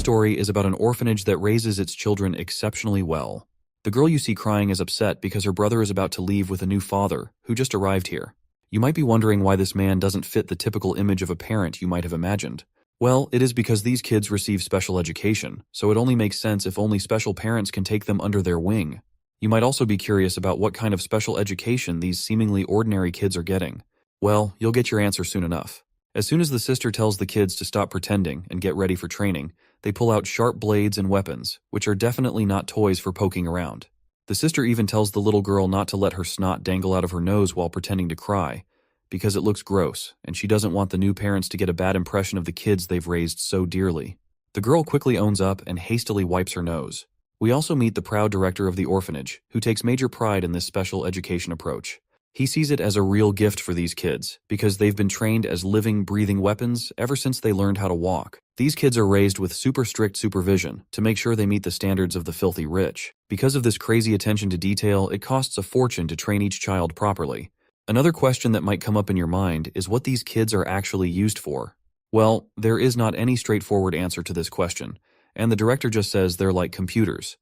story is about an orphanage that raises its children exceptionally well. The girl you see crying is upset because her brother is about to leave with a new father who just arrived here. You might be wondering why this man doesn't fit the typical image of a parent you might have imagined. Well, it is because these kids receive special education, so it only makes sense if only special parents can take them under their wing. You might also be curious about what kind of special education these seemingly ordinary kids are getting. Well, you'll get your answer soon enough. As soon as the sister tells the kids to stop pretending and get ready for training, they pull out sharp blades and weapons, which are definitely not toys for poking around. The sister even tells the little girl not to let her snot dangle out of her nose while pretending to cry, because it looks gross, and she doesn't want the new parents to get a bad impression of the kids they've raised so dearly. The girl quickly owns up and hastily wipes her nose. We also meet the proud director of the orphanage, who takes major pride in this special education approach. He sees it as a real gift for these kids, because they've been trained as living, breathing weapons ever since they learned how to walk. These kids are raised with super strict supervision to make sure they meet the standards of the filthy rich. Because of this crazy attention to detail, it costs a fortune to train each child properly. Another question that might come up in your mind is what these kids are actually used for. Well, there is not any straightforward answer to this question, and the director just says they're like computers.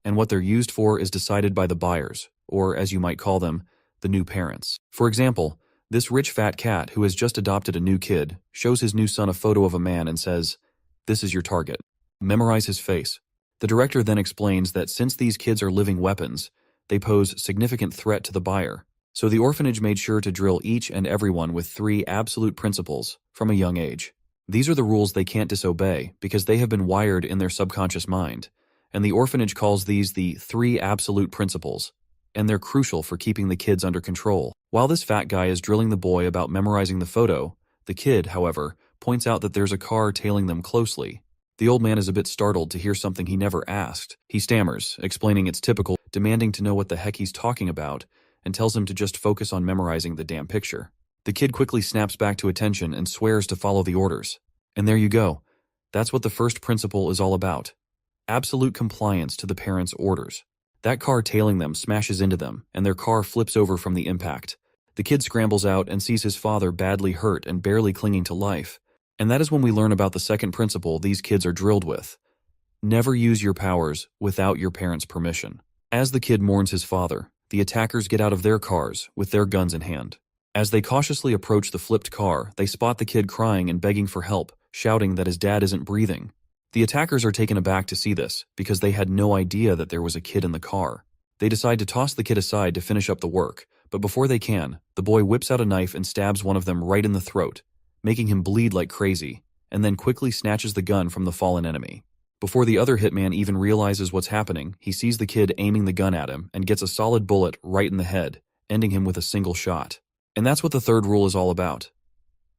And what they're used for is decided by the buyers, or as you might call them, the new parents. For example, this rich fat cat who has just adopted a new kid shows his new son a photo of a man and says, "This is your target. Memorize his face." The director then explains that since these kids are living weapons, they pose significant threat to the buyer. So the orphanage made sure to drill each and everyone with 3 absolute principles from a young age. These are the rules they can't disobey because they have been wired in their subconscious mind, and the orphanage calls these the 3 absolute principles, and they're crucial for keeping the kids under control. While this fat guy is drilling the boy about memorizing the photo, the kid, however, points out that there's a car tailing them closely. The old man is a bit startled to hear something he never asked. He stammers, explaining it's typical, demanding to know what the heck he's talking about, and tells him to just focus on memorizing the damn picture. The kid quickly snaps back to attention and swears to follow the orders. And there you go. That's what the first principle is all about. Absolute compliance to the parents' orders. That car tailing them smashes into them, and their car flips over from the impact. The kid scrambles out and sees his father badly hurt and barely clinging to life. And that is when we learn about the second principle these kids are drilled with. Never use your powers without your parents' permission. As the kid mourns his father, the attackers get out of their cars with their guns in hand. As they cautiously approach the flipped car, they spot the kid crying and begging for help, shouting that his dad isn't breathing. The attackers are taken aback to see this, because they had no idea that there was a kid in the car. They decide to toss the kid aside to finish up the work, but before they can, the boy whips out a knife and stabs one of them right in the throat, making him bleed like crazy, and then quickly snatches the gun from the fallen enemy. Before the other hitman even realizes what's happening, he sees the kid aiming the gun at him and gets a solid bullet right in the head, ending him with a single shot. And that's what the third rule is all about.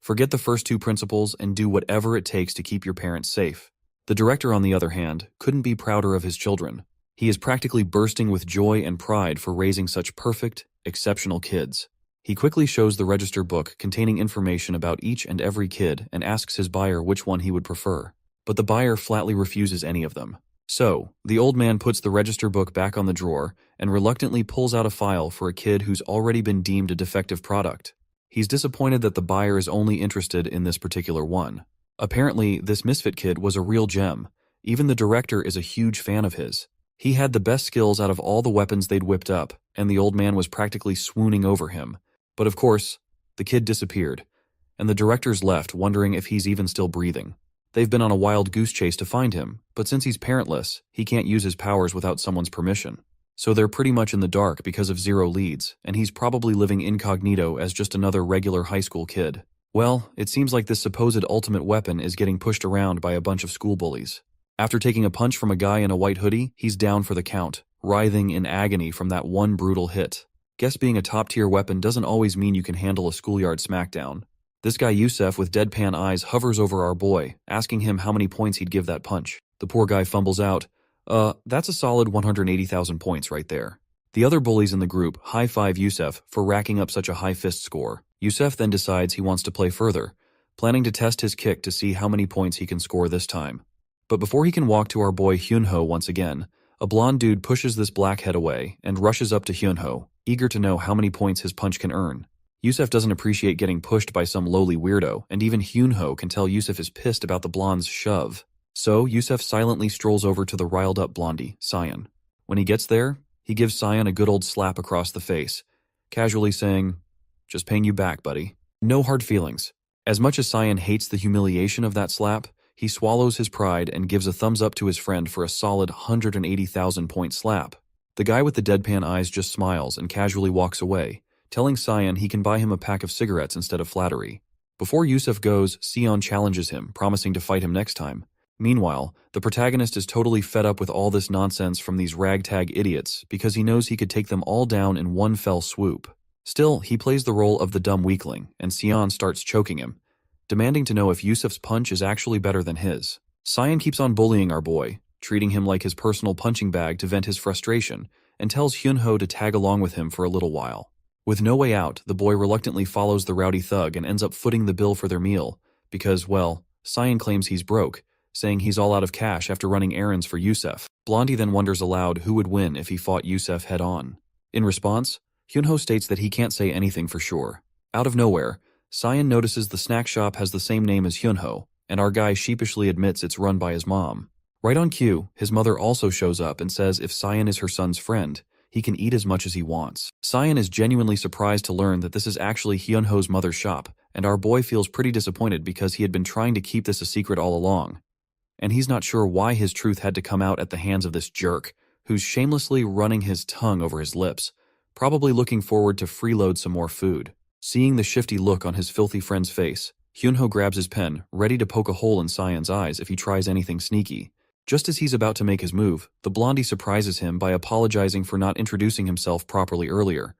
Forget the first 2 principles and do whatever it takes to keep your parents safe. The director, on the other hand, couldn't be prouder of his children. He is practically bursting with joy and pride for raising such perfect, exceptional kids. He quickly shows the register book containing information about each and every kid and asks his buyer which one he would prefer. But the buyer flatly refuses any of them. So, the old man puts the register book back on the drawer and reluctantly pulls out a file for a kid who's already been deemed a defective product. He's disappointed that the buyer is only interested in this particular one. Apparently, this misfit kid was a real gem. Even the director is a huge fan of his. He had the best skills out of all the weapons they'd whipped up, and the old man was practically swooning over him. But of course, the kid disappeared, and the director's left wondering if he's even still breathing. They've been on a wild goose chase to find him, but since he's parentless, he can't use his powers without someone's permission. So they're pretty much in the dark because of 0 leads, and he's probably living incognito as just another regular high school kid. Well, it seems like this supposed ultimate weapon is getting pushed around by a bunch of school bullies. After taking a punch from a guy in a white hoodie, he's down for the count, writhing in agony from that one brutal hit. Guess being a top-tier weapon doesn't always mean you can handle a schoolyard smackdown. This guy Yusef with deadpan eyes hovers over our boy, asking him how many points he'd give that punch. The poor guy fumbles out, that's a solid 180,000 points right there. The other bullies in the group high-five Yusef for racking up such a high fist score. Yusef then decides he wants to play further, planning to test his kick to see how many points he can score this time. But before he can walk to our boy Hyunho once again, a blonde dude pushes this blackhead away and rushes up to Hyunho, eager to know how many points his punch can earn. Yusef doesn't appreciate getting pushed by some lowly weirdo, and even Hyunho can tell Yusef is pissed about the blonde's shove. So Yusef silently strolls over to the riled-up blondie, Cyan. When he gets there, he gives Cyan a good old slap across the face, casually saying, "Just paying you back, buddy." No hard feelings. As much as Cyan hates the humiliation of that slap, he swallows his pride and gives a thumbs up to his friend for a solid 180,000-point slap. The guy with the deadpan eyes just smiles and casually walks away, telling Cyan he can buy him a pack of cigarettes instead of flattery. Before Yusef goes, Sion challenges him, promising to fight him next time. Meanwhile, the protagonist is totally fed up with all this nonsense from these ragtag idiots because he knows he could take them all down in one fell swoop. Still, he plays the role of the dumb weakling, and Sion starts choking him, demanding to know if Yusef's punch is actually better than his. Cyan keeps on bullying our boy, treating him like his personal punching bag to vent his frustration, and tells Hyunho to tag along with him for a little while. With no way out, the boy reluctantly follows the rowdy thug and ends up footing the bill for their meal, because, well, Cyan claims he's broke, saying he's all out of cash after running errands for Yusef. Blondie then wonders aloud who would win if he fought Yusef head-on. In response, Hyunho states that he can't say anything for sure. Out of nowhere, Cyan notices the snack shop has the same name as Hyunho, and our guy sheepishly admits it's run by his mom. Right on cue, his mother also shows up and says if Cyan is her son's friend, he can eat as much as he wants. Cyan is genuinely surprised to learn that this is actually Hyunho's mother's shop, and our boy feels pretty disappointed because he had been trying to keep this a secret all along. And he's not sure why his truth had to come out at the hands of this jerk, who's shamelessly running his tongue over his lips, probably looking forward to freeload some more food. Seeing the shifty look on his filthy friend's face, Hyunho grabs his pen, ready to poke a hole in Cyan's eyes if he tries anything sneaky. Just as he's about to make his move, the blondie surprises him by apologizing for not introducing himself properly earlier.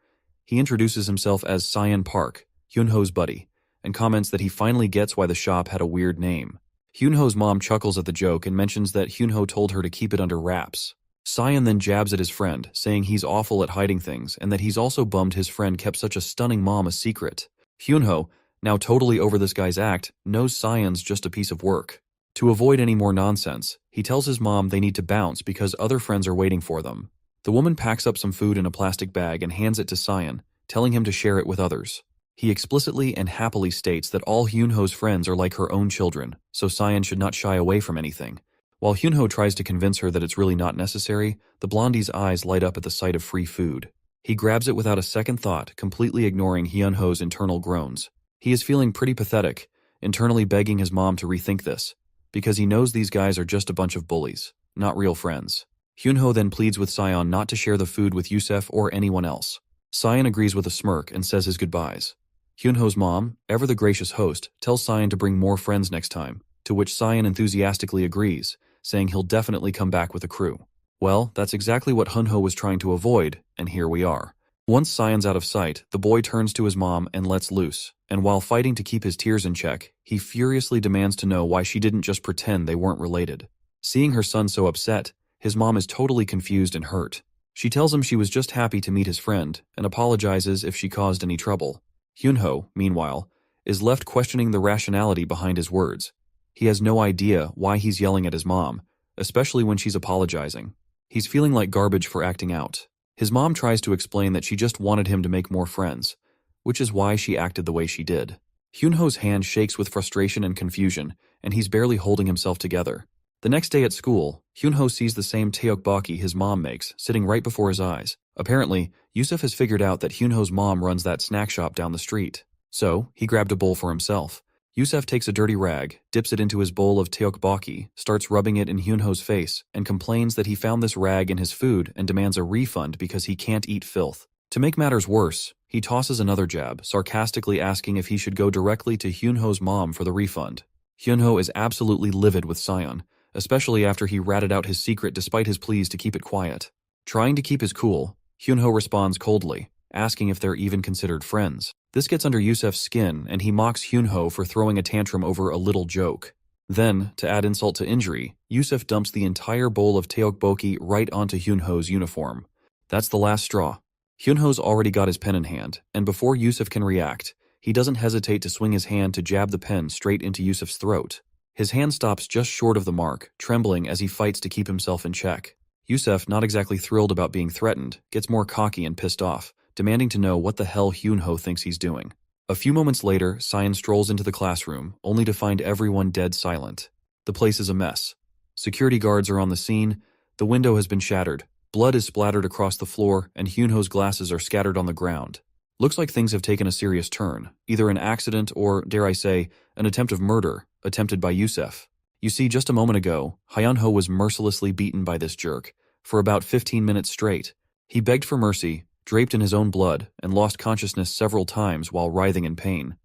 He introduces himself as Cyan Park, Hyunho's buddy, and comments that he finally gets why the shop had a weird name. Hyunho's mom chuckles at the joke and mentions that Hyunho told her to keep it under wraps. Cyan then jabs at his friend, saying he's awful at hiding things and that he's also bummed his friend kept such a stunning mom a secret. Hyunho, now totally over this guy's act, knows Cyan's just a piece of work. To avoid any more nonsense, he tells his mom they need to bounce because other friends are waiting for them. The woman packs up some food in a plastic bag and hands it to Cyan, telling him to share it with others. He explicitly and happily states that all Hyunho's friends are like her own children, so Cyan should not shy away from anything. While Hyunho tries to convince her that it's really not necessary, the blondie's eyes light up at the sight of free food. He grabs it without a second thought, completely ignoring Hyunho's internal groans. He is feeling pretty pathetic, internally begging his mom to rethink this, because he knows these guys are just a bunch of bullies, not real friends. Hyunho then pleads with Cyan not to share the food with Yusef or anyone else. Cyan agrees with a smirk and says his goodbyes. Hyunho's mom, ever the gracious host, tells Cyan to bring more friends next time, to which Cyan enthusiastically agrees, saying he'll definitely come back with a crew. Well, that's exactly what Hyunho was trying to avoid, and here we are. Once Cyan's out of sight, the boy turns to his mom and lets loose, and while fighting to keep his tears in check, he furiously demands to know why she didn't just pretend they weren't related. Seeing her son so upset, his mom is totally confused and hurt. She tells him she was just happy to meet his friend, and apologizes if she caused any trouble. Hyunho, meanwhile, is left questioning the rationality behind his words. He has no idea why he's yelling at his mom, especially when she's apologizing. He's feeling like garbage for acting out. His mom tries to explain that she just wanted him to make more friends, which is why she acted the way she did. Hyunho's hand shakes with frustration and confusion, and he's barely holding himself together. The next day at school, Hyunho sees the same tteokbokki his mom makes, sitting right before his eyes. Apparently, Yusef has figured out that Hyunho's mom runs that snack shop down the street. So, he grabbed a bowl for himself. Yusef takes a dirty rag, dips it into his bowl of tteokbokki, starts rubbing it in Hyunho's face, and complains that he found this rag in his food and demands a refund because he can't eat filth. To make matters worse, he tosses another jab, sarcastically asking if he should go directly to Hyunho's mom for the refund. Hyunho is absolutely livid with Cyan, especially after he ratted out his secret despite his pleas to keep it quiet. Trying to keep his cool, Hyunho responds coldly, asking if they're even considered friends. This gets under Yusef's skin, and he mocks Hyunho for throwing a tantrum over a little joke. Then, to add insult to injury, Yusef dumps the entire bowl of tteokbokki right onto Hyunho's uniform. That's the last straw. Hyunho's already got his pen in hand, and before Yusef can react, he doesn't hesitate to swing his hand to jab the pen straight into Yusef's throat. His hand stops just short of the mark, trembling as he fights to keep himself in check. Yusef, not exactly thrilled about being threatened, gets more cocky and pissed off, demanding to know what the hell Hyunho thinks he's doing. A few moments later, Cyan strolls into the classroom, only to find everyone dead silent. The place is a mess. Security guards are on the scene, the window has been shattered, blood is splattered across the floor, and Hyunho's glasses are scattered on the ground. Looks like things have taken a serious turn, either an accident or, dare I say, an attempt of murder, attempted by Yusef. You see, just a moment ago, Hyunho was mercilessly beaten by this jerk, for about 15 minutes straight. He begged for mercy, draped in his own blood, and lost consciousness several times while writhing in pain.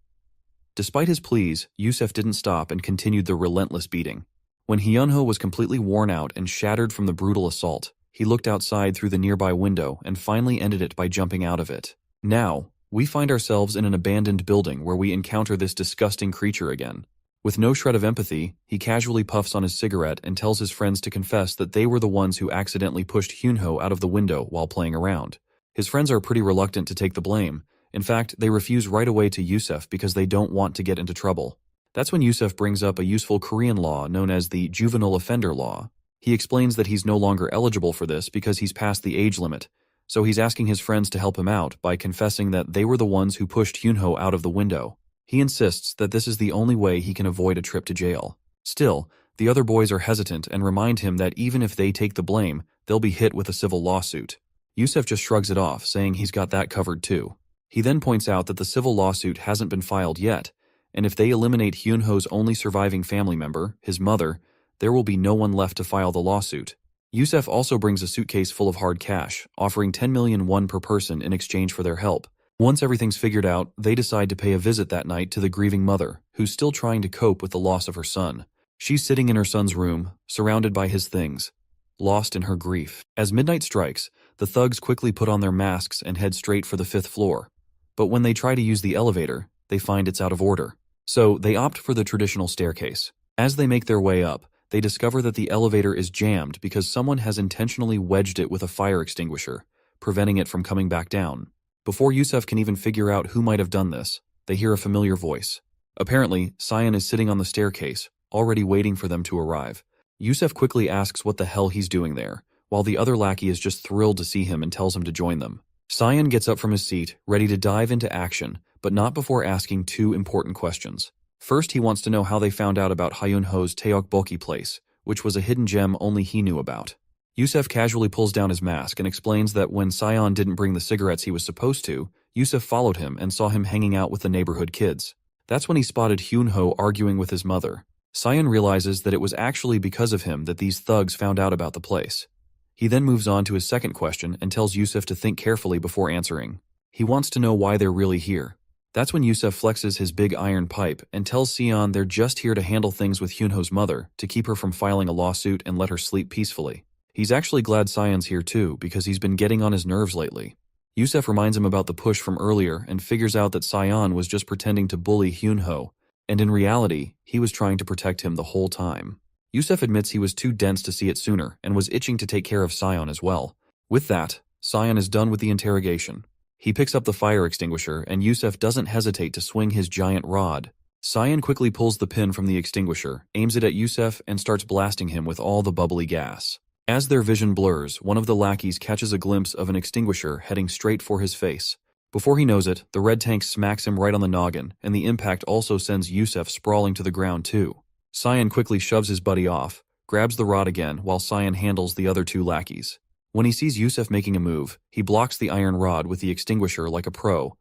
Despite his pleas, Yusef didn't stop and continued the relentless beating. When Hyunho was completely worn out and shattered from the brutal assault, he looked outside through the nearby window and finally ended it by jumping out of it. Now, we find ourselves in an abandoned building where we encounter this disgusting creature again. With no shred of empathy, he casually puffs on his cigarette and tells his friends to confess that they were the ones who accidentally pushed Hyunho out of the window while playing around. His friends are pretty reluctant to take the blame. In fact, they refuse right away to Yusef because they don't want to get into trouble. That's when Yusef brings up a useful Korean law known as the juvenile offender law. He explains that he's no longer eligible for this because he's past the age limit, so he's asking his friends to help him out by confessing that they were the ones who pushed Hyunho out of the window. He insists that this is the only way he can avoid a trip to jail. Still, the other boys are hesitant and remind him that even if they take the blame, they'll be hit with a civil lawsuit. Yusef just shrugs it off, saying he's got that covered too. He then points out that the civil lawsuit hasn't been filed yet, and if they eliminate Hyunho's only surviving family member, his mother, there will be no one left to file the lawsuit. Yusef also brings a suitcase full of hard cash, offering 10 million won per person in exchange for their help. Once everything's figured out, they decide to pay a visit that night to the grieving mother, who's still trying to cope with the loss of her son. She's sitting in her son's room, surrounded by his things, lost in her grief. As midnight strikes, the thugs quickly put on their masks and head straight for the 5th floor. But when they try to use the elevator, they find it's out of order. So they opt for the traditional staircase. As they make their way up, they discover that the elevator is jammed because someone has intentionally wedged it with a fire extinguisher, preventing it from coming back down. Before Yusef can even figure out who might have done this, they hear a familiar voice. Apparently, Sion is sitting on the staircase, already waiting for them to arrive. Yusef quickly asks what the hell he's doing there, while the other lackey is just thrilled to see him and tells him to join them. Sion gets up from his seat, ready to dive into action, but not before asking 2 important questions. First, he wants to know how they found out about Hyunho's Taeokboki place, which was a hidden gem only he knew about. Yusef casually pulls down his mask and explains that when Sion didn't bring the cigarettes he was supposed to, Yusef followed him and saw him hanging out with the neighborhood kids. That's when he spotted Hyunho arguing with his mother. Sion realizes that it was actually because of him that these thugs found out about the place. He then moves on to his second question and tells Yusef to think carefully before answering. He wants to know why they're really here. That's when Yusef flexes his big iron pipe and tells Sion they're just here to handle things with Hyunho's mother, to keep her from filing a lawsuit and let her sleep peacefully. He's actually glad Sion's here too, because he's been getting on his nerves lately. Yusef reminds him about the push from earlier and figures out that Sion was just pretending to bully Hyunho, and in reality, he was trying to protect him the whole time. Yusef admits he was too dense to see it sooner and was itching to take care of Sion as well. With that, Sion is done with the interrogation. He picks up the fire extinguisher and Yusef doesn't hesitate to swing his giant rod. Sion quickly pulls the pin from the extinguisher, aims it at Yusef, and starts blasting him with all the bubbly gas. As their vision blurs, one of the lackeys catches a glimpse of an extinguisher heading straight for his face. Before he knows it, the red tank smacks him right on the noggin, and the impact also sends Yusef sprawling to the ground too. Sion quickly shoves his buddy off, grabs the rod again while Sion handles the other 2 lackeys. When he sees Yusef making a move, he blocks the iron rod with the extinguisher like a pro.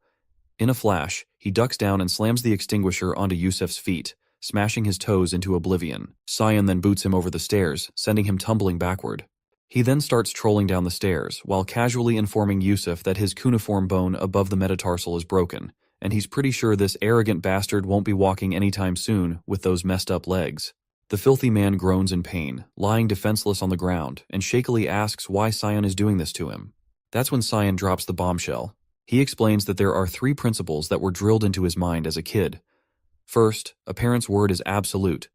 In a flash, he ducks down and slams the extinguisher onto Yusef's feet, smashing his toes into oblivion. Sion then boots him over the stairs, sending him tumbling backward. He then starts trolling down the stairs, while casually informing Yusef that his cuneiform bone above the metatarsal is broken, and he's pretty sure this arrogant bastard won't be walking anytime soon with those messed up legs. The filthy man groans in pain, lying defenseless on the ground, and shakily asks why Sion is doing this to him. That's when Sion drops the bombshell. He explains that there are 3 principles that were drilled into his mind as a kid. First, a parent's word is absolute.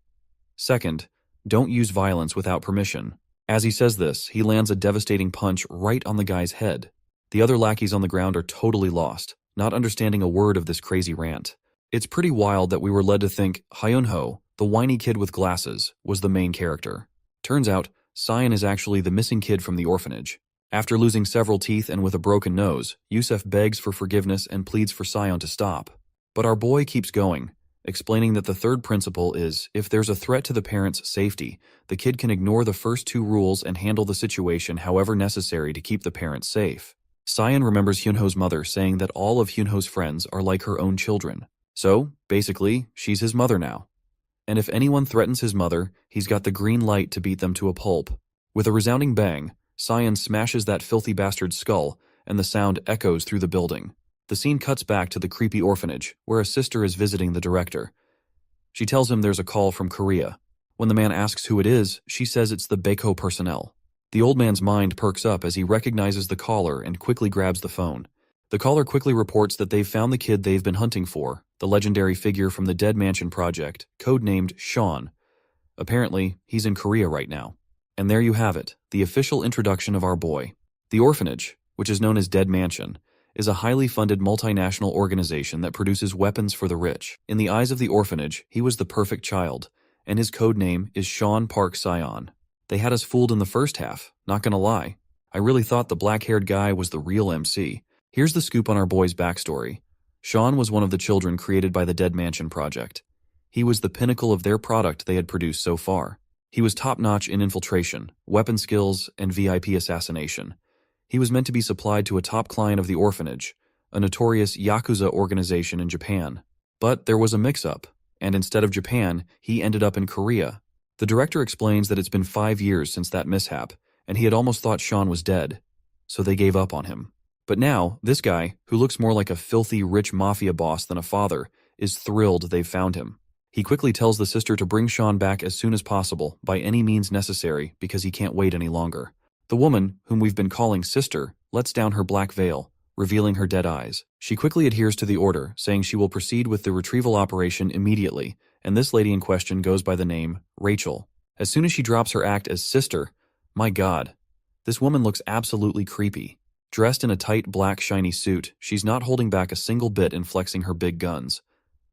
Second, don't use violence without permission. As he says this, he lands a devastating punch right on the guy's head. The other lackeys on the ground are totally lost, not understanding a word of this crazy rant. It's pretty wild that we were led to think Hyunho, the whiny kid with glasses, was the main character. Turns out, Sion is actually the missing kid from the orphanage. After losing several teeth and with a broken nose, Yusef begs for forgiveness and pleads for Sion to stop. But our boy keeps going. explaining that the third principle is, if there's a threat to the parent's safety, the kid can ignore the first two rules and handle the situation however necessary to keep the parent safe. Sayan remembers Hyunho's mother saying that all of Hyunho's friends are like her own children. So, basically, she's his mother now. And if anyone threatens his mother, he's got the green light to beat them to a pulp. With a resounding bang, Sayan smashes that filthy bastard's skull, and the sound echoes through the building. The scene cuts back to the creepy orphanage, where a sister is visiting the director. She tells him there's a call from Korea. When the man asks who it is, she says it's the Baeko personnel. The old man's mind perks up as he recognizes the caller and quickly grabs the phone. The caller quickly reports that they've found the kid they've been hunting for, the legendary figure from the Dead Mansion project, codenamed Sean. Apparently, he's in Korea right now. And there you have it, the official introduction of our boy. The orphanage, which is known as Dead Mansion, is a highly funded multinational organization that produces weapons for the rich. In the eyes of the orphanage, he was the perfect child, and his code name is Sean Park Sion. They had us fooled in the first half, not gonna lie. I really thought the black-haired guy was the real MC. Here's the scoop on our boy's backstory. Sean was one of the children created by the Dead Mansion project. He was the pinnacle of their product they had produced so far. He was top-notch in infiltration, weapon skills, and VIP assassination. He was meant to be supplied to a top client of the orphanage, a notorious Yakuza organization in Japan. But there was a mix-up, and instead of Japan, he ended up in Korea. The director explains that it's been 5 years since that mishap, and he had almost thought Sean was dead, so they gave up on him. But now, this guy, who looks more like a filthy rich mafia boss than a father, is thrilled they've found him. He quickly tells the sister to bring Sean back as soon as possible, by any means necessary, because he can't wait any longer. The woman, whom we've been calling Sister, lets down her black veil, revealing her dead eyes. She quickly adheres to the order, saying she will proceed with the retrieval operation immediately, and this lady in question goes by the name Rachel. As soon as she drops her act as Sister, my God, this woman looks absolutely creepy. Dressed in a tight black shiny suit, she's not holding back a single bit in flexing her big guns.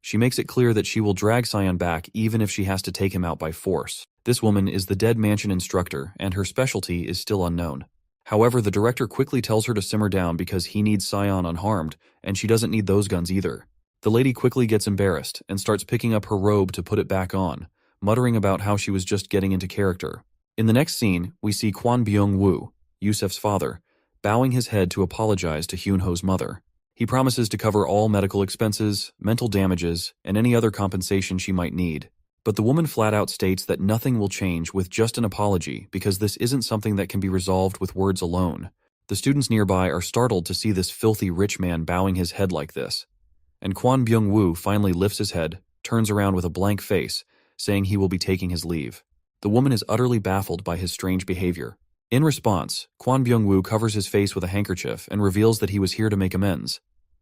She makes it clear that she will drag Sion back even if she has to take him out by force. This woman is the Dead Mansion instructor, and her specialty is still unknown. However, the director quickly tells her to simmer down because he needs Sion unharmed, and she doesn't need those guns either. The lady quickly gets embarrassed and starts picking up her robe to put it back on, muttering about how she was just getting into character. In the next scene, we see Kwon Byung-woo, Yusef's father, bowing his head to apologize to Hyunho's mother. He promises to cover all medical expenses, mental damages, and any other compensation she might need. But the woman flat out states that nothing will change with just an apology because this isn't something that can be resolved with words alone. The students nearby are startled to see this filthy rich man bowing his head like this. And Kwon Byung-woo finally lifts his head, turns around with a blank face, saying he will be taking his leave. The woman is utterly baffled by his strange behavior. In response, Kwon Byung-woo covers his face with a handkerchief and reveals that he was here to make amends.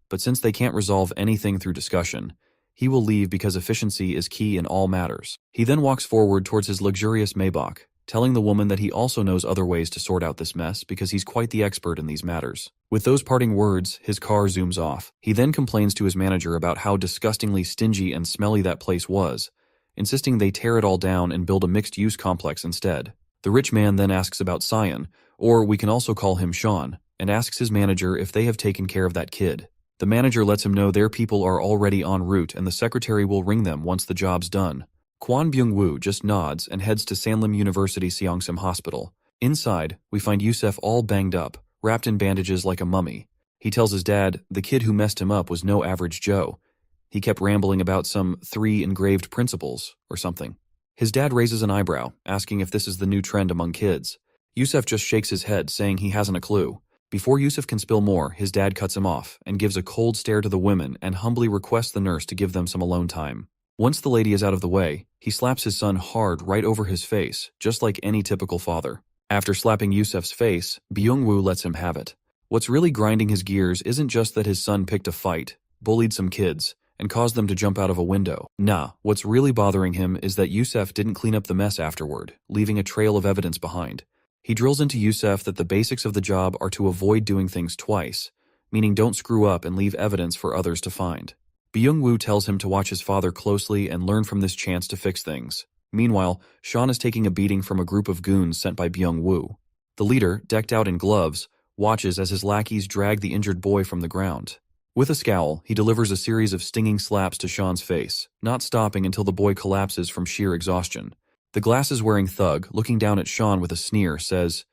But since they can't resolve anything through discussion, he will leave because efficiency is key in all matters. He then walks forward towards his luxurious Maybach, telling the woman that he also knows other ways to sort out this mess because he's quite the expert in these matters. With those parting words, his car zooms off. He then complains to his manager about how disgustingly stingy and smelly that place was, insisting they tear it all down and build a mixed-use complex instead. The rich man then asks about Sion, or we can also call him Sean, and asks his manager if they have taken care of that kid. The manager lets him know their people are already en route and the secretary will ring them once the job's done. Kwon Byung-woo just nods and heads to Sanlim University Seongsim Hospital. Inside, we find Yusef all banged up, wrapped in bandages like a mummy. He tells his dad the kid who messed him up was no average Joe. He kept rambling about some 3 engraved principles or something. His dad raises an eyebrow, asking if this is the new trend among kids. Yusef just shakes his head, saying he hasn't a clue. Before Yusef can spill more, his dad cuts him off and gives a cold stare to the women and humbly requests the nurse to give them some alone time. Once the lady is out of the way, he slaps his son hard right over his face, just like any typical father. After slapping Yusef's face, Byung-woo lets him have it. What's really grinding his gears isn't just that his son picked a fight, bullied some kids, and caused them to jump out of a window. Nah, what's really bothering him is that Yusef didn't clean up the mess afterward, leaving a trail of evidence behind. He drills into Yusef that the basics of the job are to avoid doing things twice, meaning don't screw up and leave evidence for others to find. Byung-woo tells him to watch his father closely and learn from this chance to fix things. Meanwhile, Sean is taking a beating from a group of goons sent by Byung-woo. The leader, decked out in gloves, watches as his lackeys drag the injured boy from the ground. With a scowl, he delivers a series of stinging slaps to Sean's face, not stopping until the boy collapses from sheer exhaustion. The glasses-wearing thug, looking down at Sean with a sneer, says,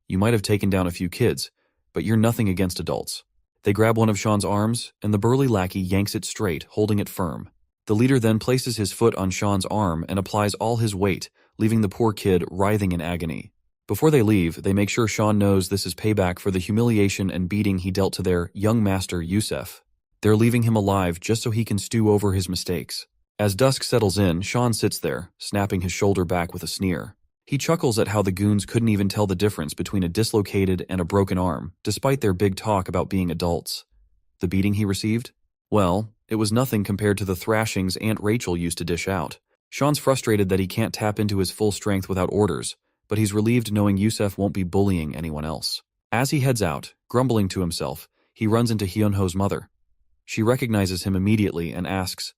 "You might have taken down a few kids, but you're nothing against adults." They grab one of Sean's arms, and the burly lackey yanks it straight, holding it firm. The leader then places his foot on Sean's arm and applies all his weight, leaving the poor kid writhing in agony. Before they leave, they make sure Sean knows this is payback for the humiliation and beating he dealt to their young master Yusef. They're leaving him alive just so he can stew over his mistakes. As dusk settles in, Sean sits there, snapping his shoulder back with a sneer. He chuckles at how the goons couldn't even tell the difference between a dislocated and a broken arm, despite their big talk about being adults. The beating he received? Well, it was nothing compared to the thrashings Aunt Rachel used to dish out. Sean's frustrated that he can't tap into his full strength without orders, but he's relieved knowing Yusef won't be bullying anyone else. As he heads out, grumbling to himself, he runs into Hyunho's mother. She recognizes him immediately and asks,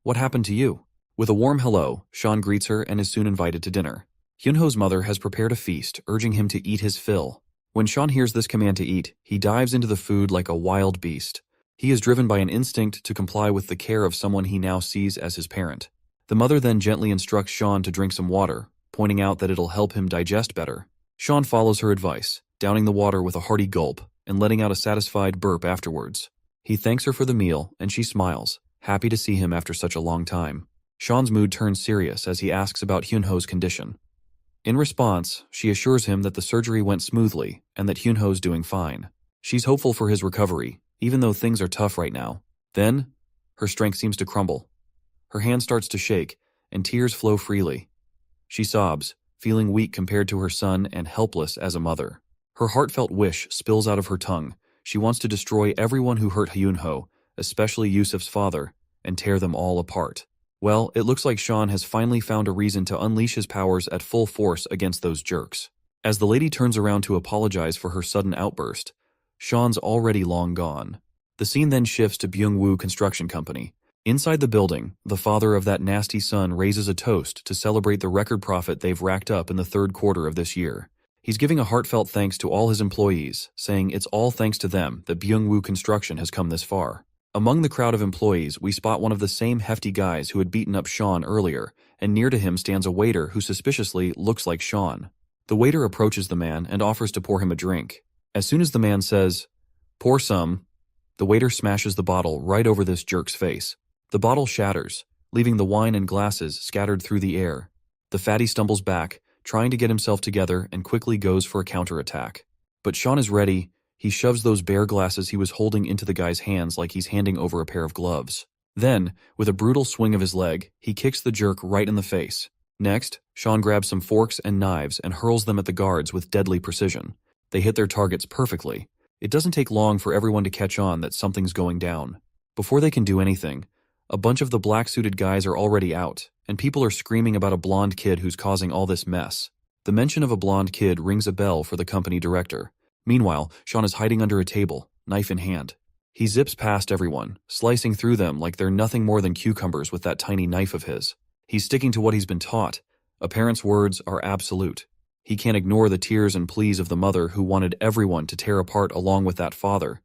"What happened to you?" With a warm hello, Sean greets her and is soon invited to dinner. Hyunho's mother has prepared a feast, urging him to eat his fill. When Sean hears this command to eat, he dives into the food like a wild beast. He is driven by an instinct to comply with the care of someone he now sees as his parent. The mother then gently instructs Sean to drink some water, pointing out that it'll help him digest better. Sean follows her advice, downing the water with a hearty gulp and letting out a satisfied burp afterwards. He thanks her for the meal, and she smiles, happy to see him after such a long time. Sean's mood turns serious as he asks about Hyunho's condition. In response, she assures him that the surgery went smoothly and that Hyunho's doing fine. She's hopeful for his recovery, even though things are tough right now. Then, her strength seems to crumble. Her hand starts to shake, and tears flow freely. She sobs, feeling weak compared to her son and helpless as a mother. Her heartfelt wish spills out of her tongue. She wants to destroy everyone who hurt Hyunho, especially Yusef's father, and tear them all apart. Well, it looks like Sean has finally found a reason to unleash his powers at full force against those jerks. As the lady turns around to apologize for her sudden outburst, Sean's already long gone. The scene then shifts to Byung-woo Construction Company. Inside the building, the father of that nasty son raises a toast to celebrate the record profit they've racked up in the third quarter of this year. He's giving a heartfelt thanks to all his employees, saying it's all thanks to them that Byung-woo Construction has come this far. Among the crowd of employees, we spot one of the same hefty guys who had beaten up Sean earlier, and near to him stands a waiter who suspiciously looks like Sean. The waiter approaches the man and offers to pour him a drink. As soon as the man says, "Pour some," the waiter smashes the bottle right over this jerk's face. The bottle shatters, leaving the wine and glasses scattered through the air. The fatty stumbles back, trying to get himself together, and quickly goes for a counterattack. But Sean is ready. He shoves those bare glasses he was holding into the guy's hands like he's handing over a pair of gloves. Then, with a brutal swing of his leg, he kicks the jerk right in the face. Next, Sean grabs some forks and knives and hurls them at the guards with deadly precision. They hit their targets perfectly. It doesn't take long for everyone to catch on that something's going down. Before they can do anything, a bunch of the black-suited guys are already out, and people are screaming about a blonde kid who's causing all this mess. The mention of a blonde kid rings a bell for the company director. Meanwhile, Sean is hiding under a table, knife in hand. He zips past everyone, slicing through them like they're nothing more than cucumbers with that tiny knife of his. He's sticking to what he's been taught. A parent's words are absolute. He can't ignore the tears and pleas of the mother who wanted everyone to tear apart along with that father.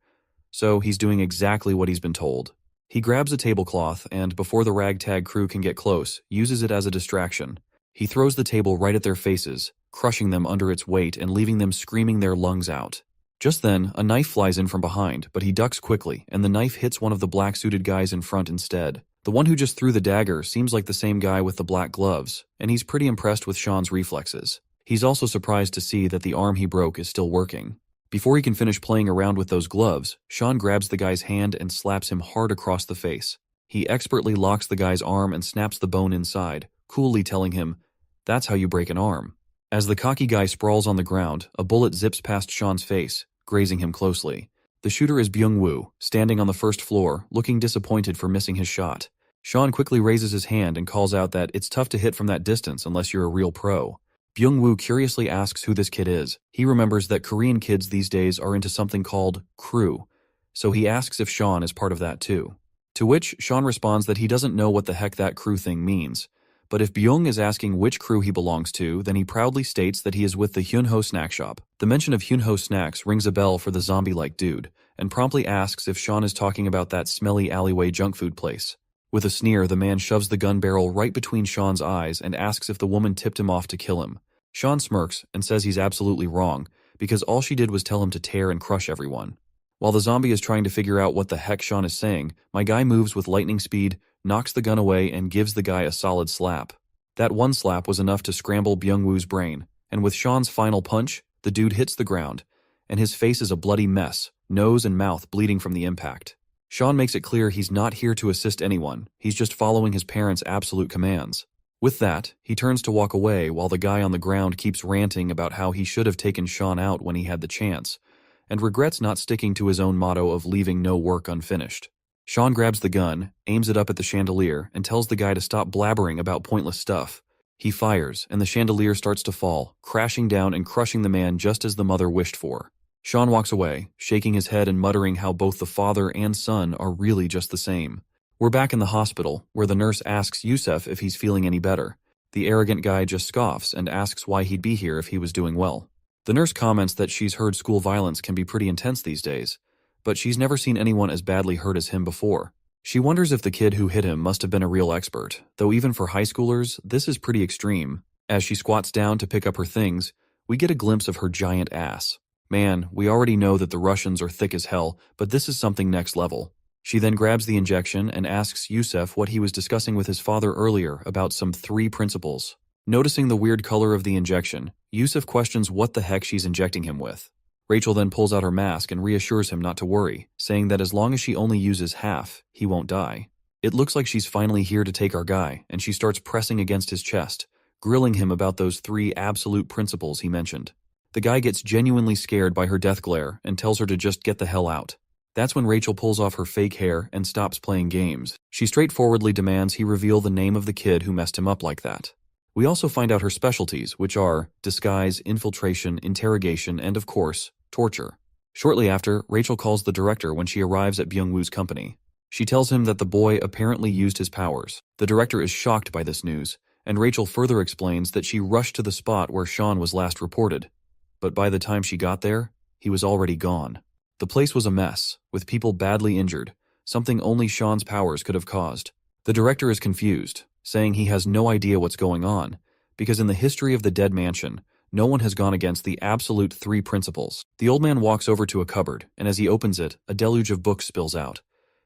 So he's doing exactly what he's been told. He grabs a tablecloth and, before the ragtag crew can get close, uses it as a distraction. He throws the table right at their faces, crushing them under its weight and leaving them screaming their lungs out. Just then, a knife flies in from behind, but he ducks quickly, and the knife hits one of the black-suited guys in front instead. The one who just threw the dagger seems like the same guy with the black gloves, and he's pretty impressed with Sean's reflexes. He's also surprised to see that the arm he broke is still working. Before he can finish playing around with those gloves, Sean grabs the guy's hand and slaps him hard across the face. He expertly locks the guy's arm and snaps the bone inside, coolly telling him, "That's how you break an arm." As the cocky guy sprawls on the ground, a bullet zips past Sean's face, grazing him closely. The shooter is Byung-woo, standing on the first floor, looking disappointed for missing his shot. Sean quickly raises his hand and calls out that it's tough to hit from that distance unless you're a real pro. Byung-woo curiously asks who this kid is. He remembers that Korean kids these days are into something called crew, so he asks if Sean is part of that too. To which Sean responds that he doesn't know what the heck that crew thing means. But if Byung is asking which crew he belongs to, then he proudly states that he is with the Hyunho snack shop. The mention of Hyunho snacks rings a bell for the zombie-like dude, and promptly asks if Shawn is talking about that smelly alleyway junk food place. With a sneer, the man shoves the gun barrel right between Shawn's eyes and asks if the woman tipped him off to kill him. Shawn smirks and says he's absolutely wrong, because all she did was tell him to tear and crush everyone. While the zombie is trying to figure out what the heck Shawn is saying, my guy moves with lightning speed, knocks the gun away, and gives the guy a solid slap. That one slap was enough to scramble Byung-woo's brain, and with Shawn's final punch, the dude hits the ground, and his face is a bloody mess, nose and mouth bleeding from the impact. Shawn makes it clear he's not here to assist anyone, he's just following his parents' absolute commands. With that, he turns to walk away while the guy on the ground keeps ranting about how he should have taken Shawn out when he had the chance, and regrets not sticking to his own motto of leaving no work unfinished. Shawn grabs the gun, aims it up at the chandelier, and tells the guy to stop blabbering about pointless stuff. He fires, and the chandelier starts to fall, crashing down and crushing the man just as the mother wished for. Shawn walks away, shaking his head and muttering how both the father and son are really just the same. We're back in the hospital, where the nurse asks Yusef if he's feeling any better. The arrogant guy just scoffs and asks why he'd be here if he was doing well. The nurse comments that she's heard school violence can be pretty intense these days, but she's never seen anyone as badly hurt as him before. She wonders if the kid who hit him must have been a real expert, though even for high schoolers, this is pretty extreme. As she squats down to pick up her things, we get a glimpse of her giant ass. Man, we already know that the Russians are thick as hell, but this is something next level. She then grabs the injection and asks Yusef what he was discussing with his father earlier about some 3 principles. Noticing the weird color of the injection, Yusef questions what the heck she's injecting him with. Rachel then pulls out her mask and reassures him not to worry, saying that as long as she only uses half, he won't die. It looks like she's finally here to take our guy, and she starts pressing against his chest, grilling him about those 3 absolute principles he mentioned. The guy gets genuinely scared by her death glare and tells her to just get the hell out. That's when Rachel pulls off her fake hair and stops playing games. She straightforwardly demands he reveal the name of the kid who messed him up like that. We also find out her specialties, which are disguise, infiltration, interrogation, and of course, torture. Shortly after, Rachel calls the director when she arrives at Byung-woo's company. She tells him that the boy apparently used his powers. The director is shocked by this news, and Rachel further explains that she rushed to the spot where Shawn was last reported. But by the time she got there, he was already gone. The place was a mess, with people badly injured, something only Shawn's powers could have caused. The director is confused, saying he has no idea what's going on, because in the history of the Dead Mansion, no one has gone against the absolute 3 principles. The old man walks over to a cupboard, and as he opens it, a deluge of books spills out.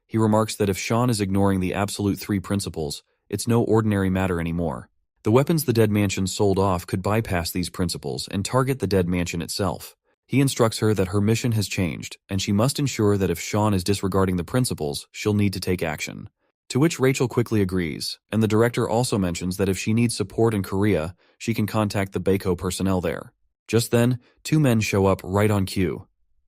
He remarks that if Shawn is ignoring the absolute 3 principles, it's no ordinary matter anymore. The weapons the Dead Mansion sold off could bypass these principles and target the Dead Mansion itself. He instructs her that her mission has changed, and she must ensure that if Shawn is disregarding the principles, she'll need to take action. To which Rachel quickly agrees, and the director also mentions that if she needs support in Korea, she can contact the Baeko personnel there. Just then, 2 men show up right on cue.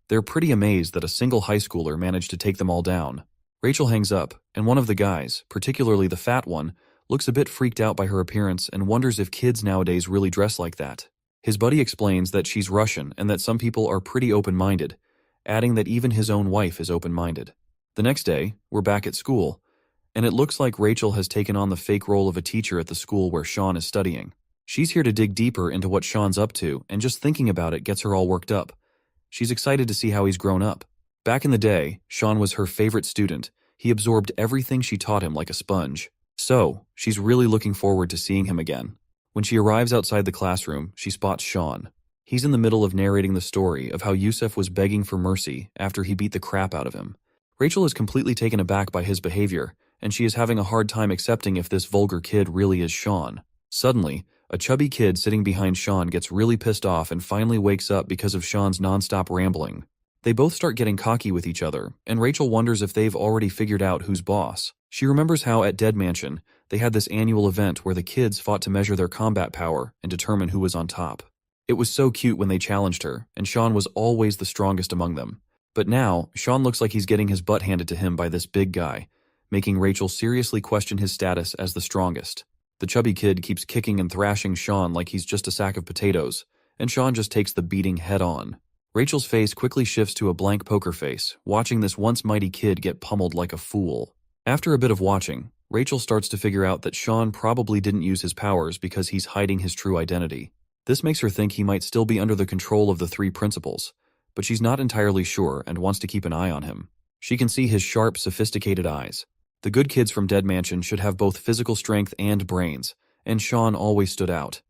They're pretty amazed that a single high schooler managed to take them all down. Rachel hangs up, and one of the guys, particularly the fat one, looks a bit freaked out by her appearance and wonders if kids nowadays really dress like that. His buddy explains that she's Russian and that some people are pretty open-minded, adding that even his own wife is open-minded. The next day, we're back at school, and it looks like Rachel has taken on the fake role of a teacher at the school where Shawn is studying. She's here to dig deeper into what Shawn's up to, and just thinking about it gets her all worked up. She's excited to see how he's grown up. Back in the day, Shawn was her favorite student. He absorbed everything she taught him like a sponge. So, she's really looking forward to seeing him again. When she arrives outside the classroom, she spots Shawn. He's in the middle of narrating the story of how Yusef was begging for mercy after he beat the crap out of him. Rachel is completely taken aback by his behavior, and she is having a hard time accepting if this vulgar kid really is Shawn. Suddenly, a chubby kid sitting behind Shawn gets really pissed off and finally wakes up because of Shawn's nonstop rambling. They both start getting cocky with each other, and Rachel wonders if they've already figured out who's boss. She remembers how at Dead Mansion, they had this annual event where the kids fought to measure their combat power and determine who was on top. It was so cute when they challenged her, and Shawn was always the strongest among them. But now, Shawn looks like he's getting his butt handed to him by this big guy, making Rachel seriously question his status as the strongest. The chubby kid keeps kicking and thrashing Shawn like he's just a sack of potatoes, and Shawn just takes the beating head on. Rachel's face quickly shifts to a blank poker face, watching this once mighty kid get pummeled like a fool. After a bit of watching, Rachel starts to figure out that Shawn probably didn't use his powers because he's hiding his true identity. This makes her think he might still be under the control of the 3 principles, but she's not entirely sure and wants to keep an eye on him. She can see his sharp, sophisticated eyes. The good kids from Dead Mansion should have both physical strength and brains, and Shaun always stood out.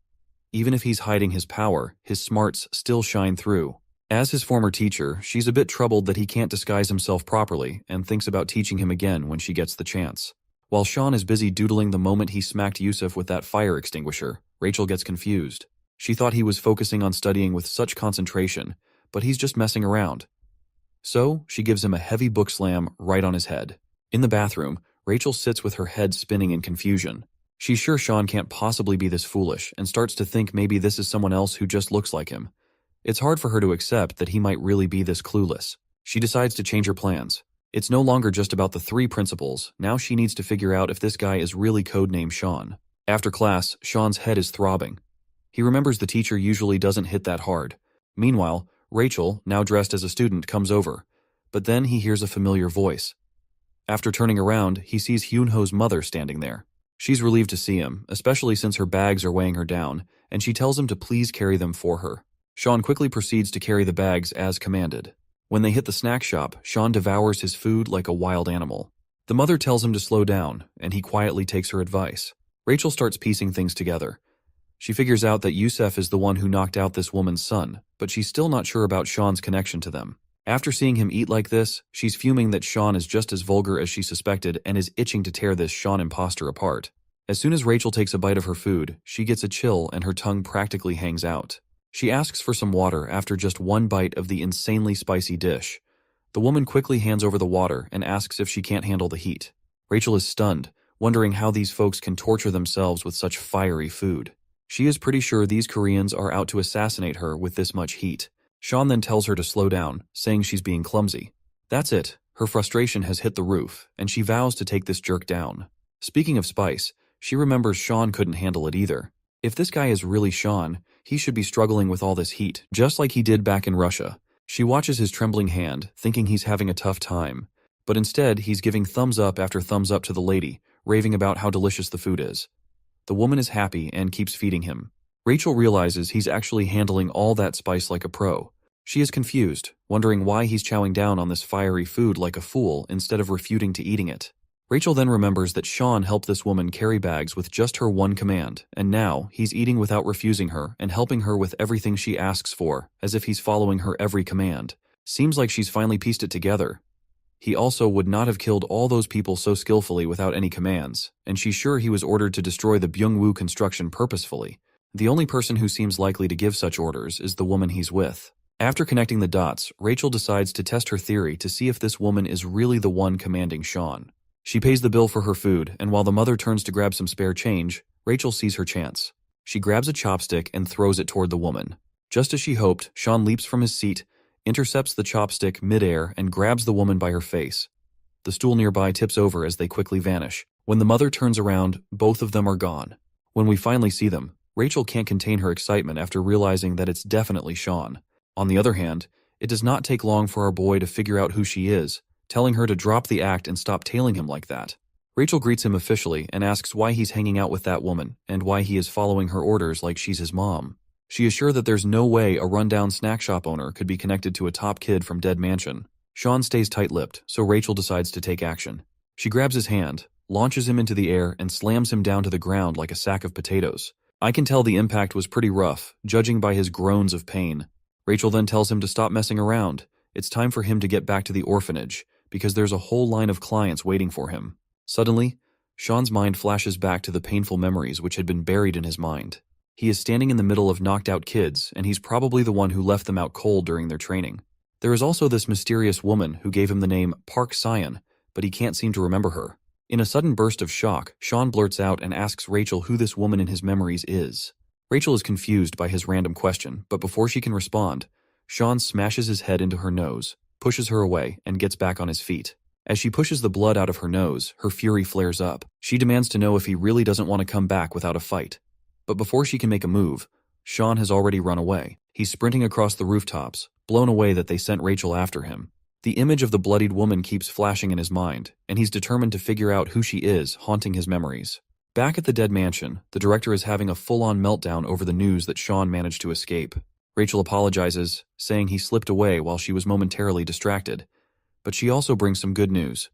Even if he's hiding his power, his smarts still shine through. As his former teacher, she's a bit troubled that he can't disguise himself properly and thinks about teaching him again when she gets the chance. While Shaun is busy doodling the moment he smacked Yusuf with that fire extinguisher, Rachel gets confused. She thought he was focusing on studying with such concentration, but he's just messing around. So, she gives him a heavy book slam right on his head. In the bathroom, Rachel sits with her head spinning in confusion. She's sure Shaun can't possibly be this foolish and starts to think maybe this is someone else who just looks like him. It's hard for her to accept that he might really be this clueless. She decides to change her plans. It's no longer just about the 3 principals, now she needs to figure out if this guy is really codenamed Shaun. After class, Shaun's head is throbbing. He remembers the teacher usually doesn't hit that hard. Meanwhile, Rachel, now dressed as a student, comes over. But then he hears a familiar voice. After turning around, he sees Hyunho's mother standing there. She's relieved to see him, especially since her bags are weighing her down, and she tells him to please carry them for her. Shaun quickly proceeds to carry the bags as commanded. When they hit the snack shop, Shaun devours his food like a wild animal. The mother tells him to slow down, and he quietly takes her advice. Rachel starts piecing things together. She figures out that Yusuf is the one who knocked out this woman's son, but she's still not sure about Shaun's connection to them. After seeing him eat like this, she's fuming that Shaun is just as vulgar as she suspected and is itching to tear this Shaun imposter apart. As soon as Rachel takes a bite of her food, she gets a chill and her tongue practically hangs out. She asks for some water after just one bite of the insanely spicy dish. The woman quickly hands over the water and asks if she can't handle the heat. Rachel is stunned, wondering how these folks can torture themselves with such fiery food. She is pretty sure these Koreans are out to assassinate her with this much heat. Shaun then tells her to slow down, saying she's being clumsy. That's it. Her frustration has hit the roof, and she vows to take this jerk down. Speaking of spice, she remembers Shaun couldn't handle it either. If this guy is really Shaun, he should be struggling with all this heat, just like he did back in Russia. She watches his trembling hand, thinking he's having a tough time. But instead, he's giving thumbs up after thumbs up to the lady, raving about how delicious the food is. The woman is happy and keeps feeding him. Rachel realizes he's actually handling all that spice like a pro. She is confused, wondering why he's chowing down on this fiery food like a fool instead of refuting to eating it. Rachel then remembers that Shaun helped this woman carry bags with just her one command, and now he's eating without refusing her and helping her with everything she asks for, as if he's following her every command. Seems like she's finally pieced it together. He also would not have killed all those people so skillfully without any commands, and she's sure he was ordered to destroy the Byungwoo construction purposefully. The only person who seems likely to give such orders is the woman he's with. After connecting the dots, Rachel decides to test her theory to see if this woman is really the one commanding Shaun. She pays the bill for her food, and while the mother turns to grab some spare change, Rachel sees her chance. She grabs a chopstick and throws it toward the woman. Just as she hoped, Shaun leaps from his seat, intercepts the chopstick midair, and grabs the woman by her face. The stool nearby tips over as they quickly vanish. When the mother turns around, both of them are gone. When we finally see them, Rachel can't contain her excitement after realizing that it's definitely Shaun. On the other hand, it does not take long for our boy to figure out who she is, telling her to drop the act and stop tailing him like that. Rachel greets him officially and asks why he's hanging out with that woman and why he is following her orders like she's his mom. She is sure that there's no way a rundown snack shop owner could be connected to a top kid from Dead Mansion. Shaun stays tight-lipped, so Rachel decides to take action. She grabs his hand, launches him into the air, and slams him down to the ground like a sack of potatoes. I can tell the impact was pretty rough, judging by his groans of pain. Rachel then tells him to stop messing around. It's time for him to get back to the orphanage, because there's a whole line of clients waiting for him. Suddenly, Shaun's mind flashes back to the painful memories which had been buried in his mind. He is standing in the middle of knocked-out kids, and he's probably the one who left them out cold during their training. There is also this mysterious woman who gave him the name Park Syan, but he can't seem to remember her. In a sudden burst of shock, Shaun blurts out and asks Rachel who this woman in his memories is. Rachel is confused by his random question, but before she can respond, Shaun smashes his head into her nose, pushes her away, and gets back on his feet. As she pushes the blood out of her nose, her fury flares up. She demands to know if he really doesn't want to come back without a fight. But before she can make a move, Shaun has already run away. He's sprinting across the rooftops, blown away that they sent Rachel after him. The image of the bloodied woman keeps flashing in his mind, and he's determined to figure out who she is, haunting his memories. Back at the Dead Mansion, the director is having a full-on meltdown over the news that Shaun managed to escape. Rachel apologizes, saying he slipped away while she was momentarily distracted. But she also brings some good news.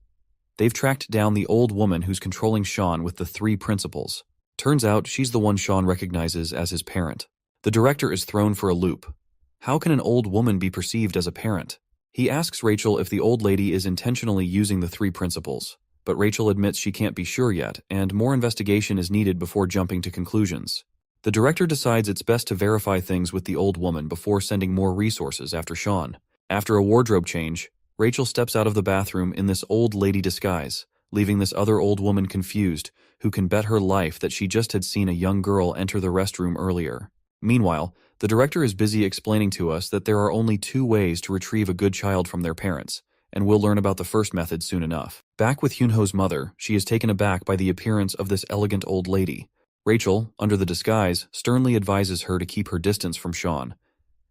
They've tracked down the old woman who's controlling Sean with the 3 principles. Turns out she's the one Sean recognizes as his parent. The director is thrown for a loop. How can an old woman be perceived as a parent? He asks Rachel if the old lady is intentionally using the 3 principles, but Rachel admits she can't be sure yet, and more investigation is needed before jumping to conclusions. The director decides it's best to verify things with the old woman before sending more resources after Sean. After a wardrobe change, Rachel steps out of the bathroom in this old lady disguise, leaving this other old woman confused, who can bet her life that she just had seen a young girl enter the restroom earlier. Meanwhile, the director is busy explaining to us that there are only 2 ways to retrieve a good child from their parents, and we'll learn about the first method soon enough. Back with Hyunho's mother, she is taken aback by the appearance of this elegant old lady. Rachel, under the disguise, sternly advises her to keep her distance from Sean.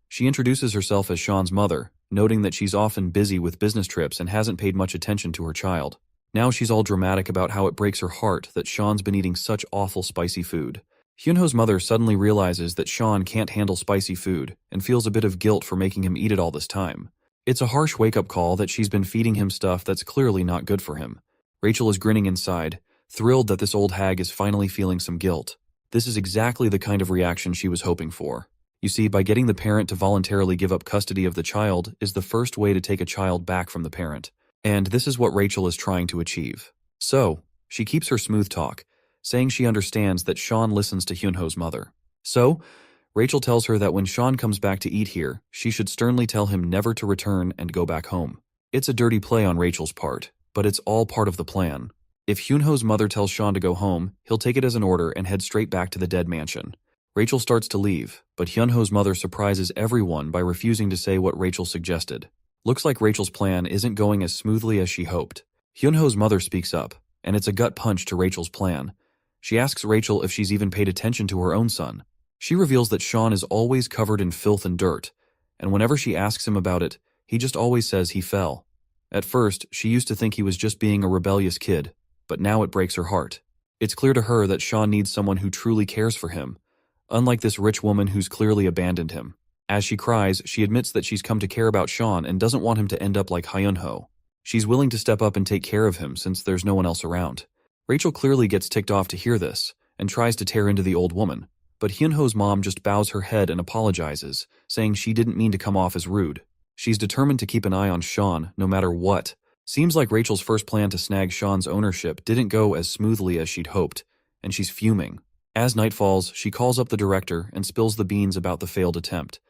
She introduces herself as Sean's mother, noting that she's often busy with business trips and hasn't paid much attention to her child. Now she's all dramatic about how it breaks her heart that Sean's been eating such awful spicy food. Hyunho's mother suddenly realizes that Sean can't handle spicy food and feels a bit of guilt for making him eat it all this time. It's a harsh wake-up call that she's been feeding him stuff that's clearly not good for him. Rachel is grinning inside, thrilled that this old hag is finally feeling some guilt. This is exactly the kind of reaction she was hoping for. You see, by getting the parent to voluntarily give up custody of the child is the first way to take a child back from the parent. And this is what Rachel is trying to achieve. So, she keeps her smooth talk, saying she understands that Sean listens to Hyunho's mother. So, Rachel tells her that when Sean comes back to eat here, she should sternly tell him never to return and go back home. It's a dirty play on Rachel's part, but it's all part of the plan. If Hyunho's mother tells Sean to go home, he'll take it as an order and head straight back to the dead mansion. Rachel starts to leave, but Hyunho's mother surprises everyone by refusing to say what Rachel suggested. Looks like Rachel's plan isn't going as smoothly as she hoped. Hyunho's mother speaks up, and it's a gut punch to Rachel's plan. She asks Rachel if she's even paid attention to her own son. She reveals that Sean is always covered in filth and dirt, and whenever she asks him about it, he just always says he fell. At first, she used to think he was just being a rebellious kid, but now it breaks her heart. It's clear to her that Sean needs someone who truly cares for him, unlike this rich woman who's clearly abandoned him. As she cries, she admits that she's come to care about Sean and doesn't want him to end up like Hyunho. She's willing to step up and take care of him since there's no one else around. Rachel clearly gets ticked off to hear this, and tries to tear into the old woman, but Hyunho's mom just bows her head and apologizes, saying she didn't mean to come off as rude. She's determined to keep an eye on Sean, no matter what. Seems like Rachel's first plan to snag Sean's ownership didn't go as smoothly as she'd hoped, and she's fuming. As night falls, she calls up the director and spills the beans about the failed attempt.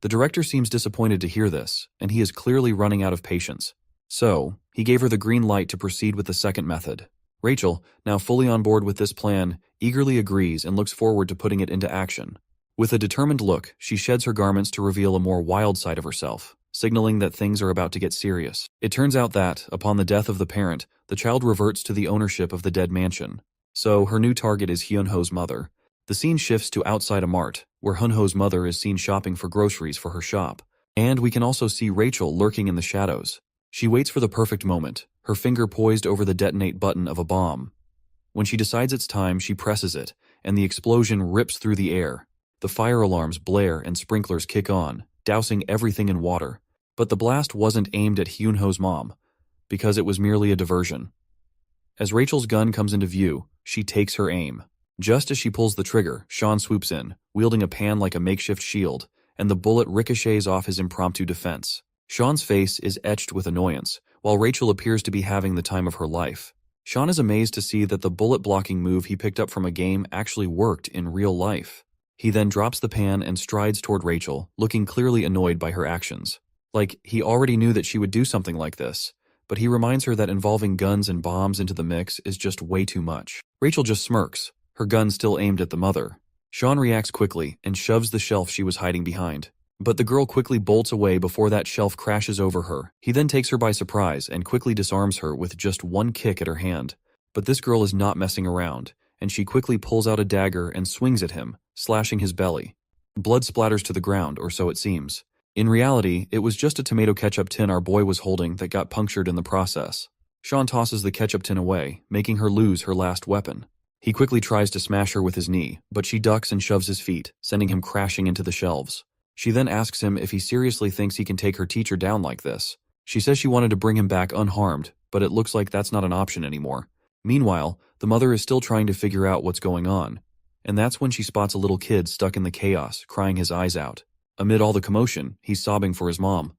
The director seems disappointed to hear this, and he is clearly running out of patience. So, he gave her the green light to proceed with the second method. Rachel, now fully on board with this plan, eagerly agrees and looks forward to putting it into action. With a determined look, she sheds her garments to reveal a more wild side of herself, signaling that things are about to get serious. It turns out that, upon the death of the parent, the child reverts to the ownership of the dead mansion. So, her new target is Hyunho's mother. The scene shifts to outside a mart, where Hyunho's mother is seen shopping for groceries for her shop. And we can also see Rachel lurking in the shadows. She waits for the perfect moment, her finger poised over the detonate button of a bomb. When she decides it's time, she presses it, and the explosion rips through the air. The fire alarms blare and sprinklers kick on, dousing everything in water. But the blast wasn't aimed at Hyunho's mom, because it was merely a diversion. As Rachel's gun comes into view, she takes her aim. Just as she pulls the trigger, Sean swoops in, wielding a pan like a makeshift shield, and the bullet ricochets off his impromptu defense. Sean's face is etched with annoyance, while Rachel appears to be having the time of her life. Sean is amazed to see that the bullet-blocking move he picked up from a game actually worked in real life. He then drops the pan and strides toward Rachel, looking clearly annoyed by her actions. Like, he already knew that she would do something like this, but he reminds her that involving guns and bombs into the mix is just way too much. Rachel just smirks, her gun still aimed at the mother. Sean reacts quickly and shoves the shelf she was hiding behind. But the girl quickly bolts away before that shelf crashes over her. He then takes her by surprise and quickly disarms her with just one kick at her hand. But this girl is not messing around, and she quickly pulls out a dagger and swings at him, slashing his belly. Blood splatters to the ground, or so it seems. In reality, it was just a tomato ketchup tin our boy was holding that got punctured in the process. Sean tosses the ketchup tin away, making her lose her last weapon. He quickly tries to smash her with his knee, but she ducks and shoves his feet, sending him crashing into the shelves. She then asks him if he seriously thinks he can take her teacher down like this. She says she wanted to bring him back unharmed, but it looks like that's not an option anymore. Meanwhile, the mother is still trying to figure out what's going on. And that's when she spots a little kid stuck in the chaos, crying his eyes out. Amid all the commotion, he's sobbing for his mom.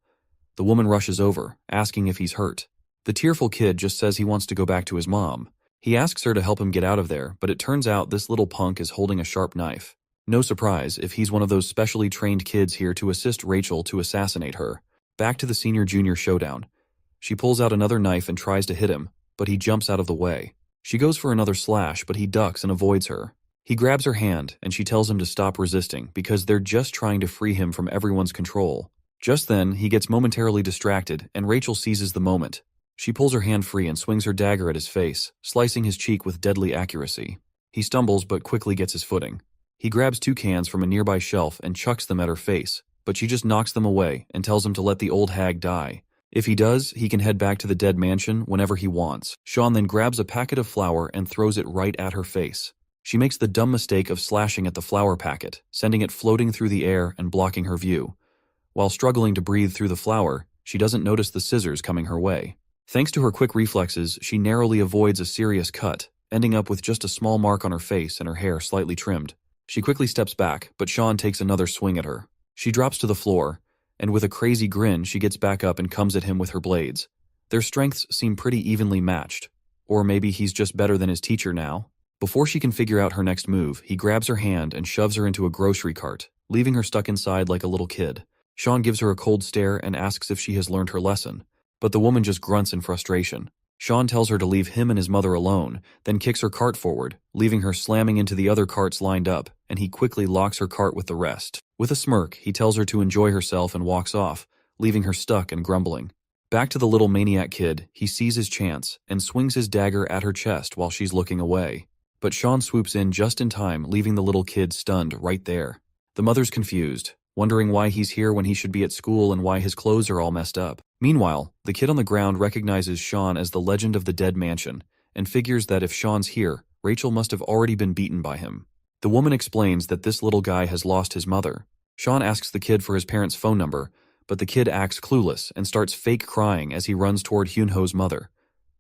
The woman rushes over, asking if he's hurt. The tearful kid just says he wants to go back to his mom. He asks her to help him get out of there, but it turns out this little punk is holding a sharp knife. No surprise if he's one of those specially trained kids here to assist Rachel to assassinate her. Back to the senior-junior showdown. She pulls out another knife and tries to hit him, but he jumps out of the way. She goes for another slash, but he ducks and avoids her. He grabs her hand, and she tells him to stop resisting because they're just trying to free him from everyone's control. Just then, he gets momentarily distracted, and Rachel seizes the moment. She pulls her hand free and swings her dagger at his face, slicing his cheek with deadly accuracy. He stumbles but quickly gets his footing. He grabs 2 cans from a nearby shelf and chucks them at her face, but she just knocks them away and tells him to let the old hag die. If he does, he can head back to the dead mansion whenever he wants. Shaun then grabs a packet of flour and throws it right at her face. She makes the dumb mistake of slashing at the flour packet, sending it floating through the air and blocking her view. While struggling to breathe through the flour, she doesn't notice the scissors coming her way. Thanks to her quick reflexes, she narrowly avoids a serious cut, ending up with just a small mark on her face and her hair slightly trimmed. She quickly steps back, but Shaun takes another swing at her. She drops to the floor, and with a crazy grin she gets back up and comes at him with her blades. Their strengths seem pretty evenly matched. Or maybe he's just better than his teacher now. Before she can figure out her next move, he grabs her hand and shoves her into a grocery cart, leaving her stuck inside like a little kid. Shaun gives her a cold stare and asks if she has learned her lesson, but the woman just grunts in frustration. Shaun tells her to leave him and his mother alone, then kicks her cart forward, leaving her slamming into the other carts lined up, and he quickly locks her cart with the rest. With a smirk, he tells her to enjoy herself and walks off, leaving her stuck and grumbling. Back to the little maniac kid, he sees his chance and swings his dagger at her chest while she's looking away. But Shaun swoops in just in time, leaving the little kid stunned right there. The mother's confused, wondering why he's here when he should be at school and why his clothes are all messed up. Meanwhile, the kid on the ground recognizes Shaun as the legend of the dead mansion, and figures that if Shaun's here, Rachel must have already been beaten by him. The woman explains that this little guy has lost his mother. Shaun asks the kid for his parents' phone number, but the kid acts clueless and starts fake crying as he runs toward Hyunho's mother.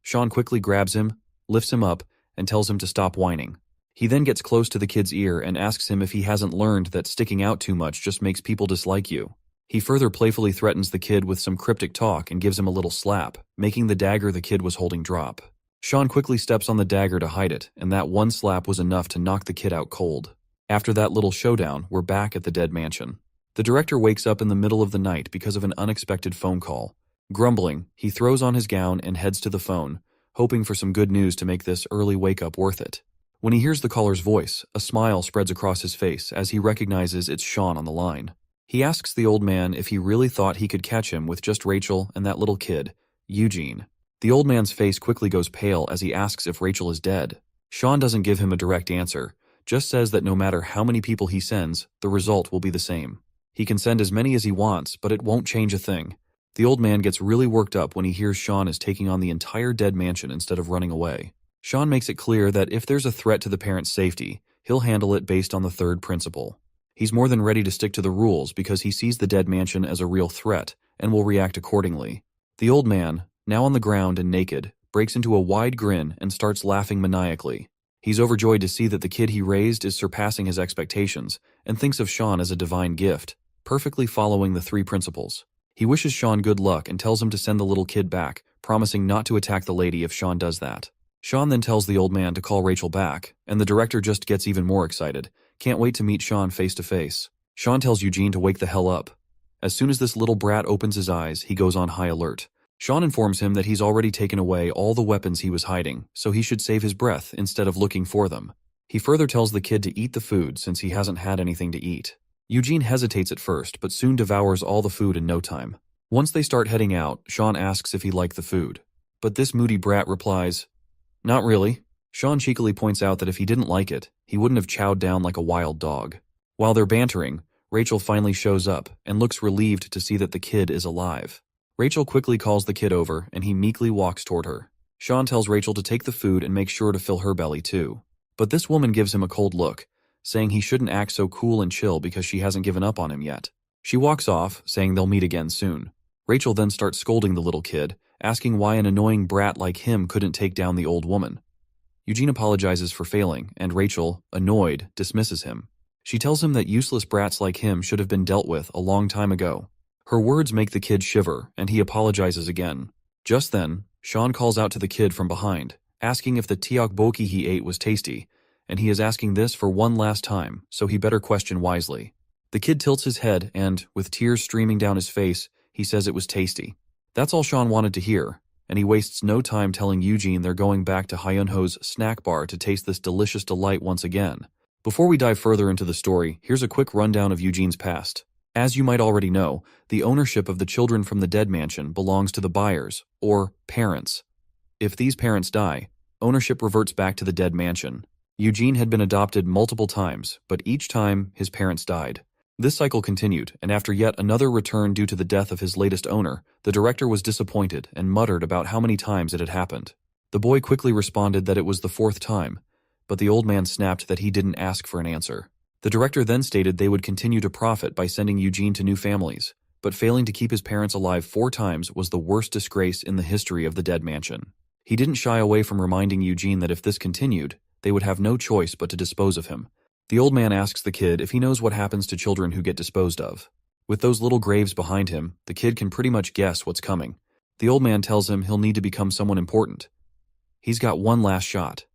Shaun quickly grabs him, lifts him up, and tells him to stop whining. He then gets close to the kid's ear and asks him if he hasn't learned that sticking out too much just makes people dislike you. He further playfully threatens the kid with some cryptic talk and gives him a little slap, making the dagger the kid was holding drop. Shaun quickly steps on the dagger to hide it, and that one slap was enough to knock the kid out cold. After that little showdown, we're back at the dead mansion. The director wakes up in the middle of the night because of an unexpected phone call. Grumbling, he throws on his gown and heads to the phone, hoping for some good news to make this early wake-up worth it. When he hears the caller's voice, a smile spreads across his face as he recognizes it's Shaun on the line. He asks the old man if he really thought he could catch him with just Rachel and that little kid, Eugene. The old man's face quickly goes pale as he asks if Rachel is dead. Shaun doesn't give him a direct answer, just says that no matter how many people he sends, the result will be the same. He can send as many as he wants, but it won't change a thing. The old man gets really worked up when he hears Shaun is taking on the entire dead mansion instead of running away. Shaun makes it clear that if there's a threat to the parents' safety, he'll handle it based on the third principle. He's more than ready to stick to the rules because he sees the dead mansion as a real threat and will react accordingly. The old man, now on the ground and naked, breaks into a wide grin and starts laughing maniacally. He's overjoyed to see that the kid he raised is surpassing his expectations and thinks of Shaun as a divine gift, perfectly following the 3 principles. He wishes Shaun good luck and tells him to send the little kid back, promising not to attack the lady if Shaun does that. Shaun then tells the old man to call Rachel back, and the director just gets even more excited. Can't wait to meet Shaun face to face. Shaun tells Eugene to wake the hell up. As soon as this little brat opens his eyes, he goes on high alert. Shaun informs him that he's already taken away all the weapons he was hiding, so he should save his breath instead of looking for them. He further tells the kid to eat the food since he hasn't had anything to eat. Eugene hesitates at first, but soon devours all the food in no time. Once they start heading out, Shaun asks if he liked the food. But this moody brat replies, "Not really." Shaun cheekily points out that if he didn't like it, he wouldn't have chowed down like a wild dog. While they're bantering, Rachel finally shows up and looks relieved to see that the kid is alive. Rachel quickly calls the kid over and he meekly walks toward her. Shaun tells Rachel to take the food and make sure to fill her belly too. But this woman gives him a cold look, saying he shouldn't act so cool and chill because she hasn't given up on him yet. She walks off, saying they'll meet again soon. Rachel then starts scolding the little kid, asking why an annoying brat like him couldn't take down the old woman. Eugene apologizes for failing, and Rachel, annoyed, dismisses him. She tells him that useless brats like him should have been dealt with a long time ago. Her words make the kid shiver, and he apologizes again. Just then, Sean calls out to the kid from behind, asking if the tteokbokki he ate was tasty, and he is asking this for one last time, so he better question wisely. The kid tilts his head and, with tears streaming down his face, he says it was tasty. That's all Sean wanted to hear, and he wastes no time telling Eugene they're going back to Hyunho's snack bar to taste this delicious delight once again. Before we dive further into the story, here's a quick rundown of Eugene's past. As you might already know, the ownership of the children from the dead mansion belongs to the buyers, or parents. If these parents die, ownership reverts back to the dead mansion. Eugene had been adopted multiple times, but each time his parents died. This cycle continued, and after yet another return due to the death of his latest owner, the director was disappointed and muttered about how many times it had happened. The boy quickly responded that it was the 4th time, but the old man snapped that he didn't ask for an answer. The director then stated they would continue to profit by sending Eugene to new families, but failing to keep his parents alive 4 times was the worst disgrace in the history of the dead mansion. He didn't shy away from reminding Eugene that if this continued, they would have no choice but to dispose of him. The old man asks the kid if he knows what happens to children who get disposed of. With those little graves behind him, the kid can pretty much guess what's coming. The old man tells him he'll need to become someone important. He's got one last shot.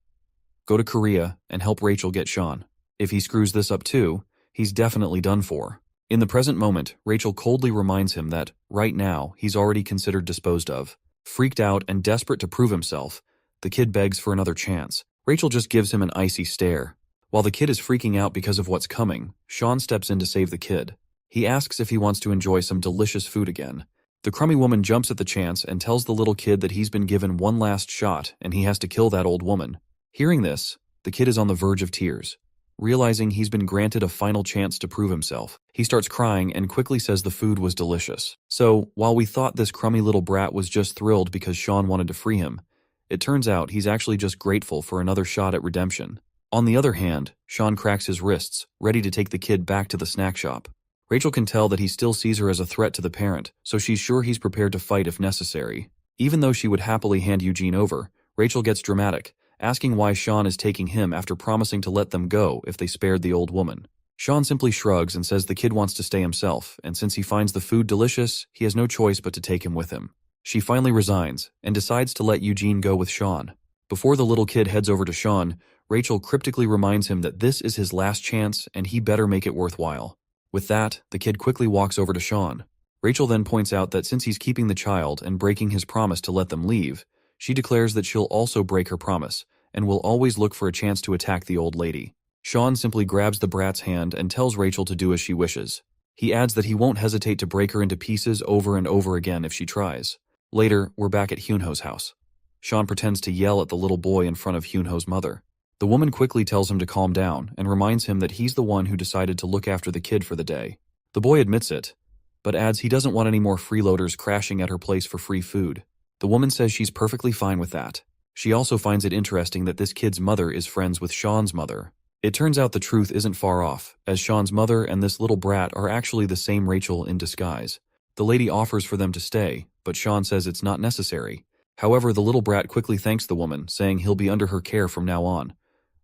Go to Korea and help Rachel get Sean. If he screws this up too, he's definitely done for. In the present moment, Rachel coldly reminds him that, right now, he's already considered disposed of. Freaked out and desperate to prove himself, the kid begs for another chance. Rachel just gives him an icy stare. While the kid is freaking out because of what's coming, Sean steps in to save the kid. He asks if he wants to enjoy some delicious food again. The crummy woman jumps at the chance and tells the little kid that he's been given one last shot and he has to kill that old woman. Hearing this, the kid is on the verge of tears. Realizing he's been granted a final chance to prove himself, he starts crying and quickly says the food was delicious. So, while we thought this crummy little brat was just thrilled because Sean wanted to free him, it turns out he's actually just grateful for another shot at redemption. On the other hand, Sean cracks his wrists, ready to take the kid back to the snack shop. Rachel can tell that he still sees her as a threat to the parent, so she's sure he's prepared to fight if necessary. Even though she would happily hand Eugene over, Rachel gets dramatic, asking why Sean is taking him after promising to let them go if they spared the old woman. Sean simply shrugs and says the kid wants to stay himself, and since he finds the food delicious, he has no choice but to take him with him. She finally resigns, and decides to let Eugene go with Sean. Before the little kid heads over to Sean, Rachel cryptically reminds him that this is his last chance and he better make it worthwhile. With that, the kid quickly walks over to Sean. Rachel then points out that since he's keeping the child and breaking his promise to let them leave, she declares that she'll also break her promise, and will always look for a chance to attack the old lady. Sean simply grabs the brat's hand and tells Rachel to do as she wishes. He adds that he won't hesitate to break her into pieces over and over again if she tries. Later, we're back at Hyunho's house. Sean pretends to yell at the little boy in front of Hyunho's mother. The woman quickly tells him to calm down and reminds him that he's the one who decided to look after the kid for the day. The boy admits it, but adds he doesn't want any more freeloaders crashing at her place for free food. The woman says she's perfectly fine with that. She also finds it interesting that this kid's mother is friends with Sean's mother. It turns out the truth isn't far off, as Sean's mother and this little brat are actually the same Rachel in disguise. The lady offers for them to stay, but Sean says it's not necessary. However, the little brat quickly thanks the woman, saying he'll be under her care from now on.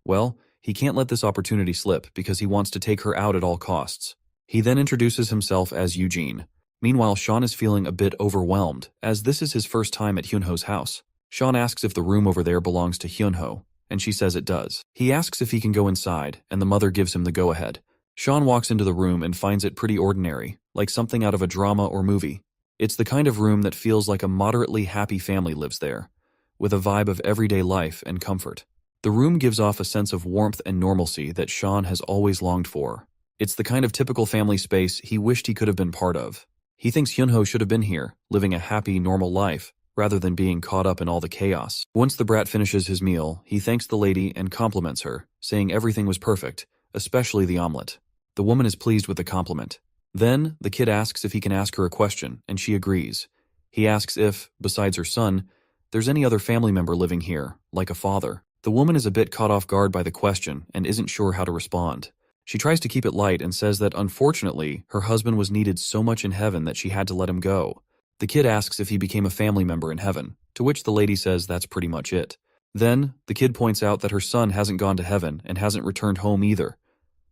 Well, he can't let this opportunity slip because he wants to take her out at all costs. He then introduces himself as Eugene. Meanwhile, Sean is feeling a bit overwhelmed, as this is his first time at Hyunho's house. Sean asks if the room over there belongs to Hyunho, and she says it does. He asks if he can go inside, and the mother gives him the go-ahead. Sean walks into the room and finds it pretty ordinary, like something out of a drama or movie. It's the kind of room that feels like a moderately happy family lives there, with a vibe of everyday life and comfort. The room gives off a sense of warmth and normalcy that Sean has always longed for. It's the kind of typical family space he wished he could have been part of. He thinks Hyunho should have been here, living a happy, normal life, rather than being caught up in all the chaos. Once the brat finishes his meal, he thanks the lady and compliments her, saying everything was perfect, especially the omelet. The woman is pleased with the compliment. Then, the kid asks if he can ask her a question, and she agrees. He asks if, besides her son, there's any other family member living here, like a father. The woman is a bit caught off guard by the question and isn't sure how to respond. She tries to keep it light and says that unfortunately, her husband was needed so much in heaven that she had to let him go. The kid asks if he became a family member in heaven, to which the lady says that's pretty much it. Then, the kid points out that her son hasn't gone to heaven and hasn't returned home either.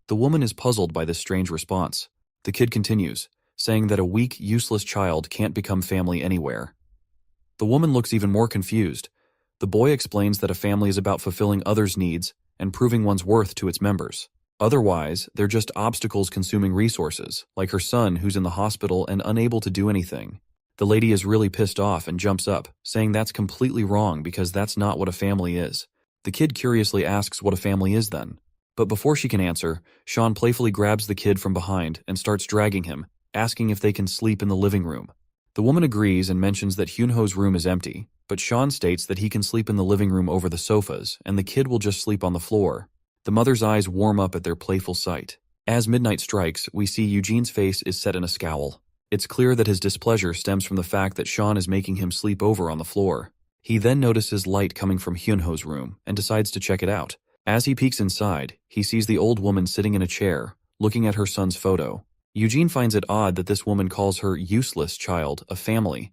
The woman is puzzled by this strange response. The kid continues, saying that a weak, useless child can't become family anywhere. The woman looks even more confused. The boy explains that a family is about fulfilling others' needs and proving one's worth to its members. Otherwise, they're just obstacles consuming resources, like her son who's in the hospital and unable to do anything. The lady is really pissed off and jumps up, saying that's completely wrong because that's not what a family is. The kid curiously asks what a family is then. But before she can answer, Sean playfully grabs the kid from behind and starts dragging him, asking if they can sleep in the living room. The woman agrees and mentions that Hyunho's room is empty, but Sean states that he can sleep in the living room over the sofas and the kid will just sleep on the floor. The mother's eyes warm up at their playful sight. As midnight strikes, we see Eugene's face is set in a scowl. It's clear that his displeasure stems from the fact that Sean is making him sleep over on the floor. He then notices light coming from Hyunho's room and decides to check it out. As he peeks inside, he sees the old woman sitting in a chair, looking at her son's photo. Eugene finds it odd that this woman calls her useless child a family,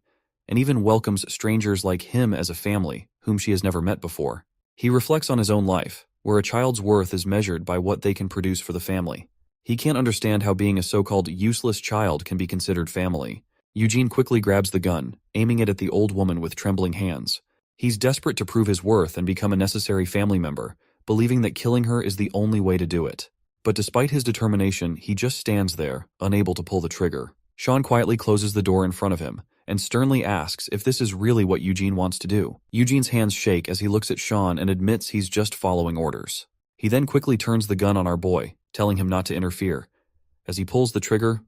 and even welcomes strangers like him as a family, whom she has never met before. He reflects on his own life, where a child's worth is measured by what they can produce for the family. He can't understand how being a so-called useless child can be considered family. Eugene quickly grabs the gun, aiming it at the old woman with trembling hands. He's desperate to prove his worth and become a necessary family member, believing that killing her is the only way to do it. But despite his determination, he just stands there, unable to pull the trigger. Sean quietly closes the door in front of him, and sternly asks if this is really what Eugene wants to do. Eugene's hands shake as he looks at Sean and admits he's just following orders. He then quickly turns the gun on our boy, telling him not to interfere. As he pulls the trigger,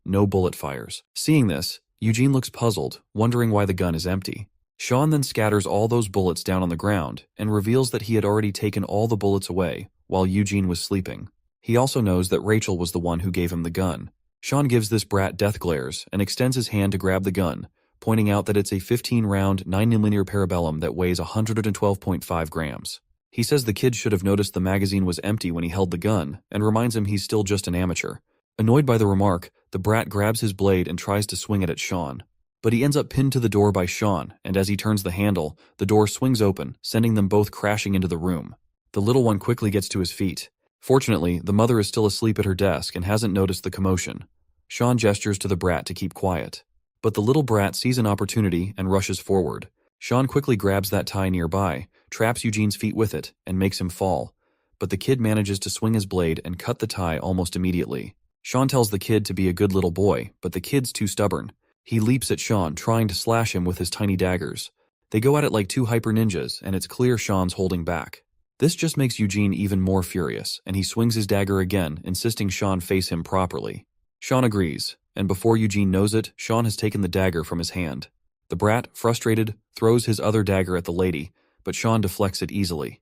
no bullet fires. Seeing this, Eugene looks puzzled, wondering why the gun is empty. Sean then scatters all those bullets down on the ground and reveals that he had already taken all the bullets away while Eugene was sleeping. He also knows that Rachel was the one who gave him the gun. Sean gives this brat death glares and extends his hand to grab the gun, pointing out that it's a 15-round 9mm parabellum that weighs 112.5 grams. He says the kid should have noticed the magazine was empty when he held the gun, and reminds him he's still just an amateur. Annoyed by the remark, the brat grabs his blade and tries to swing it at Sean. But he ends up pinned to the door by Sean, and as he turns the handle, the door swings open, sending them both crashing into the room. The little one quickly gets to his feet. Fortunately, the mother is still asleep at her desk and hasn't noticed the commotion. Sean gestures to the brat to keep quiet. But the little brat sees an opportunity and rushes forward. Sean quickly grabs that tie nearby, traps Eugene's feet with it, and makes him fall. But the kid manages to swing his blade and cut the tie almost immediately. Sean tells the kid to be a good little boy, but the kid's too stubborn. He leaps at Sean, trying to slash him with his tiny daggers. They go at it like two hyper ninjas, and it's clear Sean's holding back. This just makes Eugene even more furious, and he swings his dagger again, insisting Sean face him properly. Sean agrees, and before Eugene knows it, Sean has taken the dagger from his hand. The brat, frustrated, throws his other dagger at the lady, but Sean deflects it easily.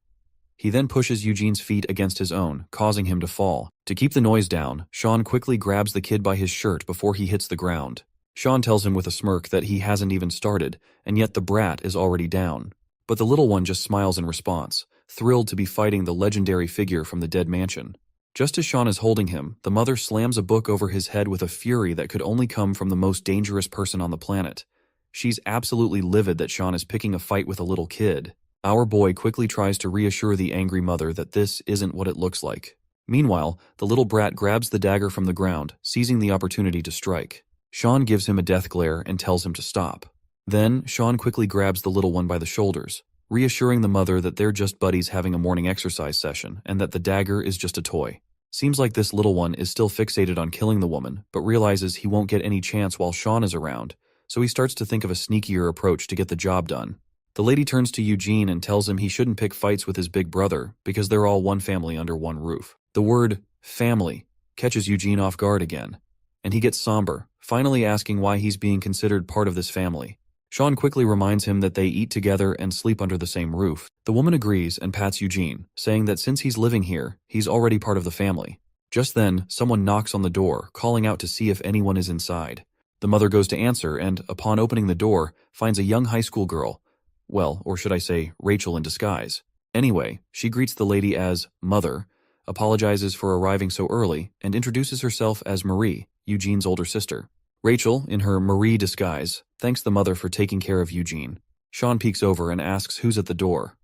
He then pushes Eugene's feet against his own, causing him to fall. To keep the noise down, Sean quickly grabs the kid by his shirt before he hits the ground. Sean tells him with a smirk that he hasn't even started, and yet the brat is already down. But the little one just smiles in response, thrilled to be fighting the legendary figure from the dead mansion. Just as Sean is holding him, the mother slams a book over his head with a fury that could only come from the most dangerous person on the planet. She's absolutely livid that Sean is picking a fight with a little kid. Our boy quickly tries to reassure the angry mother that this isn't what it looks like. Meanwhile, the little brat grabs the dagger from the ground, seizing the opportunity to strike. Sean gives him a death glare and tells him to stop. Then, Sean quickly grabs the little one by the shoulders, reassuring the mother that they're just buddies having a morning exercise session and that the dagger is just a toy. Seems like this little one is still fixated on killing the woman, but realizes he won't get any chance while Sean is around, so he starts to think of a sneakier approach to get the job done. The lady turns to Eugene and tells him he shouldn't pick fights with his big brother because they're all one family under one roof. The word family catches Eugene off guard again, and he gets somber, finally asking why he's being considered part of this family. Sean quickly reminds him that they eat together and sleep under the same roof. The woman agrees and pats Eugene, saying that since he's living here, he's already part of the family. Just then, someone knocks on the door, calling out to see if anyone is inside. The mother goes to answer and, upon opening the door, finds a young high school girl. Well, or should I say, Rachel in disguise. Anyway, she greets the lady as Mother, apologizes for arriving so early, and introduces herself as Marie, Eugene's older sister. Rachel, in her Marie disguise, thanks the mother for taking care of Eugene. Shawn peeks over and asks who's at the door.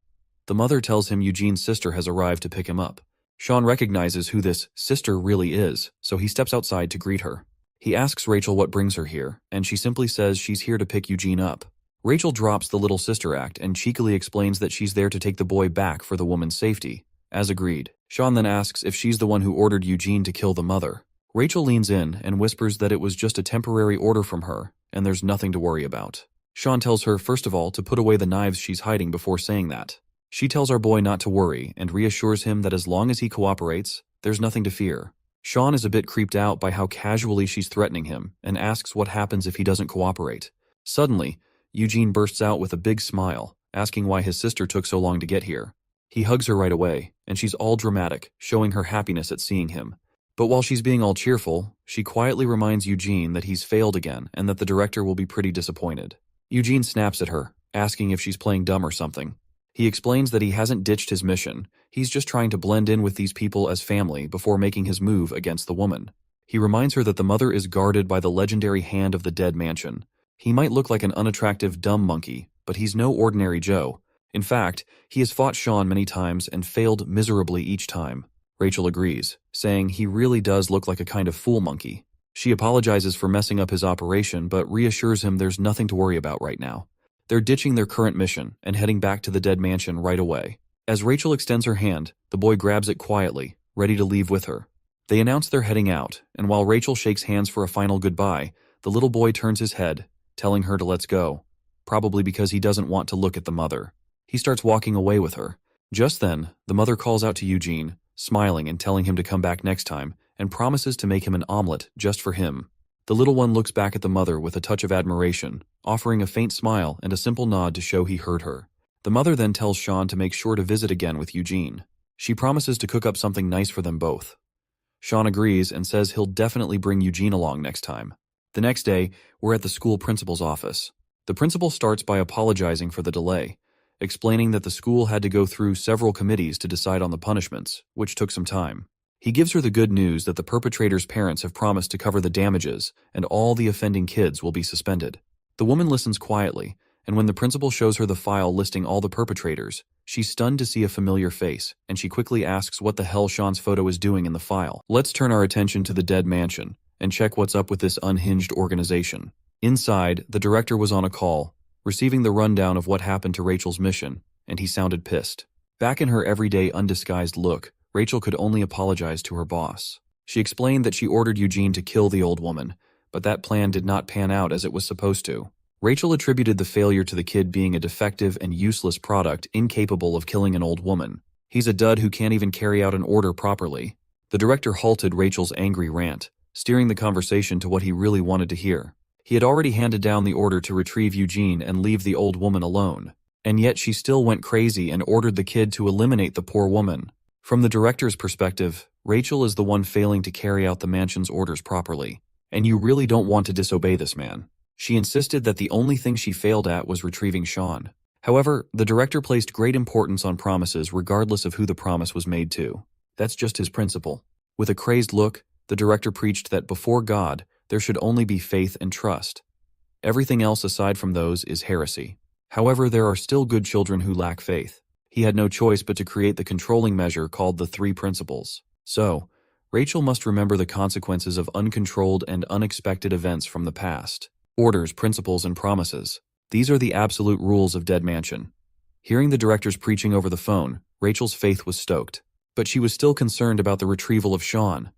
The mother tells him Eugene's sister has arrived to pick him up. Shawn recognizes who this sister really is, so he steps outside to greet her. He asks Rachel what brings her here, and she simply says she's here to pick Eugene up. Rachel drops the little sister act and cheekily explains that she's there to take the boy back for the woman's safety. As agreed, Shawn then asks if she's the one who ordered Eugene to kill the mother. Rachel leans in and whispers that it was just a temporary order from her, and there's nothing to worry about. Shawn tells her, first of all, to put away the knives she's hiding before saying that. She tells our boy not to worry and reassures him that as long as he cooperates, there's nothing to fear. Shawn is a bit creeped out by how casually she's threatening him and asks what happens if he doesn't cooperate. Suddenly, Eugene bursts out with a big smile, asking why his sister took so long to get here. He hugs her right away, and she's all dramatic, showing her happiness at seeing him. But while she's being all cheerful, she quietly reminds Eugene that he's failed again and that the director will be pretty disappointed. Eugene snaps at her, asking if she's playing dumb or something. He explains that he hasn't ditched his mission, he's just trying to blend in with these people as family before making his move against the woman. He reminds her that the mother is guarded by the legendary hand of the dead mansion. He might look like an unattractive dumb monkey, but he's no ordinary Joe. In fact, he has fought Shawn many times and failed miserably each time. Rachel agrees, saying he really does look like a kind of fool monkey. She apologizes for messing up his operation but reassures him there's nothing to worry about right now. They're ditching their current mission and heading back to the dead mansion right away. As Rachel extends her hand, the boy grabs it quietly, ready to leave with her. They announce they're heading out, and while Rachel shakes hands for a final goodbye, the little boy turns his head, telling her to let's go, probably because he doesn't want to look at the mother. He starts walking away with her. Just then, the mother calls out to Eugene, smiling and telling him to come back next time, and promises to make him an omelet just for him. The little one looks back at the mother with a touch of admiration, offering a faint smile and a simple nod to show he heard her. The mother then tells Shawn to make sure to visit again with Eugene. She promises to cook up something nice for them both. Shawn agrees and says he'll definitely bring Eugene along next time. The next day, we're at the school principal's office. The principal starts by apologizing for the delay, explaining that the school had to go through several committees to decide on the punishments, which took some time. He gives her the good news that the perpetrator's parents have promised to cover the damages and all the offending kids will be suspended. The woman listens quietly, and when the principal shows her the file listing all the perpetrators, she's stunned to see a familiar face, and she quickly asks what the hell Shawn's photo is doing in the file. Let's turn our attention to the dead mansion and check what's up with this unhinged organization. Inside, the director was on a call, receiving the rundown of what happened to Rachel's mission, and he sounded pissed. Back in her everyday undisguised look, Rachel could only apologize to her boss. She explained that she ordered Eugene to kill the old woman, but that plan did not pan out as it was supposed to. Rachel attributed the failure to the kid being a defective and useless product incapable of killing an old woman. He's a dud who can't even carry out an order properly. The director halted Rachel's angry rant, steering the conversation to what he really wanted to hear. He had already handed down the order to retrieve Eugene and leave the old woman alone, and yet she still went crazy and ordered the kid to eliminate the poor woman. From the director's perspective, Rachel is the one failing to carry out the mansion's orders properly, and you really don't want to disobey this man. She insisted that the only thing she failed at was retrieving Shawn. However, the director placed great importance on promises regardless of who the promise was made to. That's just his principle. With a crazed look, the director preached that before God, there should only be faith and trust. Everything else aside from those is heresy. However, there are still good children who lack faith. He had no choice but to create the controlling measure called the 3 principles. So, Rachel must remember the consequences of uncontrolled and unexpected events from the past. Orders, principles, and promises. These are the absolute rules of Dead Mansion. Hearing the director's preaching over the phone, Rachel's faith was stoked. But she was still concerned about the retrieval of Shawn.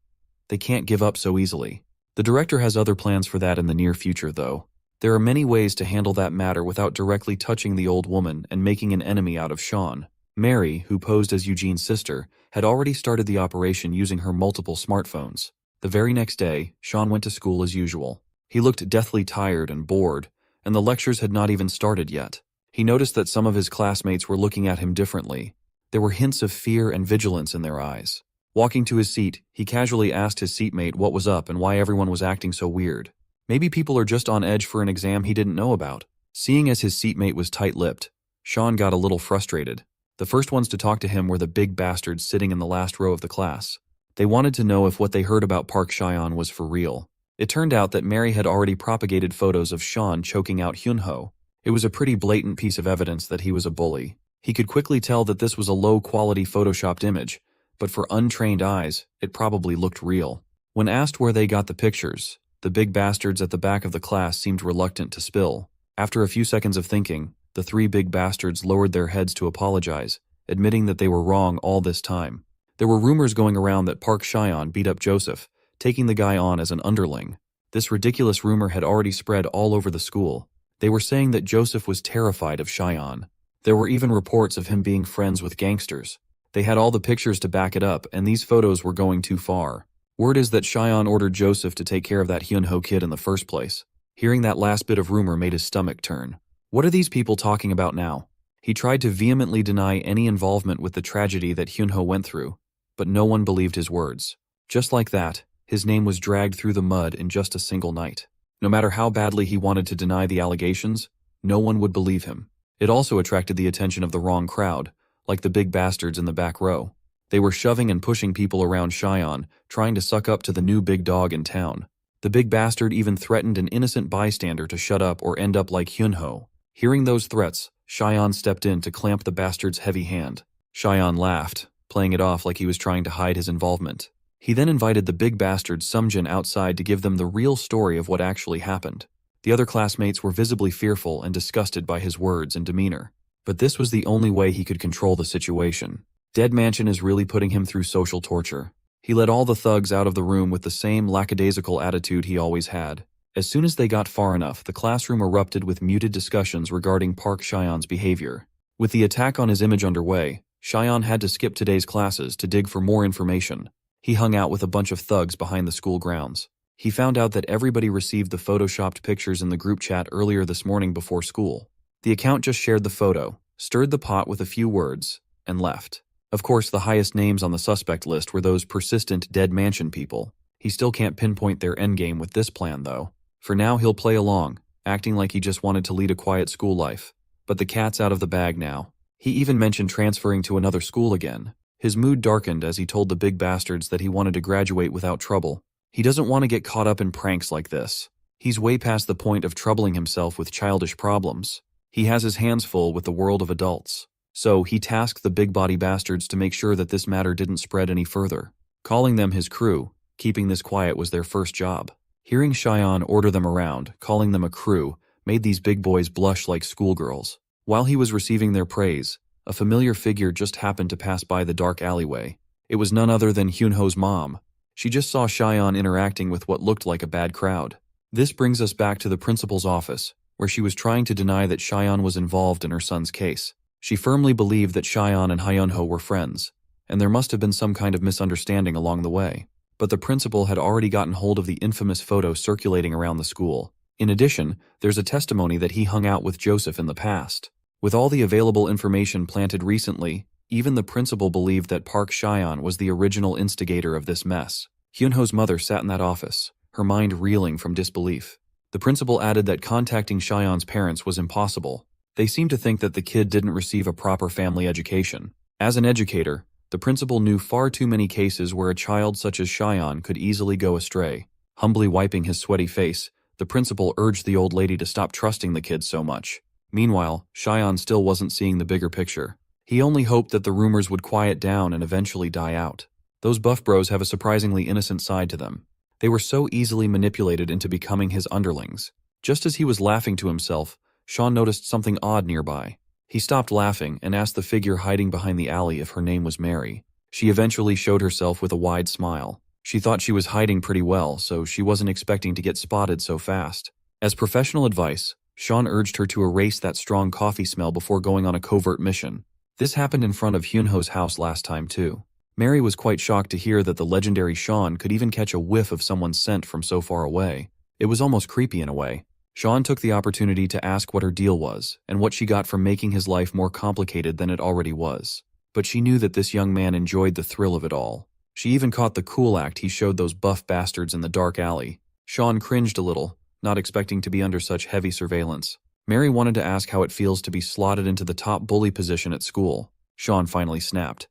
They can't give up so easily. The director has other plans for that in the near future, though. There are many ways to handle that matter without directly touching the old woman and making an enemy out of Shawn. Mary, who posed as Eugene's sister, had already started the operation using her multiple smartphones. The very next day, Shawn went to school as usual. He looked deathly tired and bored, and the lectures had not even started yet. He noticed that some of his classmates were looking at him differently. There were hints of fear and vigilance in their eyes. Walking to his seat, he casually asked his seatmate what was up and why everyone was acting so weird. Maybe people are just on edge for an exam he didn't know about. Seeing as his seatmate was tight-lipped, Shawn got a little frustrated. The first ones to talk to him were the big bastards sitting in the last row of the class. They wanted to know if what they heard about Park Cheon was for real. It turned out that Mary had already propagated photos of Sean choking out Hyunho. It was a pretty blatant piece of evidence that he was a bully. He could quickly tell that this was a low-quality photoshopped image, but for untrained eyes, it probably looked real. When asked where they got the pictures, the big bastards at the back of the class seemed reluctant to spill. After a few seconds of thinking, the three big bastards lowered their heads to apologize, admitting that they were wrong all this time. There were rumors going around that Park Cheon beat up Joseph, taking the guy on as an underling. This ridiculous rumor had already spread all over the school. They were saying that Joseph was terrified of Cheon. There were even reports of him being friends with gangsters. They had all the pictures to back it up, and these photos were going too far. Word is that Cheon ordered Joseph to take care of that Hyunho kid in the first place. Hearing that last bit of rumor made his stomach turn. What are these people talking about now? He tried to vehemently deny any involvement with the tragedy that Hyunho went through, but no one believed his words. Just like that, his name was dragged through the mud in just a single night. No matter how badly he wanted to deny the allegations, no one would believe him. It also attracted the attention of the wrong crowd, like the big bastards in the back row. They were shoving and pushing people around Cheon, trying to suck up to the new big dog in town. The big bastard even threatened an innocent bystander to shut up or end up like Hyunho. Hearing those threats, Cheon stepped in to clamp the bastard's heavy hand. Cheon laughed, playing it off like he was trying to hide his involvement. He then invited the big bastard Sumjin outside to give them the real story of what actually happened. The other classmates were visibly fearful and disgusted by his words and demeanor. But this was the only way he could control the situation. Dead Mansion is really putting him through social torture. He let all the thugs out of the room with the same lackadaisical attitude he always had. As soon as they got far enough, the classroom erupted with muted discussions regarding Park Cheon's behavior. With the attack on his image underway, Cheon had to skip today's classes to dig for more information. He hung out with a bunch of thugs behind the school grounds. He found out that everybody received the photoshopped pictures in the group chat earlier this morning before school. The account just shared the photo, stirred the pot with a few words, and left. Of course, the highest names on the suspect list were those persistent Dead Mansion people. He still can't pinpoint their endgame with this plan, though. For now, he'll play along, acting like he just wanted to lead a quiet school life. But the cat's out of the bag now. He even mentioned transferring to another school again. His mood darkened as he told the big bastards that he wanted to graduate without trouble. He doesn't want to get caught up in pranks like this. He's way past the point of troubling himself with childish problems. He has his hands full with the world of adults. So he tasked the big body bastards to make sure that this matter didn't spread any further. Calling them his crew, keeping this quiet was their first job. Hearing Cheon order them around, calling them a crew, made these big boys blush like schoolgirls. While he was receiving their praise, a familiar figure just happened to pass by the dark alleyway. It was none other than Hyunho's mom. She just saw Cheon interacting with what looked like a bad crowd. This brings us back to the principal's office, where she was trying to deny that Cheon was involved in her son's case. She firmly believed that Cheon and Hyunho were friends, and there must have been some kind of misunderstanding along the way. But the principal had already gotten hold of the infamous photo circulating around the school. In addition, there's a testimony that he hung out with Joseph in the past. With all the available information planted recently, even the principal believed that Park Cheon was the original instigator of this mess. Hyunho's mother sat in that office, her mind reeling from disbelief. The principal added that contacting Cheon's parents was impossible. They seemed to think that the kid didn't receive a proper family education. As an educator, the principal knew far too many cases where a child such as Cheon could easily go astray. Humbly wiping his sweaty face, the principal urged the old lady to stop trusting the kid so much. Meanwhile, Cheon still wasn't seeing the bigger picture. He only hoped that the rumors would quiet down and eventually die out. Those buff bros have a surprisingly innocent side to them. They were so easily manipulated into becoming his underlings. Just as he was laughing to himself, Sean noticed something odd nearby. He stopped laughing and asked the figure hiding behind the alley if her name was Mary. She eventually showed herself with a wide smile. She thought she was hiding pretty well, so she wasn't expecting to get spotted so fast. As professional advice, Sean urged her to erase that strong coffee smell before going on a covert mission. This happened in front of Hyunho's house last time too. Mary was quite shocked to hear that the legendary Sean could even catch a whiff of someone's scent from so far away. It was almost creepy in a way. Sean took the opportunity to ask what her deal was, and what she got from making his life more complicated than it already was. But she knew that this young man enjoyed the thrill of it all. She even caught the cool act he showed those buff bastards in the dark alley. Sean cringed a little, not expecting to be under such heavy surveillance. Mary wanted to ask how it feels to be slotted into the top bully position at school. Shaun finally snapped.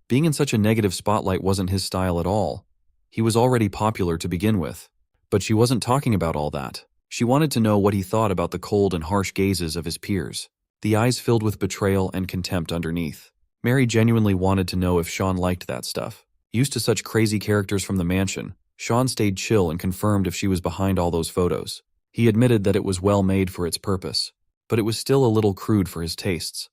Being in such a negative spotlight wasn't his style at all. He was already popular to begin with. But she wasn't talking about all that. She wanted to know what he thought about the cold and harsh gazes of his peers, the eyes filled with betrayal and contempt underneath. Mary genuinely wanted to know if Shaun liked that stuff. Used to such crazy characters from the mansion, Shaun stayed chill and confirmed if she was behind all those photos. He admitted that it was well made for its purpose, but it was still a little crude for his tastes.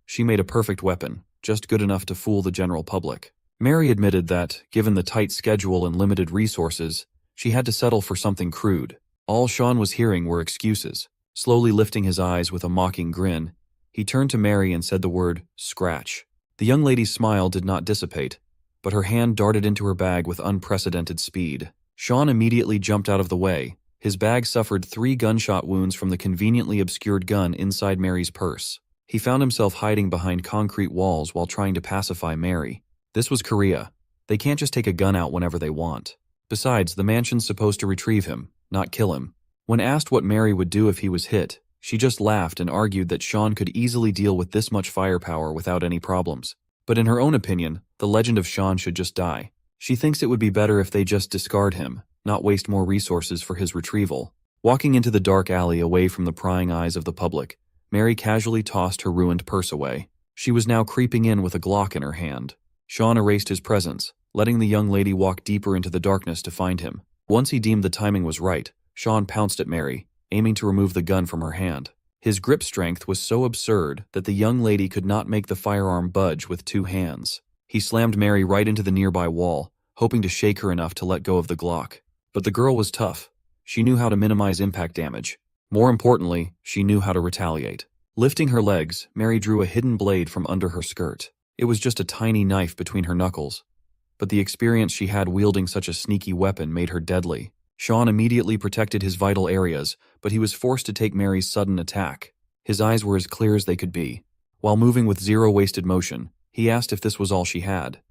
She made a perfect weapon, just good enough to fool the general public. Mary admitted that, given the tight schedule and limited resources, she had to settle for something crude. All Shaun was hearing were excuses. Slowly lifting his eyes with a mocking grin, he turned to Mary and said the word, "Scratch." The young lady's smile did not dissipate, but her hand darted into her bag with unprecedented speed. Shaun immediately jumped out of the way. His bag suffered 3 gunshot wounds from the conveniently obscured gun inside Mary's purse. He found himself hiding behind concrete walls while trying to pacify Mary. This was Korea. They can't just take a gun out whenever they want. Besides, the mansion's supposed to retrieve him, not kill him. When asked what Mary would do if he was hit, she just laughed and argued that Shaun could easily deal with this much firepower without any problems. But in her own opinion, the legend of Shaun should just die. She thinks it would be better if they just discard him, not waste more resources for his retrieval. Walking into the dark alley away from the prying eyes of the public, Mary casually tossed her ruined purse away. She was now creeping in with a Glock in her hand. Shaun erased his presence, letting the young lady walk deeper into the darkness to find him. Once he deemed the timing was right, Shaun pounced at Mary, aiming to remove the gun from her hand. His grip strength was so absurd that the young lady could not make the firearm budge with 2 hands. He slammed Mary right into the nearby wall, hoping to shake her enough to let go of the Glock. But the girl was tough. She knew how to minimize impact damage. More importantly, she knew how to retaliate. Lifting her legs, Mary drew a hidden blade from under her skirt. It was just a tiny knife between her knuckles, but the experience she had wielding such a sneaky weapon made her deadly. Shaun immediately protected his vital areas, but he was forced to take Mary's sudden attack. His eyes were as clear as they could be. While moving with zero wasted motion, he asked if this was all she had.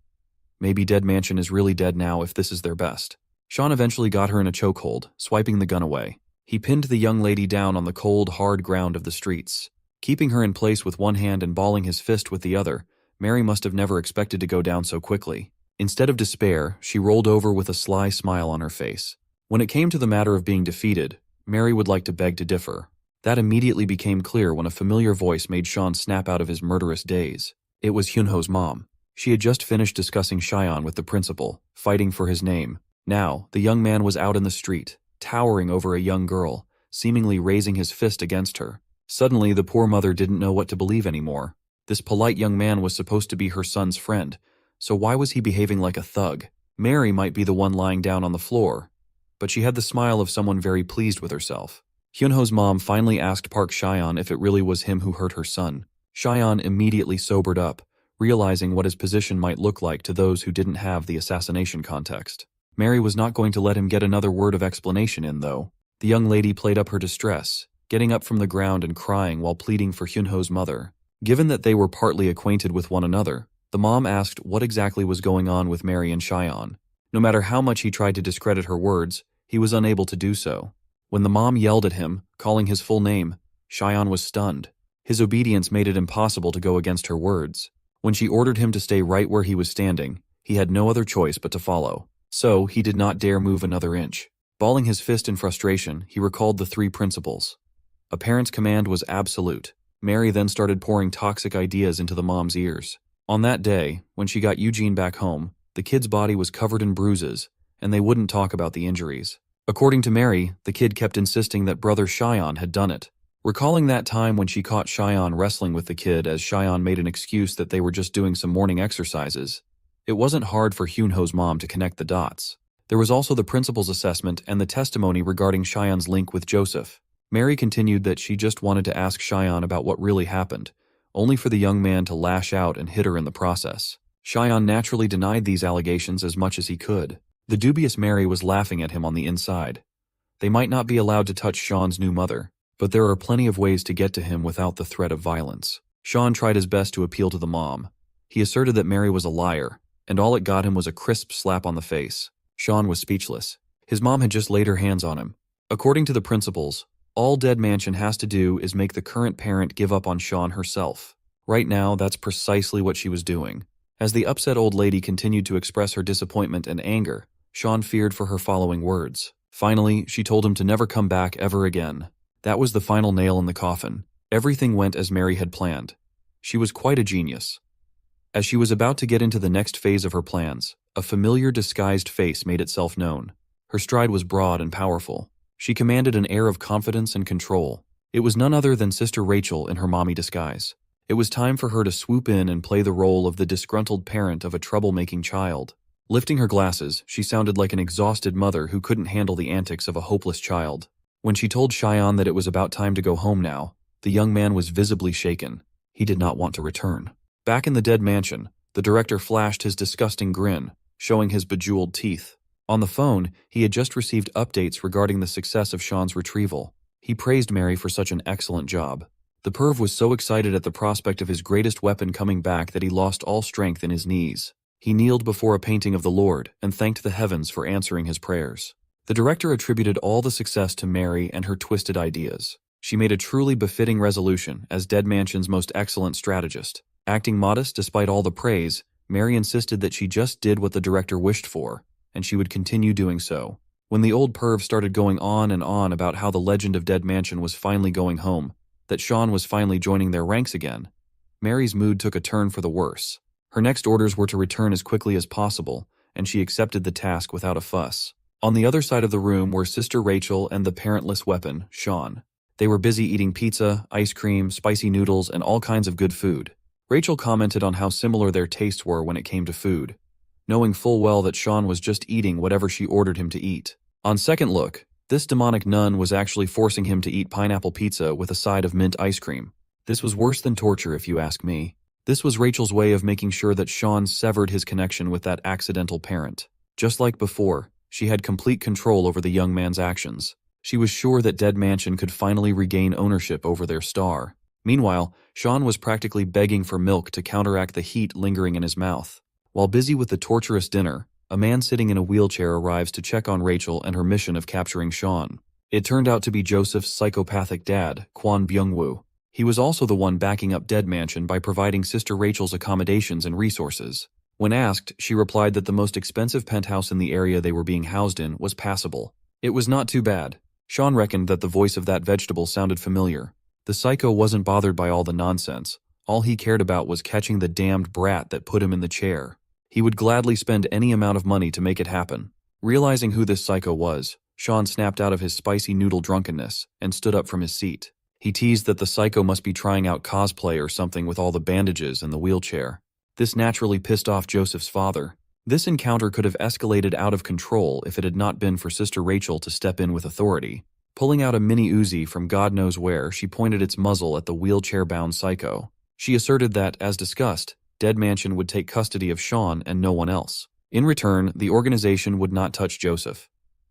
Maybe Dead Mansion is really dead now if this is their best. Shaun eventually got her in a chokehold, swiping the gun away. He pinned the young lady down on the cold, hard ground of the streets. Keeping her in place with one hand and balling his fist with the other, Mary must have never expected to go down so quickly. Instead of despair, she rolled over with a sly smile on her face. When it came to the matter of being defeated, Mary would like to beg to differ. That immediately became clear when a familiar voice made Shaun snap out of his murderous daze. It was Hyunho's mom. She had just finished discussing Cheyenne with the principal, fighting for his name. Now, the young man was out in the street, towering over a young girl, seemingly raising his fist against her. Suddenly, the poor mother didn't know what to believe anymore. This polite young man was supposed to be her son's friend, so why was he behaving like a thug? Mary might be the one lying down on the floor, but she had the smile of someone very pleased with herself. Hyunho's mom finally asked Park Cheyenne if it really was him who hurt her son. Cheyenne immediately sobered up, realizing what his position might look like to those who didn't have the assassination context. Mary was not going to let him get another word of explanation in, though. The young lady played up her distress, getting up from the ground and crying while pleading for Hyunho's mother. Given that they were partly acquainted with one another, the mom asked what exactly was going on with Mary and Cheyenne. No matter how much he tried to discredit her words, he was unable to do so. When the mom yelled at him, calling his full name, Cheyenne was stunned. His obedience made it impossible to go against her words. When she ordered him to stay right where he was standing, he had no other choice but to follow. So, he did not dare move another inch. Balling his fist in frustration, he recalled the 3 principles. A parent's command was absolute. Mary then started pouring toxic ideas into the mom's ears. On that day, when she got Eugene back home, the kid's body was covered in bruises, and they wouldn't talk about the injuries. According to Mary, the kid kept insisting that brother Cheyenne had done it. Recalling that time when she caught Cheyenne wrestling with the kid as Cheyenne made an excuse that they were just doing some morning exercises, it wasn't hard for Hyunho's mom to connect the dots. There was also the principal's assessment and the testimony regarding Cheyenne's link with Joseph. Mary continued that she just wanted to ask Cheyenne about what really happened, only for the young man to lash out and hit her in the process. Cheyenne naturally denied these allegations as much as he could. The dubious Mary was laughing at him on the inside. They might not be allowed to touch Sean's new mother, but there are plenty of ways to get to him without the threat of violence. Shaun tried his best to appeal to the mom. He asserted that Mary was a liar, and all it got him was a crisp slap on the face. Shaun was speechless. His mom had just laid her hands on him. According to the principles, all Dead Mansion has to do is make the current parent give up on Shaun herself. Right now, that's precisely what she was doing. As the upset old lady continued to express her disappointment and anger, Sean feared for her following words. Finally, she told him to never come back ever again. That was the final nail in the coffin. Everything went as Mary had planned. She was quite a genius. As she was about to get into the next phase of her plans, a familiar disguised face made itself known. Her stride was broad and powerful. She commanded an air of confidence and control. It was none other than Sister Rachel in her mommy disguise. It was time for her to swoop in and play the role of the disgruntled parent of a troublemaking child. Lifting her glasses, she sounded like an exhausted mother who couldn't handle the antics of a hopeless child. When she told Cheyenne that it was about time to go home now, the young man was visibly shaken. He did not want to return. Back in the dead mansion, the director flashed his disgusting grin, showing his bejeweled teeth. On the phone, he had just received updates regarding the success of Sean's retrieval. He praised Mary for such an excellent job. The perv was so excited at the prospect of his greatest weapon coming back that he lost all strength in his knees. He kneeled before a painting of the Lord and thanked the heavens for answering his prayers. The director attributed all the success to Mary and her twisted ideas. She made a truly befitting resolution as Dead Mansion's most excellent strategist. Acting modest despite all the praise, Mary insisted that she just did what the director wished for, and she would continue doing so. When the old perv started going on and on about how the legend of Dead Mansion was finally going home, that Sean was finally joining their ranks again, Mary's mood took a turn for the worse. Her next orders were to return as quickly as possible, and she accepted the task without a fuss. On the other side of the room were Sister Rachel and the parentless weapon, Sean. They were busy eating pizza, ice cream, spicy noodles, and all kinds of good food. Rachel commented on how similar their tastes were when it came to food, knowing full well that Sean was just eating whatever she ordered him to eat. On second look, this demonic nun was actually forcing him to eat pineapple pizza with a side of mint ice cream. This was worse than torture, if you ask me. This was Rachel's way of making sure that Sean severed his connection with that accidental parent. Just like before, she had complete control over the young man's actions. She was sure that Dead Mansion could finally regain ownership over their star. Meanwhile, Sean was practically begging for milk to counteract the heat lingering in his mouth. While busy with the torturous dinner, a man sitting in a wheelchair arrives to check on Rachel and her mission of capturing Sean. It turned out to be Joseph's psychopathic dad, Kwon Byung-woo. He was also the one backing up Dead Mansion by providing Sister Rachel's accommodations and resources. When asked, she replied that the most expensive penthouse in the area they were being housed in was passable. It was not too bad. Sean reckoned that the voice of that vegetable sounded familiar. The psycho wasn't bothered by all the nonsense. All he cared about was catching the damned brat that put him in the chair. He would gladly spend any amount of money to make it happen. Realizing who this psycho was, Sean snapped out of his spicy noodle drunkenness and stood up from his seat. He teased that the psycho must be trying out cosplay or something with all the bandages and the wheelchair. This naturally pissed off Joseph's father. This encounter could have escalated out of control if it had not been for Sister Rachel to step in with authority. Pulling out a mini Uzi from God knows where, she pointed its muzzle at the wheelchair-bound psycho. She asserted that, as discussed, Dead Mansion would take custody of Sean and no one else. In return, the organization would not touch Joseph.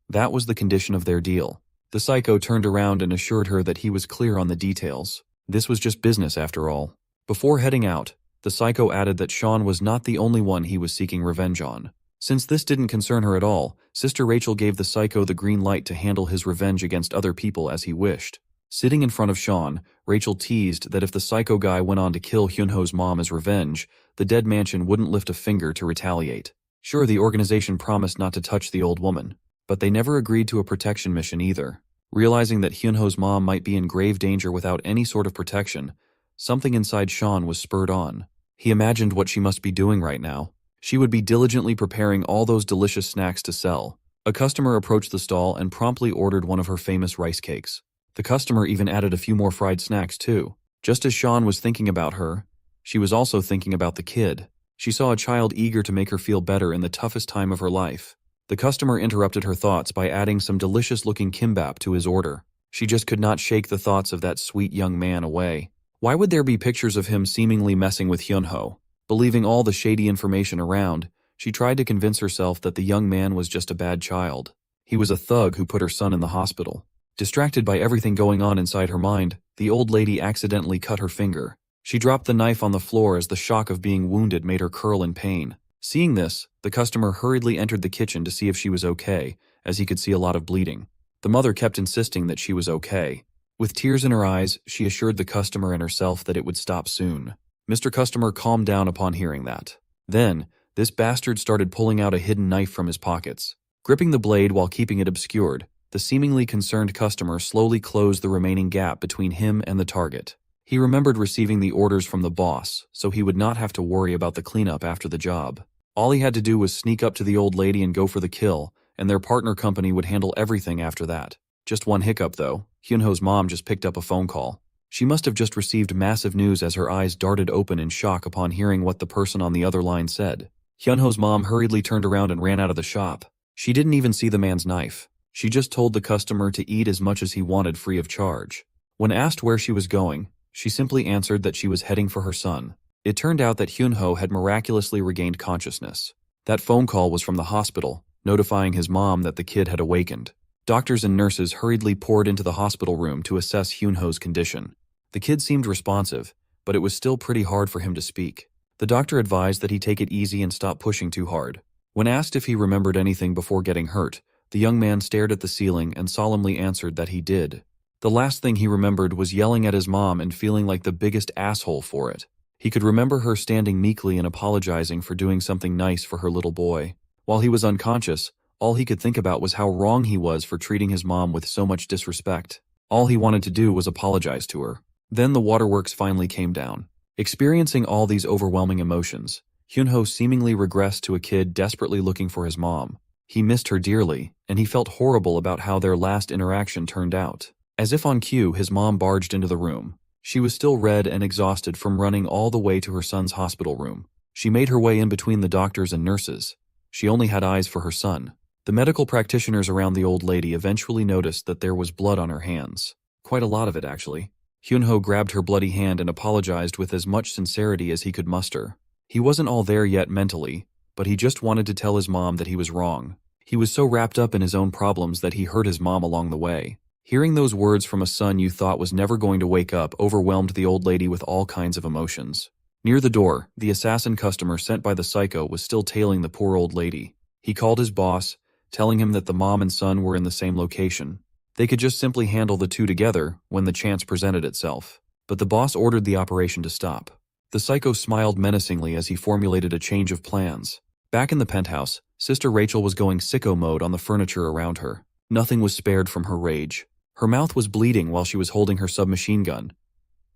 That was the condition of their deal. The psycho turned around and assured her that he was clear on the details. This was just business after all. Before heading out, the psycho added that Sean was not the only one he was seeking revenge on. Since this didn't concern her at all, Sister Rachel gave the psycho the green light to handle his revenge against other people as he wished. Sitting in front of Sean, Rachel teased that if the psycho guy went on to kill Hyunho's mom as revenge, the Dead Mansion wouldn't lift a finger to retaliate. Sure, the organization promised not to touch the old woman, but they never agreed to a protection mission either. Realizing that Hyunho's mom might be in grave danger without any sort of protection, something inside Sean was spurred on. He imagined what she must be doing right now. She would be diligently preparing all those delicious snacks to sell. A customer approached the stall and promptly ordered one of her famous rice cakes. The customer even added a few more fried snacks too. Just as Sean was thinking about her, she was also thinking about the kid. She saw a child eager to make her feel better in the toughest time of her life. The customer interrupted her thoughts by adding some delicious-looking kimbap to his order. She just could not shake the thoughts of that sweet young man away. Why would there be pictures of him seemingly messing with Hyunho? Believing all the shady information around, she tried to convince herself that the young man was just a bad child. He was a thug who put her son in the hospital. Distracted by everything going on inside her mind, the old lady accidentally cut her finger. She dropped the knife on the floor as the shock of being wounded made her curl in pain. Seeing this, the customer hurriedly entered the kitchen to see if she was okay, as he could see a lot of bleeding. The mother kept insisting that she was okay. With tears in her eyes, she assured the customer and herself that it would stop soon. Mr. Customer calmed down upon hearing that. Then, this bastard started pulling out a hidden knife from his pockets. Gripping the blade while keeping it obscured, the seemingly concerned customer slowly closed the remaining gap between him and the target. He remembered receiving the orders from the boss, so he would not have to worry about the cleanup after the job. All he had to do was sneak up to the old lady and go for the kill, and their partner company would handle everything after that. Just one hiccup though, Hyunho's mom just picked up a phone call. She must have just received massive news as her eyes darted open in shock upon hearing what the person on the other line said. Hyunho's mom hurriedly turned around and ran out of the shop. She didn't even see the man's knife. She just told the customer to eat as much as he wanted free of charge. When asked where she was going, she simply answered that she was heading for her son. It turned out that Hyunho had miraculously regained consciousness. That phone call was from the hospital, notifying his mom that the kid had awakened. Doctors and nurses hurriedly poured into the hospital room to assess Hyunho's condition. The kid seemed responsive, but it was still pretty hard for him to speak. The doctor advised that he take it easy and stop pushing too hard. When asked if he remembered anything before getting hurt, the young man stared at the ceiling and solemnly answered that he did. The last thing he remembered was yelling at his mom and feeling like the biggest asshole for it. He could remember her standing meekly and apologizing for doing something nice for her little boy. While he was unconscious, all he could think about was how wrong he was for treating his mom with so much disrespect. All he wanted to do was apologize to her. Then the waterworks finally came down. Experiencing all these overwhelming emotions, Hyunho seemingly regressed to a kid desperately looking for his mom. He missed her dearly, and he felt horrible about how their last interaction turned out. As if on cue, his mom barged into the room. She was still red and exhausted from running all the way to her son's hospital room. She made her way in between the doctors and nurses. She only had eyes for her son. The medical practitioners around the old lady eventually noticed that there was blood on her hands. Quite a lot of it, actually. Hyunho grabbed her bloody hand and apologized with as much sincerity as he could muster. He wasn't all there yet mentally, but he just wanted to tell his mom that he was wrong. He was so wrapped up in his own problems that he hurt his mom along the way. Hearing those words from a son you thought was never going to wake up overwhelmed the old lady with all kinds of emotions. Near the door, the assassin customer sent by the psycho was still tailing the poor old lady. He called his boss, telling him that the mom and son were in the same location. They could just simply handle the two together when the chance presented itself. But the boss ordered the operation to stop. The psycho smiled menacingly as he formulated a change of plans. Back in the penthouse, Sister Rachel was going sicko mode on the furniture around her. Nothing was spared from her rage. Her mouth was bleeding while she was holding her submachine gun.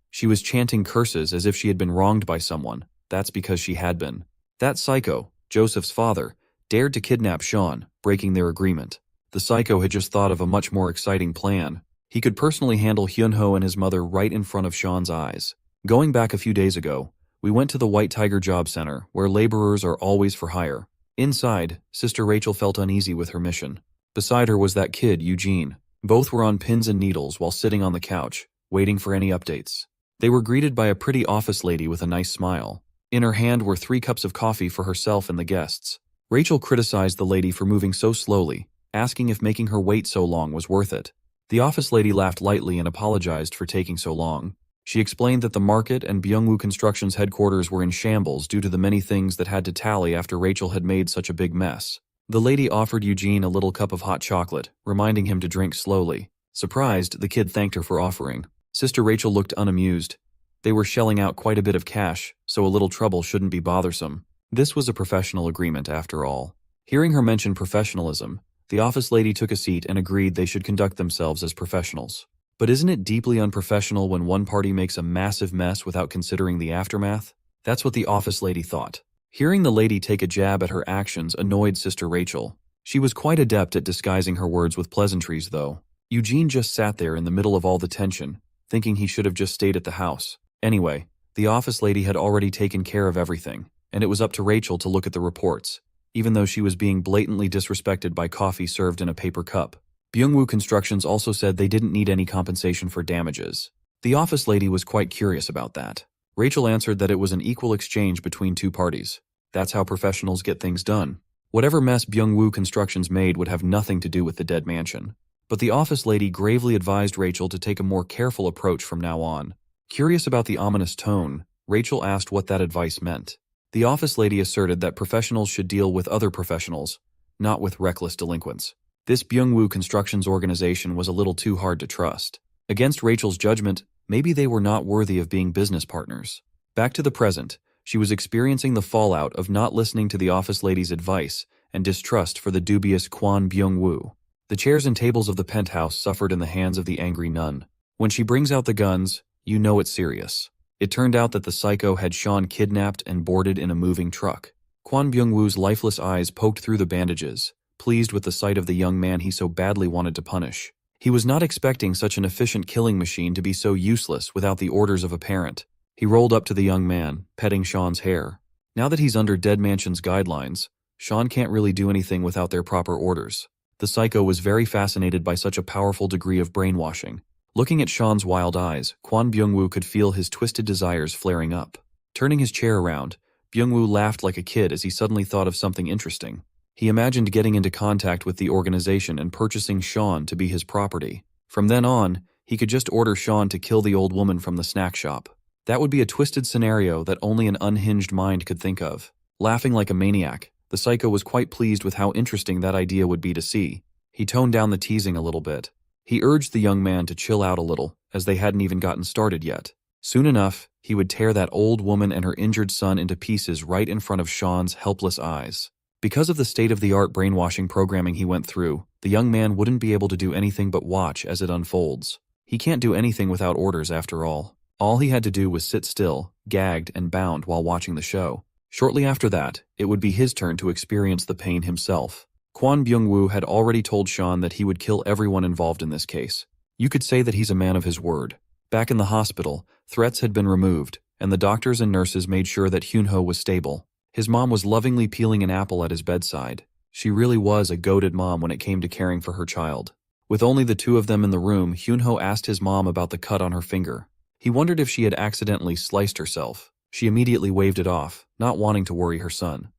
She was chanting curses as if she had been wronged by someone. That's because she had been. That psycho, Joseph's father, dared to kidnap Sean, breaking their agreement. The psycho had just thought of a much more exciting plan. He could personally handle Hyunho and his mother right in front of Sean's eyes. Going back a few days ago, we went to the White Tiger Job Center, where laborers are always for hire. Inside, Sister Rachel felt uneasy with her mission. Beside her was that kid, Eugene. Both were on pins and needles while sitting on the couch, waiting for any updates. They were greeted by a pretty office lady with a nice smile. In her hand were 3 cups of coffee for herself and the guests. Rachel criticized the lady for moving so slowly, asking if making her wait so long was worth it. The office lady laughed lightly and apologized for taking so long. She explained that the market and Byungwoo Construction's headquarters were in shambles due to the many things that had to tally after Rachel had made such a big mess. The lady offered Eugene a little cup of hot chocolate, reminding him to drink slowly. Surprised, the kid thanked her for offering. Sister Rachel looked unamused. They were shelling out quite a bit of cash, so a little trouble shouldn't be bothersome. This was a professional agreement after all. Hearing her mention professionalism, the office lady took a seat and agreed they should conduct themselves as professionals. But isn't it deeply unprofessional when one party makes a massive mess without considering the aftermath? That's what the office lady thought. Hearing the lady take a jab at her actions annoyed Sister Rachel. She was quite adept at disguising her words with pleasantries, though. Eugene just sat there in the middle of all the tension, thinking he should have just stayed at the house. Anyway, the office lady had already taken care of everything, and it was up to Rachel to look at the reports, even though she was being blatantly disrespected by coffee served in a paper cup. Byungwoo Constructions also said they didn't need any compensation for damages. The office lady was quite curious about that. Rachel answered that it was an equal exchange between two parties. That's how professionals get things done. Whatever mess Byungwoo Constructions made would have nothing to do with the dead mansion. But the office lady gravely advised Rachel to take a more careful approach from now on. Curious about the ominous tone, Rachel asked what that advice meant. The office lady asserted that professionals should deal with other professionals, not with reckless delinquents. This Byungwoo Constructions organization was a little too hard to trust. Against Rachel's judgment, maybe they were not worthy of being business partners. Back to the present, she was experiencing the fallout of not listening to the office lady's advice and distrust for the dubious Kwon Byung-woo. The chairs and tables of the penthouse suffered in the hands of the angry nun. When she brings out the guns, you know it's serious. It turned out that the psycho had Sean kidnapped and boarded in a moving truck. Kwon Byung-woo's lifeless eyes poked through the bandages, pleased with the sight of the young man he so badly wanted to punish. He was not expecting such an efficient killing machine to be so useless without the orders of a parent. He rolled up to the young man, petting Sean's hair. Now that he's under Dead Mansion's guidelines, Sean can't really do anything without their proper orders. The psycho was very fascinated by such a powerful degree of brainwashing. Looking at Sean's wild eyes, Kwon Byung-woo could feel his twisted desires flaring up. Turning his chair around, Byung-woo laughed like a kid as he suddenly thought of something interesting. He imagined getting into contact with the organization and purchasing Sean to be his property. From then on, he could just order Sean to kill the old woman from the snack shop. That would be a twisted scenario that only an unhinged mind could think of. Laughing like a maniac, the psycho was quite pleased with how interesting that idea would be to see. He toned down the teasing a little bit. He urged the young man to chill out a little, as they hadn't even gotten started yet. Soon enough, he would tear that old woman and her injured son into pieces right in front of Sean's helpless eyes. Because of the state-of-the-art brainwashing programming he went through, the young man wouldn't be able to do anything but watch as it unfolds. He can't do anything without orders after all. All he had to do was sit still, gagged and bound while watching the show. Shortly after that, it would be his turn to experience the pain himself. Kwon Byung-woo had already told Sean that he would kill everyone involved in this case. You could say that he's a man of his word. Back in the hospital, threats had been removed, and the doctors and nurses made sure that Hyunho was stable. His mom was lovingly peeling an apple at his bedside. She really was a goated mom when it came to caring for her child. With only the two of them in the room, Hyunho asked his mom about the cut on her finger. He wondered if she had accidentally sliced herself. She immediately waved it off, not wanting to worry her son.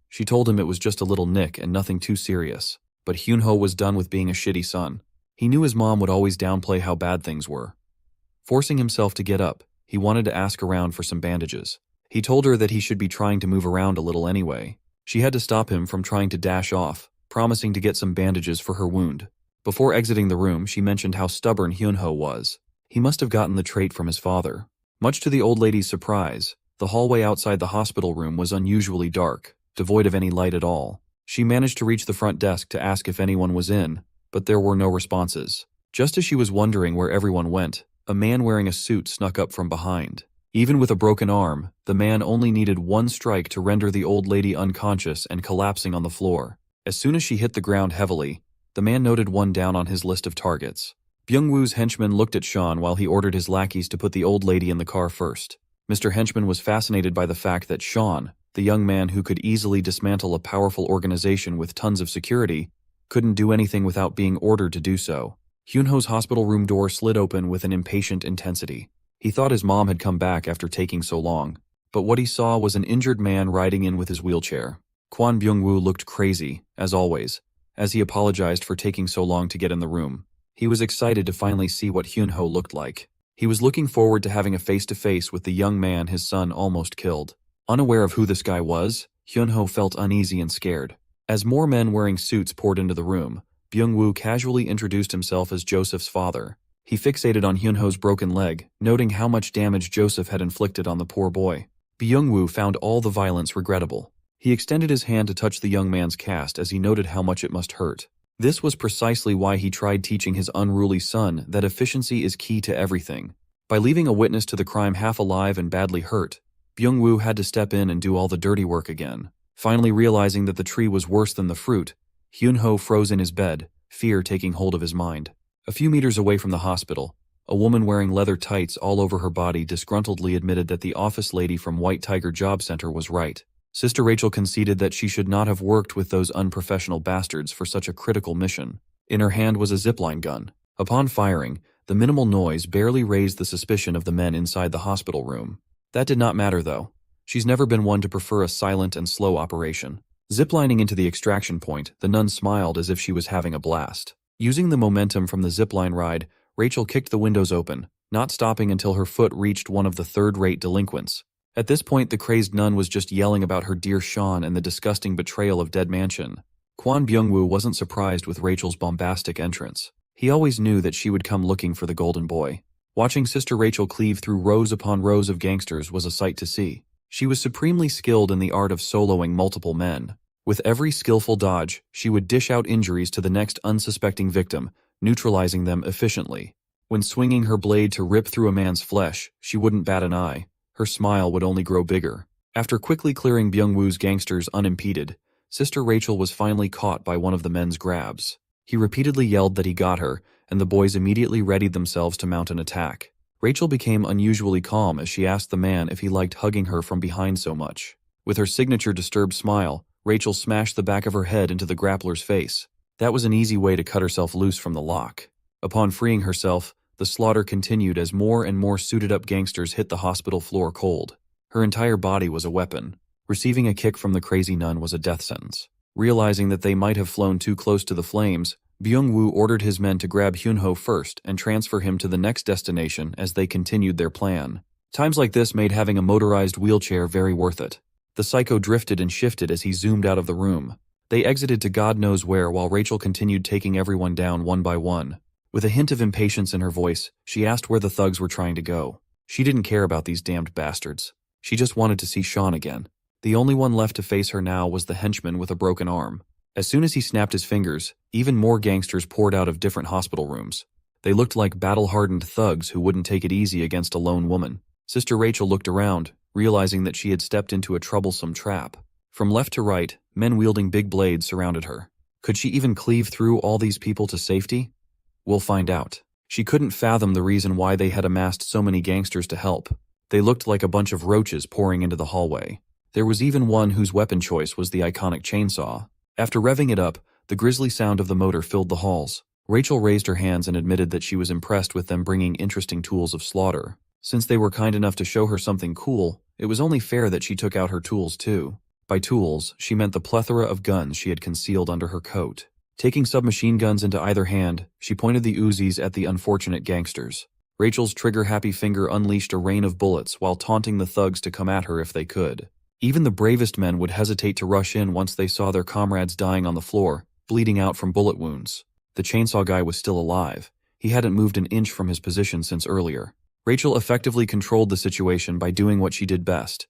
She told him it was just a little nick and nothing too serious. But Hyunho was done with being a shitty son. He knew his mom would always downplay how bad things were. Forcing himself to get up, he wanted to ask around for some bandages. He told her that he should be trying to move around a little anyway. She had to stop him from trying to dash off, promising to get some bandages for her wound. Before exiting the room, she mentioned how stubborn Hyunho was. He must have gotten the trait from his father. Much to the old lady's surprise, the hallway outside the hospital room was unusually dark, devoid of any light at all. She managed to reach the front desk to ask if anyone was in, but there were no responses. Just as she was wondering where everyone went, a man wearing a suit snuck up from behind. Even with a broken arm, the man only needed one strike to render the old lady unconscious and collapsing on the floor. As soon as she hit the ground heavily, the man noted one down on his list of targets. Byung-woo's henchman looked at Sean while he ordered his lackeys to put the old lady in the car first. Mr. Henchman was fascinated by the fact that Sean, the young man who could easily dismantle a powerful organization with tons of security, couldn't do anything without being ordered to do so. Hyunho's hospital room door slid open with an impatient intensity. He thought his mom had come back after taking so long, but what he saw was an injured man riding in with his wheelchair. Kwon Byung-woo looked crazy, as always, as he apologized for taking so long to get in the room. He was excited to finally see what Hyunho looked like. He was looking forward to having a face-to-face with the young man his son almost killed. Unaware of who this guy was, Hyunho felt uneasy and scared. As more men wearing suits poured into the room, Byung-woo casually introduced himself as Joseph's father. He fixated on Hyunho's broken leg, noting how much damage Joseph had inflicted on the poor boy. Byung-woo found all the violence regrettable. He extended his hand to touch the young man's cast as he noted how much it must hurt. This was precisely why he tried teaching his unruly son that efficiency is key to everything. By leaving a witness to the crime half alive and badly hurt, Byung-woo had to step in and do all the dirty work again. Finally realizing that the tree was worse than the fruit, Hyunho froze in his bed, fear taking hold of his mind. A few meters away from the hospital, a woman wearing leather tights all over her body disgruntledly admitted that the office lady from White Tiger Job Center was right. Sister Rachel conceded that she should not have worked with those unprofessional bastards for such a critical mission. In her hand was a zipline gun. Upon firing, the minimal noise barely raised the suspicion of the men inside the hospital room. That did not matter though. She's never been one to prefer a silent and slow operation. Ziplining into the extraction point, the nun smiled as if she was having a blast. Using the momentum from the zipline ride, Rachel kicked the windows open, not stopping until her foot reached one of the third-rate delinquents. At this point, the crazed nun was just yelling about her dear Sean and the disgusting betrayal of Dead Mansion. Kwon Byung-woo wasn't surprised with Rachel's bombastic entrance. He always knew that she would come looking for the golden boy. Watching Sister Rachel cleave through rows upon rows of gangsters was a sight to see. She was supremely skilled in the art of soloing multiple men. With every skillful dodge, she would dish out injuries to the next unsuspecting victim, neutralizing them efficiently. When swinging her blade to rip through a man's flesh, she wouldn't bat an eye. Her smile would only grow bigger. After quickly clearing Byung-woo's gangsters unimpeded, Sister Rachel was finally caught by one of the men's grabs. He repeatedly yelled that he got her, and the boys immediately readied themselves to mount an attack. Rachel became unusually calm as she asked the man if he liked hugging her from behind so much. With her signature disturbed smile, Rachel smashed the back of her head into the grappler's face. That was an easy way to cut herself loose from the lock. Upon freeing herself, the slaughter continued as more and more suited-up gangsters hit the hospital floor cold. Her entire body was a weapon. Receiving a kick from the crazy nun was a death sentence. Realizing that they might have flown too close to the flames, Byung-woo ordered his men to grab Hyunho first and transfer him to the next destination as they continued their plan. Times like this made having a motorized wheelchair very worth it. The psycho drifted and shifted as he zoomed out of the room. They exited to God knows where while Rachel continued taking everyone down one by one. With a hint of impatience in her voice, she asked where the thugs were trying to go. She didn't care about these damned bastards. She just wanted to see Sean again. The only one left to face her now was the henchman with a broken arm. As soon as he snapped his fingers, even more gangsters poured out of different hospital rooms. They looked like battle-hardened thugs who wouldn't take it easy against a lone woman. Sister Rachel looked around, realizing that she had stepped into a troublesome trap. From left to right, men wielding big blades surrounded her. Could she even cleave through all these people to safety? We'll find out. She couldn't fathom the reason why they had amassed so many gangsters to help. They looked like a bunch of roaches pouring into the hallway. There was even one whose weapon choice was the iconic chainsaw. After revving it up, the grisly sound of the motor filled the halls. Rachel raised her hands and admitted that she was impressed with them bringing interesting tools of slaughter. Since they were kind enough to show her something cool, it was only fair that she took out her tools too. By tools, she meant the plethora of guns she had concealed under her coat. Taking submachine guns into either hand, she pointed the Uzis at the unfortunate gangsters. Rachel's trigger-happy finger unleashed a rain of bullets while taunting the thugs to come at her if they could. Even the bravest men would hesitate to rush in once they saw their comrades dying on the floor, bleeding out from bullet wounds. The chainsaw guy was still alive. He hadn't moved an inch from his position since earlier. Rachel effectively controlled the situation by doing what she did best: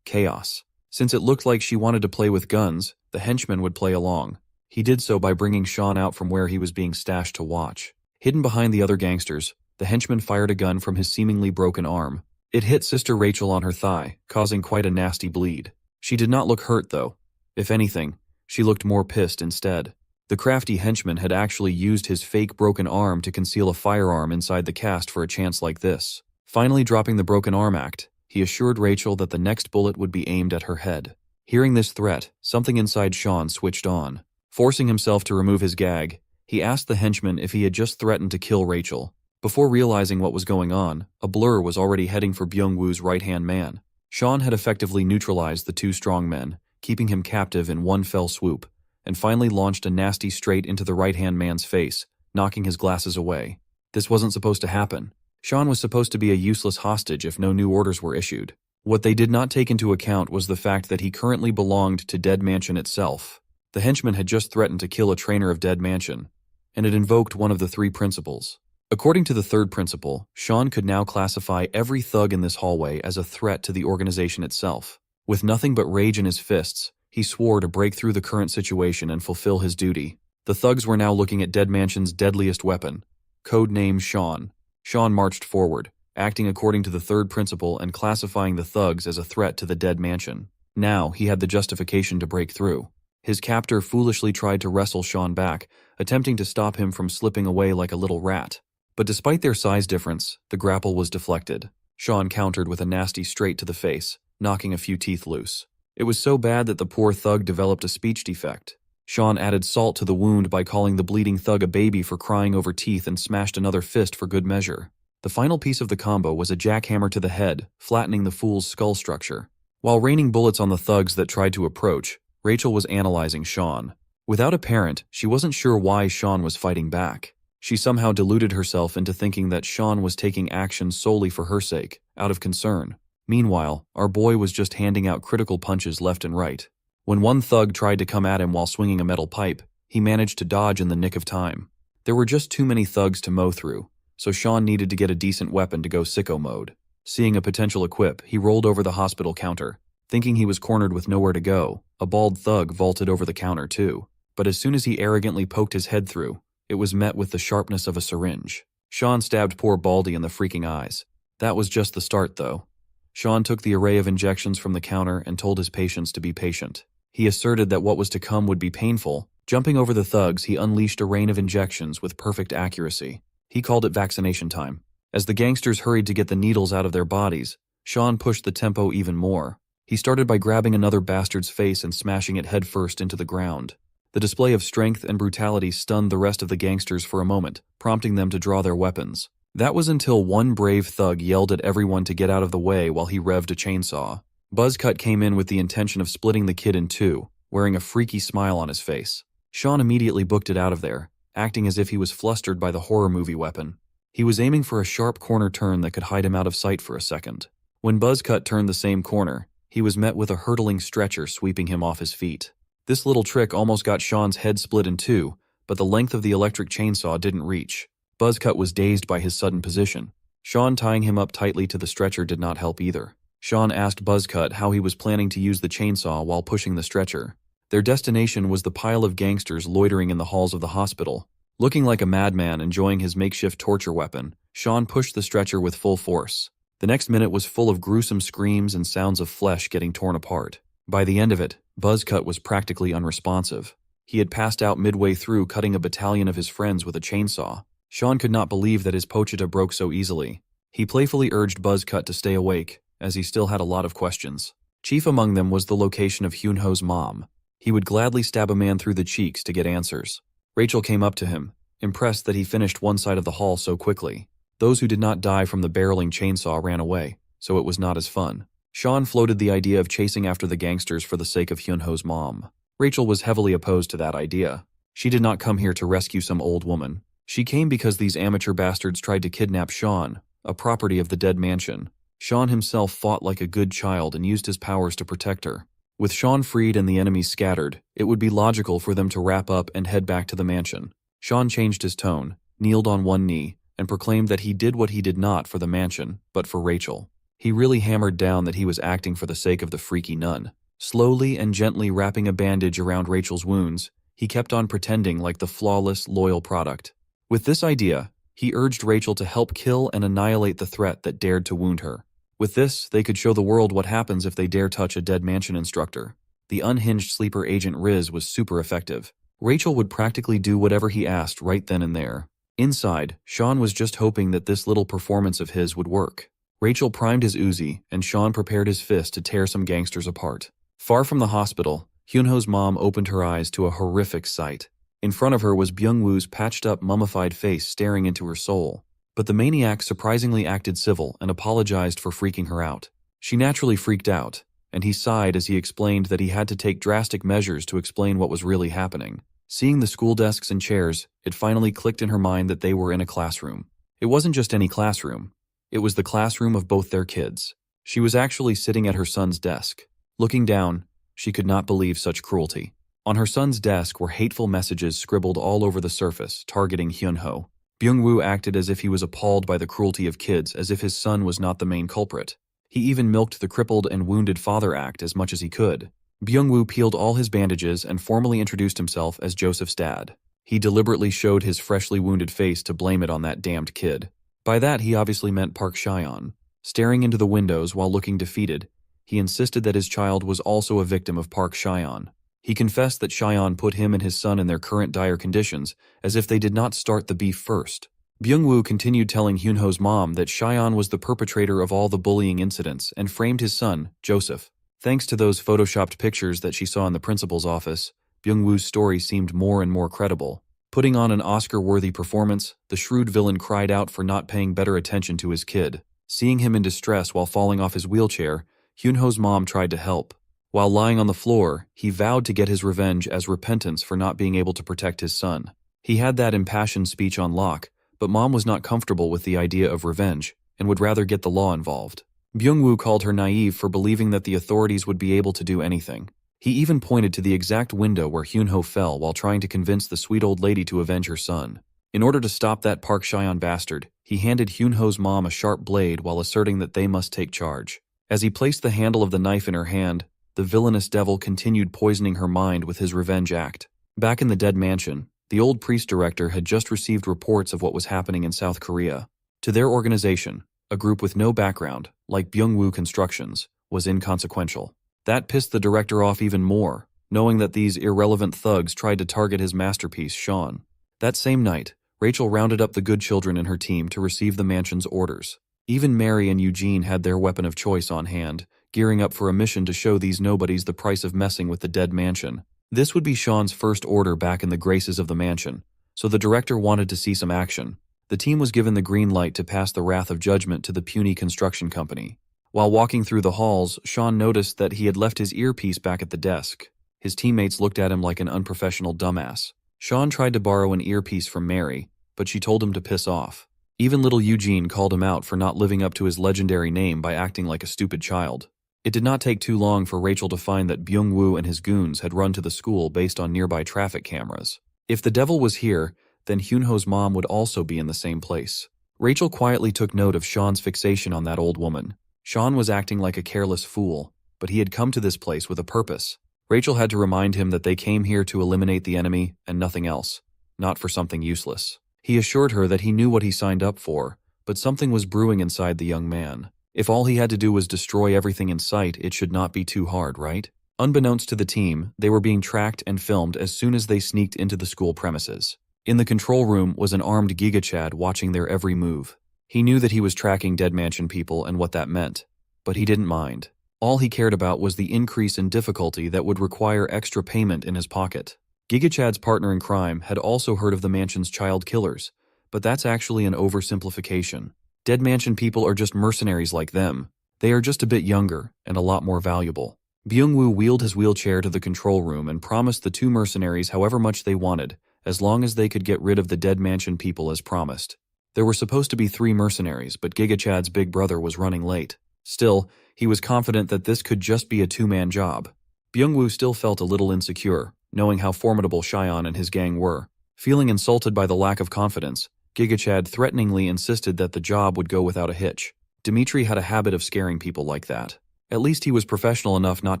chaos. Since it looked like she wanted to play with guns, the henchman would play along. He did so by bringing Sean out from where he was being stashed to watch. Hidden behind the other gangsters, the henchman fired a gun from his seemingly broken arm. It hit Sister Rachel on her thigh, causing quite a nasty bleed. She did not look hurt, though. If anything, she looked more pissed instead. The crafty henchman had actually used his fake broken arm to conceal a firearm inside the cast for a chance like this. Finally dropping the broken arm act, he assured Rachel that the next bullet would be aimed at her head. Hearing this threat, something inside Sean switched on. Forcing himself to remove his gag, he asked the henchman if he had just threatened to kill Rachel. Before realizing what was going on, a blur was already heading for Byung-woo's right-hand man. Sean had effectively neutralized the two strong men, keeping him captive in one fell swoop, and finally launched a nasty straight into the right-hand man's face, knocking his glasses away. This wasn't supposed to happen. Sean was supposed to be a useless hostage if no new orders were issued. What they did not take into account was the fact that he currently belonged to Dead Mansion itself. The henchman had just threatened to kill a trainer of Dead Mansion, and it invoked one of the three principles. According to the third principle, Sean could now classify every thug in this hallway as a threat to the organization itself. With nothing but rage in his fists, he swore to break through the current situation and fulfill his duty. The thugs were now looking at Dead Mansion's deadliest weapon, codename Sean. Sean marched forward, acting according to the third principle and classifying the thugs as a threat to the Dead Mansion. Now he had the justification to break through. His captor foolishly tried to wrestle Sean back, attempting to stop him from slipping away like a little rat. But despite their size difference, the grapple was deflected. Sean countered with a nasty straight to the face, knocking a few teeth loose. It was so bad that the poor thug developed a speech defect. Sean added salt to the wound by calling the bleeding thug a baby for crying over teeth and smashed another fist for good measure. The final piece of the combo was a jackhammer to the head, flattening the fool's skull structure. While raining bullets on the thugs that tried to approach, Rachel was analyzing Sean. Without a parent, she wasn't sure why Sean was fighting back. She somehow deluded herself into thinking that Sean was taking action solely for her sake, out of concern. Meanwhile, our boy was just handing out critical punches left and right. When one thug tried to come at him while swinging a metal pipe, he managed to dodge in the nick of time. There were just too many thugs to mow through, so Sean needed to get a decent weapon to go sicko mode. Seeing a potential equip, he rolled over the hospital counter. Thinking he was cornered with nowhere to go, a bald thug vaulted over the counter too. But as soon as he arrogantly poked his head through, it was met with the sharpness of a syringe. Sean stabbed poor Baldy in the freaking eyes. That was just the start, though. Sean took the array of injections from the counter and told his patients to be patient. He asserted that what was to come would be painful. Jumping over the thugs, he unleashed a rain of injections with perfect accuracy. He called it vaccination time. As the gangsters hurried to get the needles out of their bodies, Sean pushed the tempo even more. He started by grabbing another bastard's face and smashing it headfirst into the ground. The display of strength and brutality stunned the rest of the gangsters for a moment, prompting them to draw their weapons. That was until one brave thug yelled at everyone to get out of the way while he revved a chainsaw. Buzzcut came in with the intention of splitting the kid in two, wearing a freaky smile on his face. Sean immediately booked it out of there, acting as if he was flustered by the horror movie weapon. He was aiming for a sharp corner turn that could hide him out of sight for a second. When Buzzcut turned the same corner, he was met with a hurtling stretcher sweeping him off his feet. This little trick almost got Sean's head split in two, but the length of the electric chainsaw didn't reach. Buzzcut was dazed by his sudden position. Sean tying him up tightly to the stretcher did not help either. Sean asked Buzzcut how he was planning to use the chainsaw while pushing the stretcher. Their destination was the pile of gangsters loitering in the halls of the hospital. Looking like a madman enjoying his makeshift torture weapon, Sean pushed the stretcher with full force. The next minute was full of gruesome screams and sounds of flesh getting torn apart. By the end of it, Buzzcut was practically unresponsive. He had passed out midway through cutting a battalion of his friends with a chainsaw. Sean could not believe that his pochita broke so easily. He playfully urged Buzzcut to stay awake, as he still had a lot of questions. Chief among them was the location of Hyunho's mom. He would gladly stab a man through the cheeks to get answers. Rachel came up to him, impressed that he finished one side of the hall so quickly. Those who did not die from the barreling chainsaw ran away, so it was not as fun. Sean floated the idea of chasing after the gangsters for the sake of Hyunho's mom. Rachel was heavily opposed to that idea. She did not come here to rescue some old woman. She came because these amateur bastards tried to kidnap Sean, a property of the dead mansion. Sean himself fought like a good child and used his powers to protect her. With Sean freed and the enemies scattered, it would be logical for them to wrap up and head back to the mansion. Sean changed his tone, kneeled on one knee, and proclaimed that he did what he did not for the mansion, but for Rachel. He really hammered down that he was acting for the sake of the freaky nun. Slowly and gently wrapping a bandage around Rachel's wounds, he kept on pretending like the flawless, loyal product. With this idea, he urged Rachel to help kill and annihilate the threat that dared to wound her. With this, they could show the world what happens if they dare touch a dead mansion instructor. The unhinged sleeper agent Riz was super effective. Rachel would practically do whatever he asked right then and there. Inside, Sean was just hoping that this little performance of his would work. Rachel primed his Uzi, and Sean prepared his fist to tear some gangsters apart. Far from the hospital, Hyunho's mom opened her eyes to a horrific sight. In front of her was Byung-woo's patched-up, mummified face staring into her soul. But the maniac surprisingly acted civil and apologized for freaking her out. She naturally freaked out, and he sighed as he explained that he had to take drastic measures to explain what was really happening. Seeing the school desks and chairs, it finally clicked in her mind that they were in a classroom. It wasn't just any classroom. It was the classroom of both their kids. She was actually sitting at her son's desk. Looking down, she could not believe such cruelty. On her son's desk were hateful messages scribbled all over the surface, targeting Hyunho. Byung-woo acted as if he was appalled by the cruelty of kids, as if his son was not the main culprit. He even milked the crippled and wounded father act as much as he could. Byung-woo peeled all his bandages and formally introduced himself as Joseph's dad. He deliberately showed his freshly wounded face to blame it on that damned kid. By that, he obviously meant Park Cheon. Staring into the windows while looking defeated, he insisted that his child was also a victim of Park Cheon. He confessed that Cheon put him and his son in their current dire conditions, as if they did not start the beef first. Byung-woo continued telling Hyunho's mom that Cheon was the perpetrator of all the bullying incidents and framed his son, Joseph. Thanks to those photoshopped pictures that she saw in the principal's office, Byung-woo's story seemed more and more credible. Putting on an Oscar-worthy performance, the shrewd villain cried out for not paying better attention to his kid. Seeing him in distress while falling off his wheelchair, Hyunho's mom tried to help. While lying on the floor, he vowed to get his revenge as repentance for not being able to protect his son. He had that impassioned speech on lock, but mom was not comfortable with the idea of revenge and would rather get the law involved. Byung-woo called her naive for believing that the authorities would be able to do anything. He even pointed to the exact window where Hyunho fell while trying to convince the sweet old lady to avenge her son. In order to stop that Park Cheyenne bastard, he handed Hyunho's mom a sharp blade while asserting that they must take charge. As he placed the handle of the knife in her hand, the villainous devil continued poisoning her mind with his revenge act. Back in the dead mansion, the old priest director had just received reports of what was happening in South Korea. To their organization, a group with no background, like Byungwoo Constructions, was inconsequential. That pissed the director off even more, knowing that these irrelevant thugs tried to target his masterpiece, Shawn. That same night, Rachel rounded up the good children in her team to receive the mansion's orders. Even Mary and Eugene had their weapon of choice on hand, gearing up for a mission to show these nobodies the price of messing with the dead mansion. This would be Shawn's first order back in the graces of the mansion, so the director wanted to see some action. The team was given the green light to pass the wrath of judgment to the puny construction company. While walking through the halls, Shawn noticed that he had left his earpiece back at the desk. His teammates looked at him like an unprofessional dumbass. Shawn tried to borrow an earpiece from Mary, but she told him to piss off. Even little Eugene called him out for not living up to his legendary name by acting like a stupid child. It did not take too long for Rachel to find that Byungwoo and his goons had run to the school based on nearby traffic cameras. If the devil was here, then Hyunho's mom would also be in the same place. Rachel quietly took note of Shawn's fixation on that old woman. Shawn was acting like a careless fool, but he had come to this place with a purpose. Rachel had to remind him that they came here to eliminate the enemy and nothing else, not for something useless. He assured her that he knew what he signed up for, but something was brewing inside the young man. If all he had to do was destroy everything in sight, it should not be too hard, right? Unbeknownst to the team, they were being tracked and filmed as soon as they sneaked into the school premises. In the control room was an armed Giga Chad watching their every move. He knew that he was tracking Dead Mansion people and what that meant, but he didn't mind. All he cared about was the increase in difficulty that would require extra payment in his pocket. Giga Chad's partner in crime had also heard of the mansion's child killers, but that's actually an oversimplification. Dead Mansion people are just mercenaries like them. They are just a bit younger and a lot more valuable. Byungwoo wheeled his wheelchair to the control room and promised the two mercenaries however much they wanted, as long as they could get rid of the Dead Mansion people as promised. There were supposed to be 3 mercenaries, but Giga Chad's big brother was running late. Still, he was confident that this could just be a 2-man job. Byungwoo still felt a little insecure, knowing how formidable Cheyenne and his gang were. Feeling insulted by the lack of confidence, Giga Chad threateningly insisted that the job would go without a hitch. Dimitri had a habit of scaring people like that. At least he was professional enough not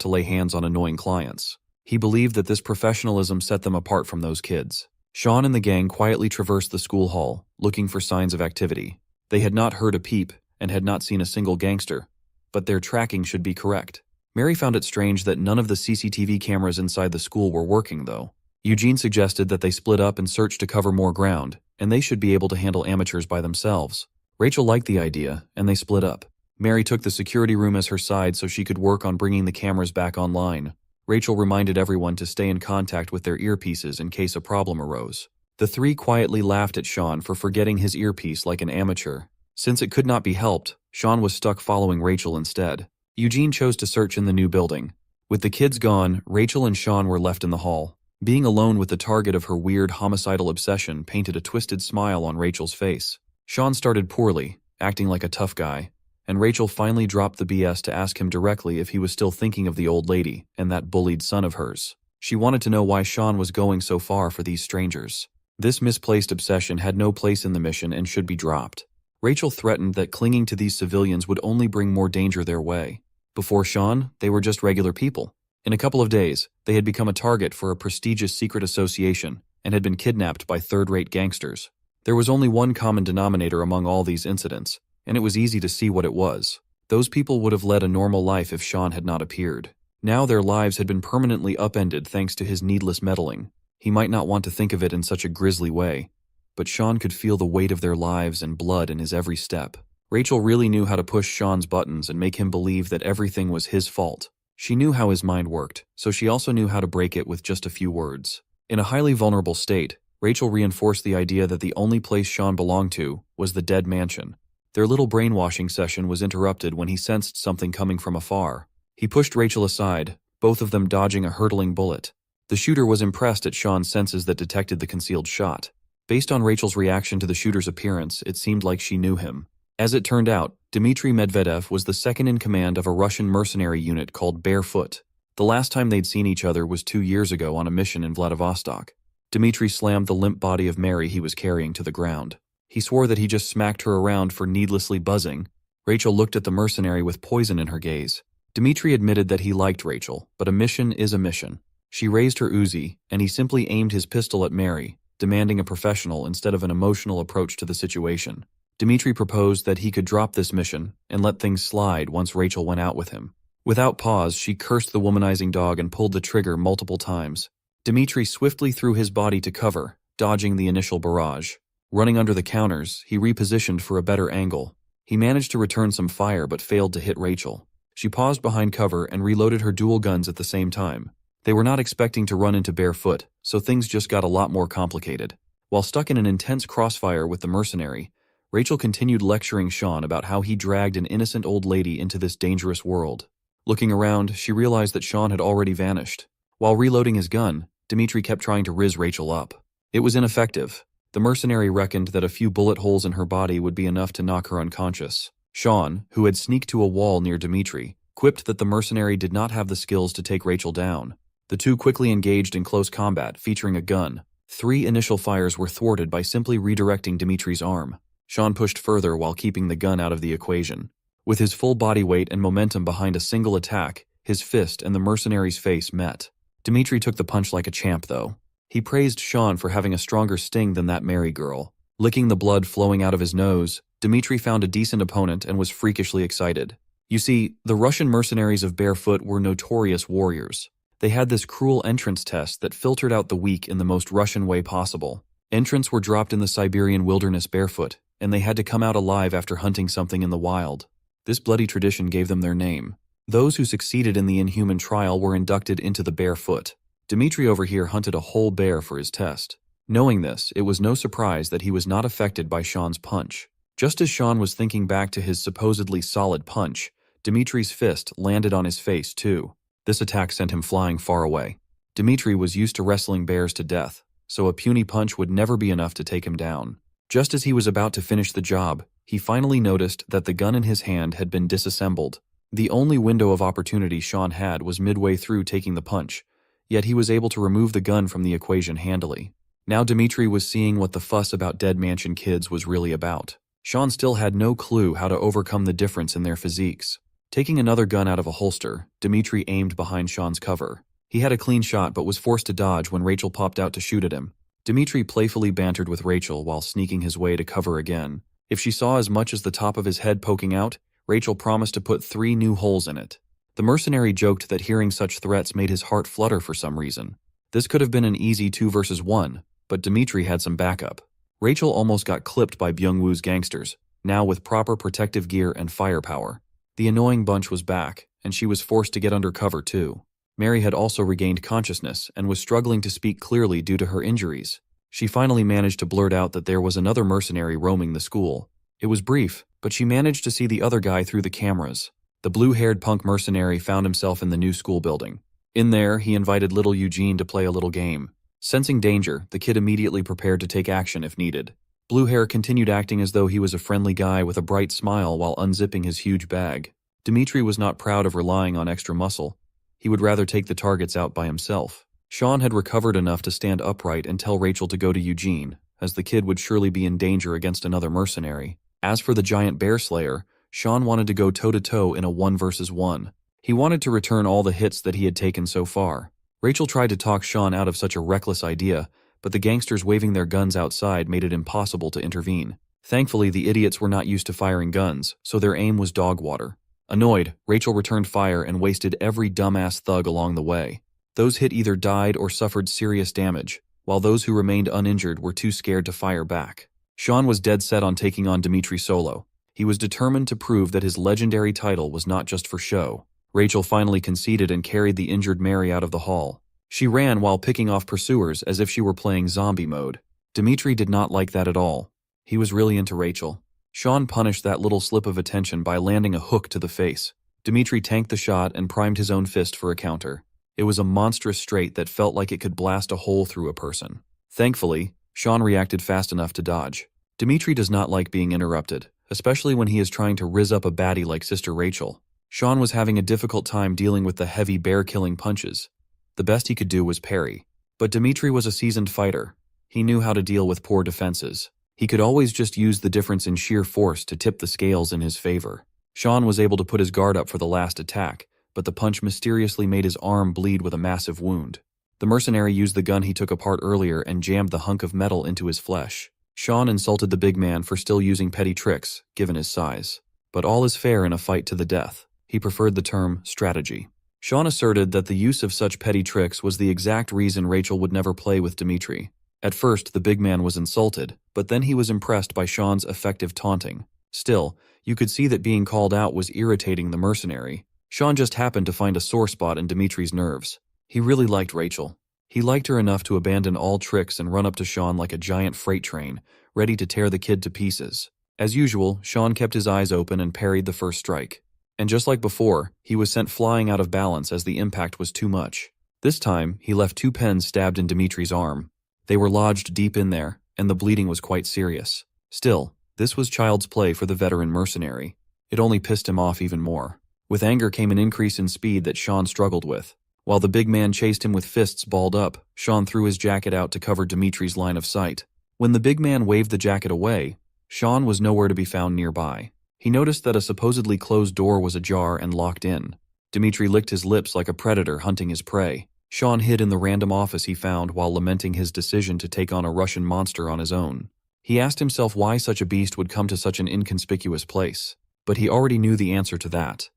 to lay hands on annoying clients. He believed that this professionalism set them apart from those kids. Shawn and the gang quietly traversed the school hall, looking for signs of activity. They had not heard a peep and had not seen a single gangster, but their tracking should be correct. Mary found it strange that none of the CCTV cameras inside the school were working, though. Eugene suggested that they split up and search to cover more ground, and they should be able to handle amateurs by themselves. Rachel liked the idea, and they split up. Mary took the security room as her side so she could work on bringing the cameras back online. Rachel reminded everyone to stay in contact with their earpieces in case a problem arose. The 3 quietly laughed at Shawn for forgetting his earpiece like an amateur. Since it could not be helped, Shawn was stuck following Rachel instead. Eugene chose to search in the new building. With the kids gone, Rachel and Shawn were left in the hall. Being alone with the target of her weird homicidal obsession painted a twisted smile on Rachel's face. Shawn started poorly, acting like a tough guy, and Rachel finally dropped the BS to ask him directly if he was still thinking of the old lady and that bullied son of hers. She wanted to know why Shawn was going so far for these strangers. This misplaced obsession had no place in the mission and should be dropped. Rachel threatened that clinging to these civilians would only bring more danger their way. Before Shawn, they were just regular people. In a couple of days, they had become a target for a prestigious secret association and had been kidnapped by third-rate gangsters. There was only one common denominator among all these incidents, and it was easy to see what it was. Those people would have led a normal life if Shawn had not appeared. Now their lives had been permanently upended thanks to his needless meddling. He might not want to think of it in such a grisly way, but Shawn could feel the weight of their lives and blood in his every step. Rachel really knew how to push Shawn's buttons and make him believe that everything was his fault. She knew how his mind worked, so she also knew how to break it with just a few words. In a highly vulnerable state, Rachel reinforced the idea that the only place Shawn belonged to was the Dead Mansion. Their little brainwashing session was interrupted when he sensed something coming from afar. He pushed Rachel aside, both of them dodging a hurtling bullet. The shooter was impressed at Shawn's senses that detected the concealed shot. Based on Rachel's reaction to the shooter's appearance, it seemed like she knew him. As it turned out, Dmitry Medvedev was the second in command of a Russian mercenary unit called Barefoot. The last time they'd seen each other was 2 years ago on a mission in Vladivostok. Dimitri slammed the limp body of Mary he was carrying to the ground. He swore that he just smacked her around for needlessly buzzing. Rachel looked at the mercenary with poison in her gaze. Dimitri admitted that he liked Rachel, but a mission is a mission. She raised her Uzi, and he simply aimed his pistol at Mary, demanding a professional instead of an emotional approach to the situation. Dimitri proposed that he could drop this mission and let things slide once Rachel went out with him. Without pause, she cursed the womanizing dog and pulled the trigger multiple times. Dimitri swiftly threw his body to cover, dodging the initial barrage. Running under the counters, he repositioned for a better angle. He managed to return some fire but failed to hit Rachel. She paused behind cover and reloaded her dual guns at the same time. They were not expecting to run into barefoot, so things just got a lot more complicated. While stuck in an intense crossfire with the mercenary, Rachel continued lecturing Sean about how he dragged an innocent old lady into this dangerous world. Looking around, she realized that Sean had already vanished. While reloading his gun, Dimitri kept trying to riz Rachel up. It was ineffective. The mercenary reckoned that a few bullet holes in her body would be enough to knock her unconscious. Sean, who had sneaked to a wall near Dimitri, quipped that the mercenary did not have the skills to take Rachel down. The two quickly engaged in close combat, featuring a gun. 3 initial fires were thwarted by simply redirecting Dimitri's arm. Sean pushed further while keeping the gun out of the equation. With his full body weight and momentum behind a single attack, his fist and the mercenary's face met. Dimitri took the punch like a champ, though. He praised Sean for having a stronger sting than that Mary girl. Licking the blood flowing out of his nose, Dimitri found a decent opponent and was freakishly excited. You see, the Russian mercenaries of Barefoot were notorious warriors. They had this cruel entrance test that filtered out the weak in the most Russian way possible. Entrants were dropped in the Siberian wilderness barefoot, and they had to come out alive after hunting something in the wild. This bloody tradition gave them their name. Those who succeeded in the inhuman trial were inducted into the Barefoot. Dimitri over here hunted a whole bear for his test. Knowing this, it was no surprise that he was not affected by Sean's punch. Just as Sean was thinking back to his supposedly solid punch, Dimitri's fist landed on his face too. This attack sent him flying far away. Dimitri was used to wrestling bears to death, so a puny punch would never be enough to take him down. Just as he was about to finish the job, he finally noticed that the gun in his hand had been disassembled. The only window of opportunity Sean had was midway through taking the punch, yet he was able to remove the gun from the equation handily. Now Dimitri was seeing what the fuss about Dead Mansion kids was really about. Sean still had no clue how to overcome the difference in their physiques. Taking another gun out of a holster, Dimitri aimed behind Sean's cover. He had a clean shot but was forced to dodge when Rachel popped out to shoot at him. Dimitri playfully bantered with Rachel while sneaking his way to cover again. If she saw as much as the top of his head poking out, Rachel promised to put 3 new holes in it. The mercenary joked that hearing such threats made his heart flutter for some reason. This could have been an easy 2 versus 1, but Dimitri had some backup. Rachel almost got clipped by Byung-woo's gangsters, now with proper protective gear and firepower. The annoying bunch was back, and she was forced to get under cover too. Mary had also regained consciousness and was struggling to speak clearly due to her injuries. She finally managed to blurt out that there was another mercenary roaming the school. It was brief, but she managed to see the other guy through the cameras. The blue-haired punk mercenary found himself in the new school building. In there, he invited little Eugene to play a little game. Sensing danger, the kid immediately prepared to take action if needed. Blue Hair continued acting as though he was a friendly guy with a bright smile while unzipping his huge bag. Dimitri was not proud of relying on extra muscle. He would rather take the targets out by himself. Sean had recovered enough to stand upright and tell Rachel to go to Eugene, as the kid would surely be in danger against another mercenary. As for the giant bear slayer, Sean wanted to go toe-to-toe in a 1 versus 1. He wanted to return all the hits that he had taken so far. Rachel tried to talk Sean out of such a reckless idea, but the gangsters waving their guns outside made it impossible to intervene. Thankfully, the idiots were not used to firing guns, so their aim was dog water. Annoyed, Rachel returned fire and wasted every dumbass thug along the way. Those hit either died or suffered serious damage, while those who remained uninjured were too scared to fire back. Sean was dead set on taking on Dimitri solo. He was determined to prove that his legendary title was not just for show. Rachel finally conceded and carried the injured Mary out of the hall. She ran while picking off pursuers as if she were playing zombie mode. Dimitri did not like that at all. He was really into Rachel. Sean punished that little slip of attention by landing a hook to the face. Dimitri tanked the shot and primed his own fist for a counter. It was a monstrous straight that felt like it could blast a hole through a person. Thankfully, Sean reacted fast enough to dodge. Dimitri does not like being interrupted, especially when he is trying to rizz up a baddie like Sister Rachel. Sean was having a difficult time dealing with the heavy bear-killing punches. The best he could do was parry. But Dmitri was a seasoned fighter. He knew how to deal with poor defenses. He could always just use the difference in sheer force to tip the scales in his favor. Shaun was able to put his guard up for the last attack, but the punch mysteriously made his arm bleed with a massive wound. The mercenary used the gun he took apart earlier and jammed the hunk of metal into his flesh. Shaun insulted the big man for still using petty tricks, given his size. But all is fair in a fight to the death. He preferred the term strategy. Shaun asserted that the use of such petty tricks was the exact reason Rachel would never play with Dmitri. At first, the big man was insulted, but then he was impressed by Shaun's effective taunting. Still, you could see that being called out was irritating the mercenary. Shaun just happened to find a sore spot in Dmitri's nerves. He really liked Rachel. He liked her enough to abandon all tricks and run up to Shaun like a giant freight train, ready to tear the kid to pieces. As usual, Shaun kept his eyes open and parried the first strike. And just like before, he was sent flying out of balance as the impact was too much. This time, he left 2 pens stabbed in Dmitri's arm. They were lodged deep in there, and the bleeding was quite serious. Still, this was child's play for the veteran mercenary. It only pissed him off even more. With anger came an increase in speed that Shaun struggled with. While the big man chased him with fists balled up, Shaun threw his jacket out to cover Dmitri's line of sight. When the big man waved the jacket away, Shaun was nowhere to be found nearby. He noticed that a supposedly closed door was ajar and locked in. Dmitri licked his lips like a predator hunting his prey. Shaun hid in the random office he found while lamenting his decision to take on a Russian monster on his own. He asked himself why such a beast would come to such an inconspicuous place, but he already knew the answer to that.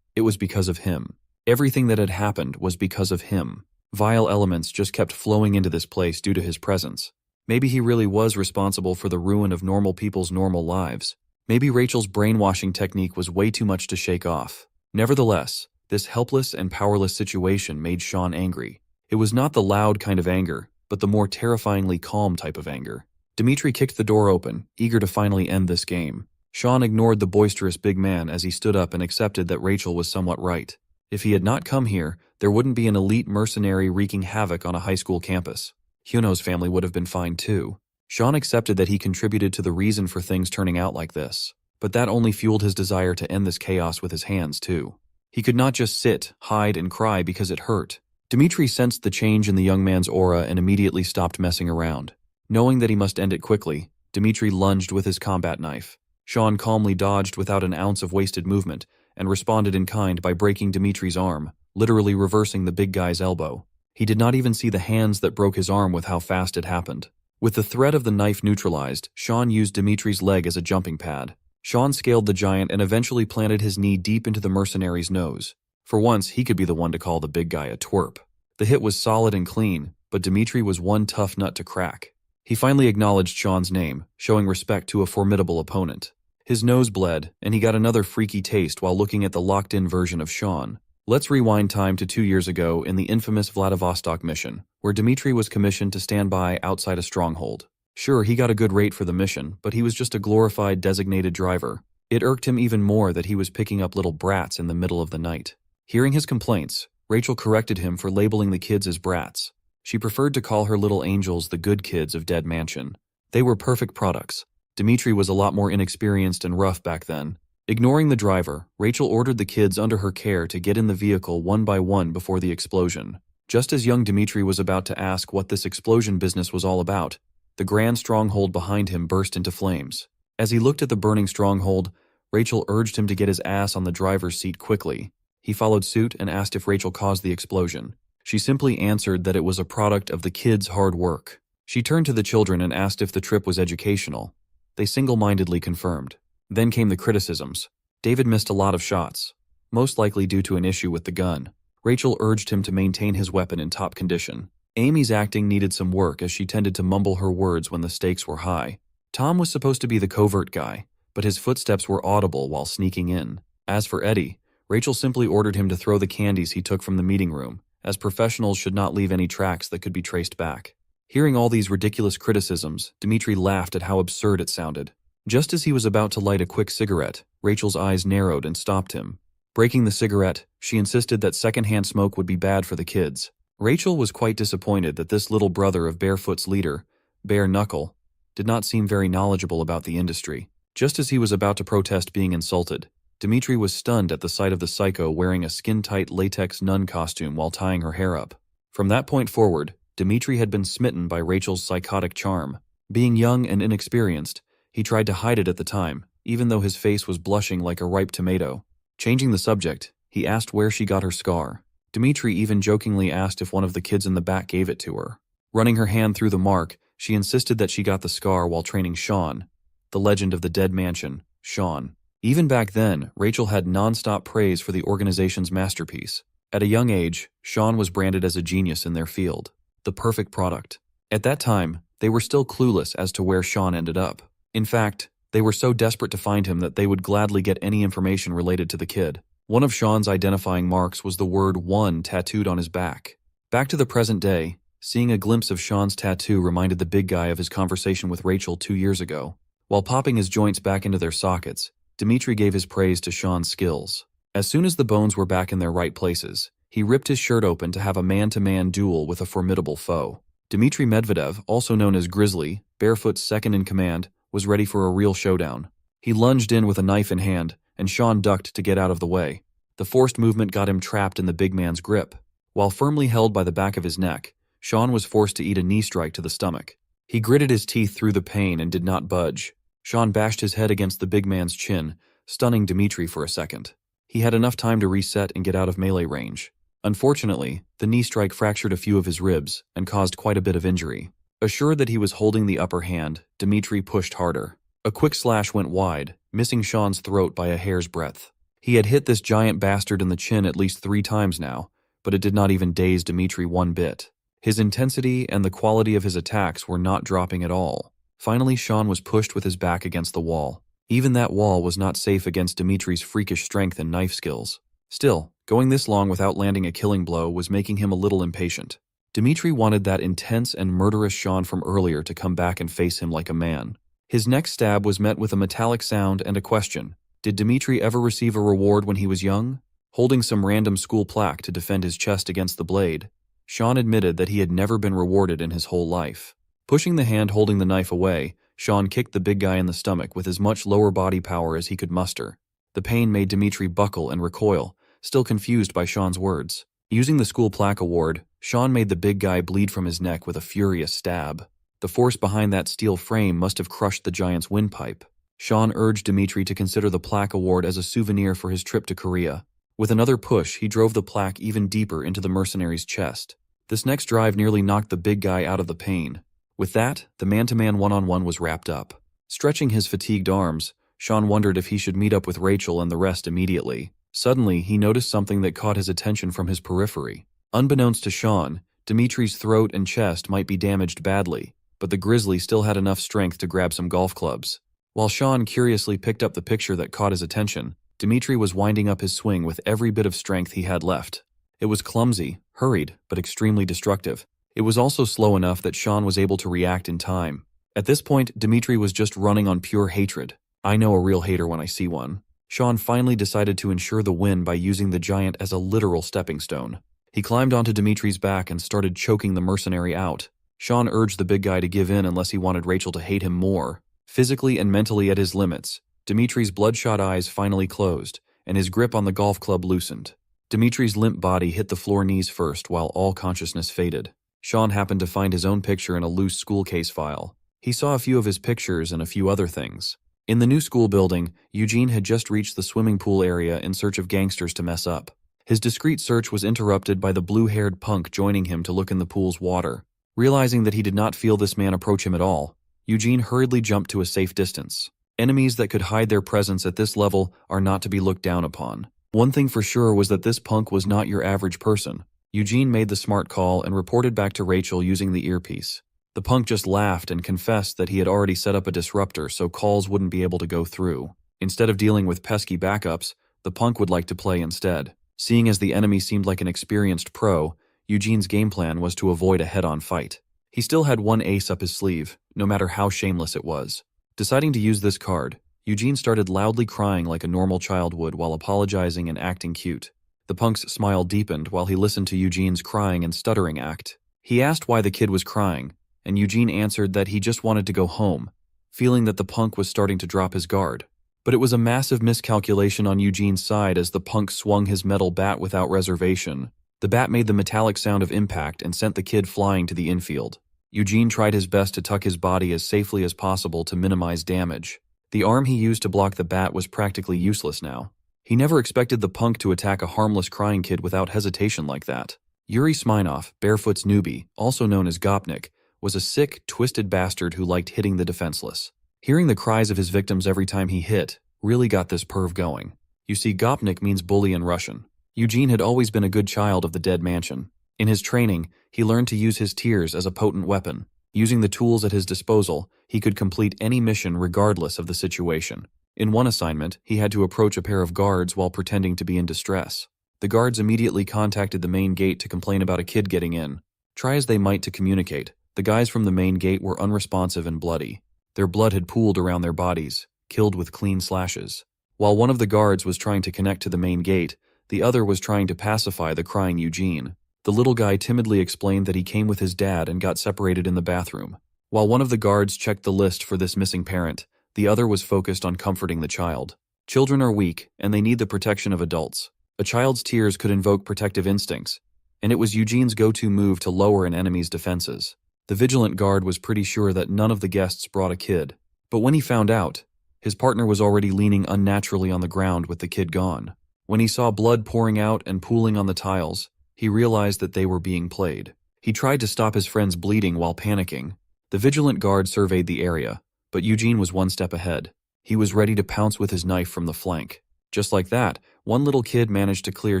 It was because of him. Everything that had happened was because of him. Vile elements just kept flowing into this place due to his presence. Maybe he really was responsible for the ruin of normal people's normal lives. Maybe Rachel's brainwashing technique was way too much to shake off. Nevertheless, this helpless and powerless situation made Shaun angry. It was not the loud kind of anger, but the more terrifyingly calm type of anger. Dmitri kicked the door open, eager to finally end this game. Shaun ignored the boisterous big man as he stood up and accepted that Rachel was somewhat right. If he had not come here, there wouldn't be an elite mercenary wreaking havoc on a high school campus. Hyuno's family would have been fine too. Shaun accepted that he contributed to the reason for things turning out like this, but that only fueled his desire to end this chaos with his hands too. He could not just sit, hide, and cry because it hurt. Dmitri sensed the change in the young man's aura and immediately stopped messing around. Knowing that he must end it quickly, Dmitri lunged with his combat knife. Shaun calmly dodged without an ounce of wasted movement and responded in kind by breaking Dmitri's arm, literally reversing the big guy's elbow. He did not even see the hands that broke his arm with how fast it happened. With the threat of the knife neutralized, Shaun used Dmitri's leg as a jumping pad. Shaun scaled the giant and eventually planted his knee deep into the mercenary's nose. For once, he could be the one to call the big guy a twerp. The hit was solid and clean, but Dmitri was one tough nut to crack. He finally acknowledged Shaun's name, showing respect to a formidable opponent. His nose bled, and he got another freaky taste while looking at the locked-in version of Shaun. Let's rewind time to 2 years ago in the infamous Vladivostok mission, where Dmitri was commissioned to stand by outside a stronghold. Sure, he got a good rate for the mission, but he was just a glorified designated driver. It irked him even more that he was picking up little brats in the middle of the night. Hearing his complaints, Rachel corrected him for labeling the kids as brats. She preferred to call her little angels the good kids of Dead Mansion. They were perfect products. Dmitri was a lot more inexperienced and rough back then. Ignoring the driver, Rachel ordered the kids under her care to get in the vehicle one by one before the explosion. Just as young Dmitri was about to ask what this explosion business was all about, the grand stronghold behind him burst into flames. As he looked at the burning stronghold, Rachel urged him to get his ass on the driver's seat quickly. He followed suit and asked if Rachel caused the explosion. She simply answered that it was a product of the kids' hard work. She turned to the children and asked if the trip was educational. They single-mindedly confirmed. Then came the criticisms. David missed a lot of shots, most likely due to an issue with the gun. Rachel urged him to maintain his weapon in top condition. Amy's acting needed some work as she tended to mumble her words when the stakes were high. Tom was supposed to be the covert guy, but his footsteps were audible while sneaking in. As for Eddie, Rachel simply ordered him to throw the candies he took from the meeting room, as professionals should not leave any tracks that could be traced back. Hearing all these ridiculous criticisms, Dmitri laughed at how absurd it sounded. Just as he was about to light a quick cigarette, Rachel's eyes narrowed and stopped him. Breaking the cigarette, she insisted that secondhand smoke would be bad for the kids. Rachel was quite disappointed that this little brother of Barefoot's leader, Bare Knuckle, did not seem very knowledgeable about the industry. Just as he was about to protest being insulted, Dmitri was stunned at the sight of the psycho wearing a skin-tight latex nun costume while tying her hair up. From that point forward, Dimitri had been smitten by Rachel's psychotic charm. Being young and inexperienced, he tried to hide it at the time, even though his face was blushing like a ripe tomato. Changing the subject, he asked where she got her scar. Dimitri even jokingly asked if one of the kids in the back gave it to her. Running her hand through the mark, she insisted that she got the scar while training Sean, the legend of the dead mansion, Sean. Even back then, Rachel had non-stop praise for the organization's masterpiece. At a young age, Sean was branded as a genius in their field, the perfect product. At that time, they were still clueless as to where Sean ended up. In fact, they were so desperate to find him that they would gladly get any information related to the kid. One of Sean's identifying marks was the word 1 tattooed on his back. Back to the present day, seeing a glimpse of Sean's tattoo reminded the big guy of his conversation with Rachel 2 years ago. While popping his joints back into their sockets, Dimitri gave his praise to Sean's skills. As soon as the bones were back in their right places, he ripped his shirt open to have a man-to-man duel with a formidable foe. Dmitry Medvedev, also known as Grizzly, Barefoot's second in command, was ready for a real showdown. He lunged in with a knife in hand, and Sean ducked to get out of the way. The forced movement got him trapped in the big man's grip. While firmly held by the back of his neck, Sean was forced to eat a knee strike to the stomach. He gritted his teeth through the pain and did not budge. Sean bashed his head against the big man's chin, stunning Dmitry for a second. He had enough time to reset and get out of melee range. Unfortunately, the knee strike fractured a few of his ribs and caused quite a bit of injury. Assured that he was holding the upper hand, Dmitry pushed harder. A quick slash went wide, missing Sean's throat by a hair's breadth. He had hit this giant bastard in the chin at least 3 times now, but it did not even daze Dmitry one bit. His intensity and the quality of his attacks were not dropping at all. Finally, Sean was pushed with his back against the wall. Even that wall was not safe against Dmitry's freakish strength and knife skills. Still, going this long without landing a killing blow was making him a little impatient. Dmitry wanted that intense and murderous Sean from earlier to come back and face him like a man. His next stab was met with a metallic sound and a question. Did Dmitry ever receive a reward when he was young? Holding some random school plaque to defend his chest against the blade, Sean admitted that he had never been rewarded in his whole life. Pushing the hand holding the knife away, Sean kicked the big guy in the stomach with as much lower body power as he could muster. The pain made Dmitry buckle and recoil, still confused by Sean's words. Using the school plaque award, Sean made the big guy bleed from his neck with a furious stab. The force behind that steel frame must have crushed the giant's windpipe. Sean urged Dmitry to consider the plaque award as a souvenir for his trip to Korea. With another push, he drove the plaque even deeper into the mercenary's chest. This next drive nearly knocked the big guy out of the pain. With that, the man-to-man one-on-one was wrapped up. Stretching his fatigued arms, Sean wondered if he should meet up with Rachel and the rest immediately. Suddenly, he noticed something that caught his attention from his periphery. Unbeknownst to Sean, Dmitry's throat and chest might be damaged badly, but the grizzly still had enough strength to grab some golf clubs. While Sean curiously picked up the picture that caught his attention, Dmitry was winding up his swing with every bit of strength he had left. It was clumsy, hurried, but extremely destructive. It was also slow enough that Sean was able to react in time. At this point, Dmitry was just running on pure hatred. I know a real hater when I see one. Sean finally decided to ensure the win by using the giant as a literal stepping stone. He climbed onto Dmitry's back and started choking the mercenary out. Sean urged the big guy to give in unless he wanted Rachel to hate him more. Physically and mentally at his limits, Dmitry's bloodshot eyes finally closed, and his grip on the golf club loosened. Dmitry's limp body hit the floor knees first while all consciousness faded. Sean happened to find his own picture in a loose school case file. He saw a few of his pictures and a few other things. In the new school building, Eugene had just reached the swimming pool area in search of gangsters to mess up. His discreet search was interrupted by the blue-haired punk joining him to look in the pool's water. Realizing that he did not feel this man approach him at all, Eugene hurriedly jumped to a safe distance. Enemies that could hide their presence at this level are not to be looked down upon. One thing for sure was that this punk was not your average person. Eugene made the smart call and reported back to Rachel using the earpiece. The punk just laughed and confessed that he had already set up a disruptor so calls wouldn't be able to go through. Instead of dealing with pesky backups, the punk would like to play instead. Seeing as the enemy seemed like an experienced pro, Eugene's game plan was to avoid a head-on fight. He still had one ace up his sleeve, no matter how shameless it was. Deciding to use this card, Eugene started loudly crying like a normal child would while apologizing and acting cute. The punk's smile deepened while he listened to Eugene's crying and stuttering act. He asked why the kid was crying, and Eugene answered that he just wanted to go home, feeling that the punk was starting to drop his guard. But it was a massive miscalculation on Eugene's side as the punk swung his metal bat without reservation. The bat made the metallic sound of impact and sent the kid flying to the infield. Eugene tried his best to tuck his body as safely as possible to minimize damage. The arm he used to block the bat was practically useless now. He never expected the punk to attack a harmless crying kid without hesitation like that. Yuri Smirnov, Barefoot's newbie, also known as Gopnik, was a sick, twisted bastard who liked hitting the defenseless. Hearing the cries of his victims every time he hit really got this perv going. You see, Gopnik means bully in Russian. Eugene had always been a good child of the dead mansion. In his training, he learned to use his tears as a potent weapon. Using the tools at his disposal, he could complete any mission regardless of the situation. In one assignment, he had to approach a pair of guards while pretending to be in distress. The guards immediately contacted the main gate to complain about a kid getting in. Try as they might to communicate, the guys from the main gate were unresponsive and bloody. Their blood had pooled around their bodies, killed with clean slashes. While one of the guards was trying to connect to the main gate, the other was trying to pacify the crying Eugene. The little guy timidly explained that he came with his dad and got separated in the bathroom. While one of the guards checked the list for this missing parent, the other was focused on comforting the child. Children are weak, and they need the protection of adults. A child's tears could invoke protective instincts, and it was Eugene's go-to move to lower an enemy's defenses. The vigilant guard was pretty sure that none of the guests brought a kid. But when he found out, his partner was already leaning unnaturally on the ground with the kid gone. When he saw blood pouring out and pooling on the tiles, he realized that they were being played. He tried to stop his friend's bleeding while panicking. The vigilant guard surveyed the area, but Eugene was one step ahead. He was ready to pounce with his knife from the flank. Just like that, one little kid managed to clear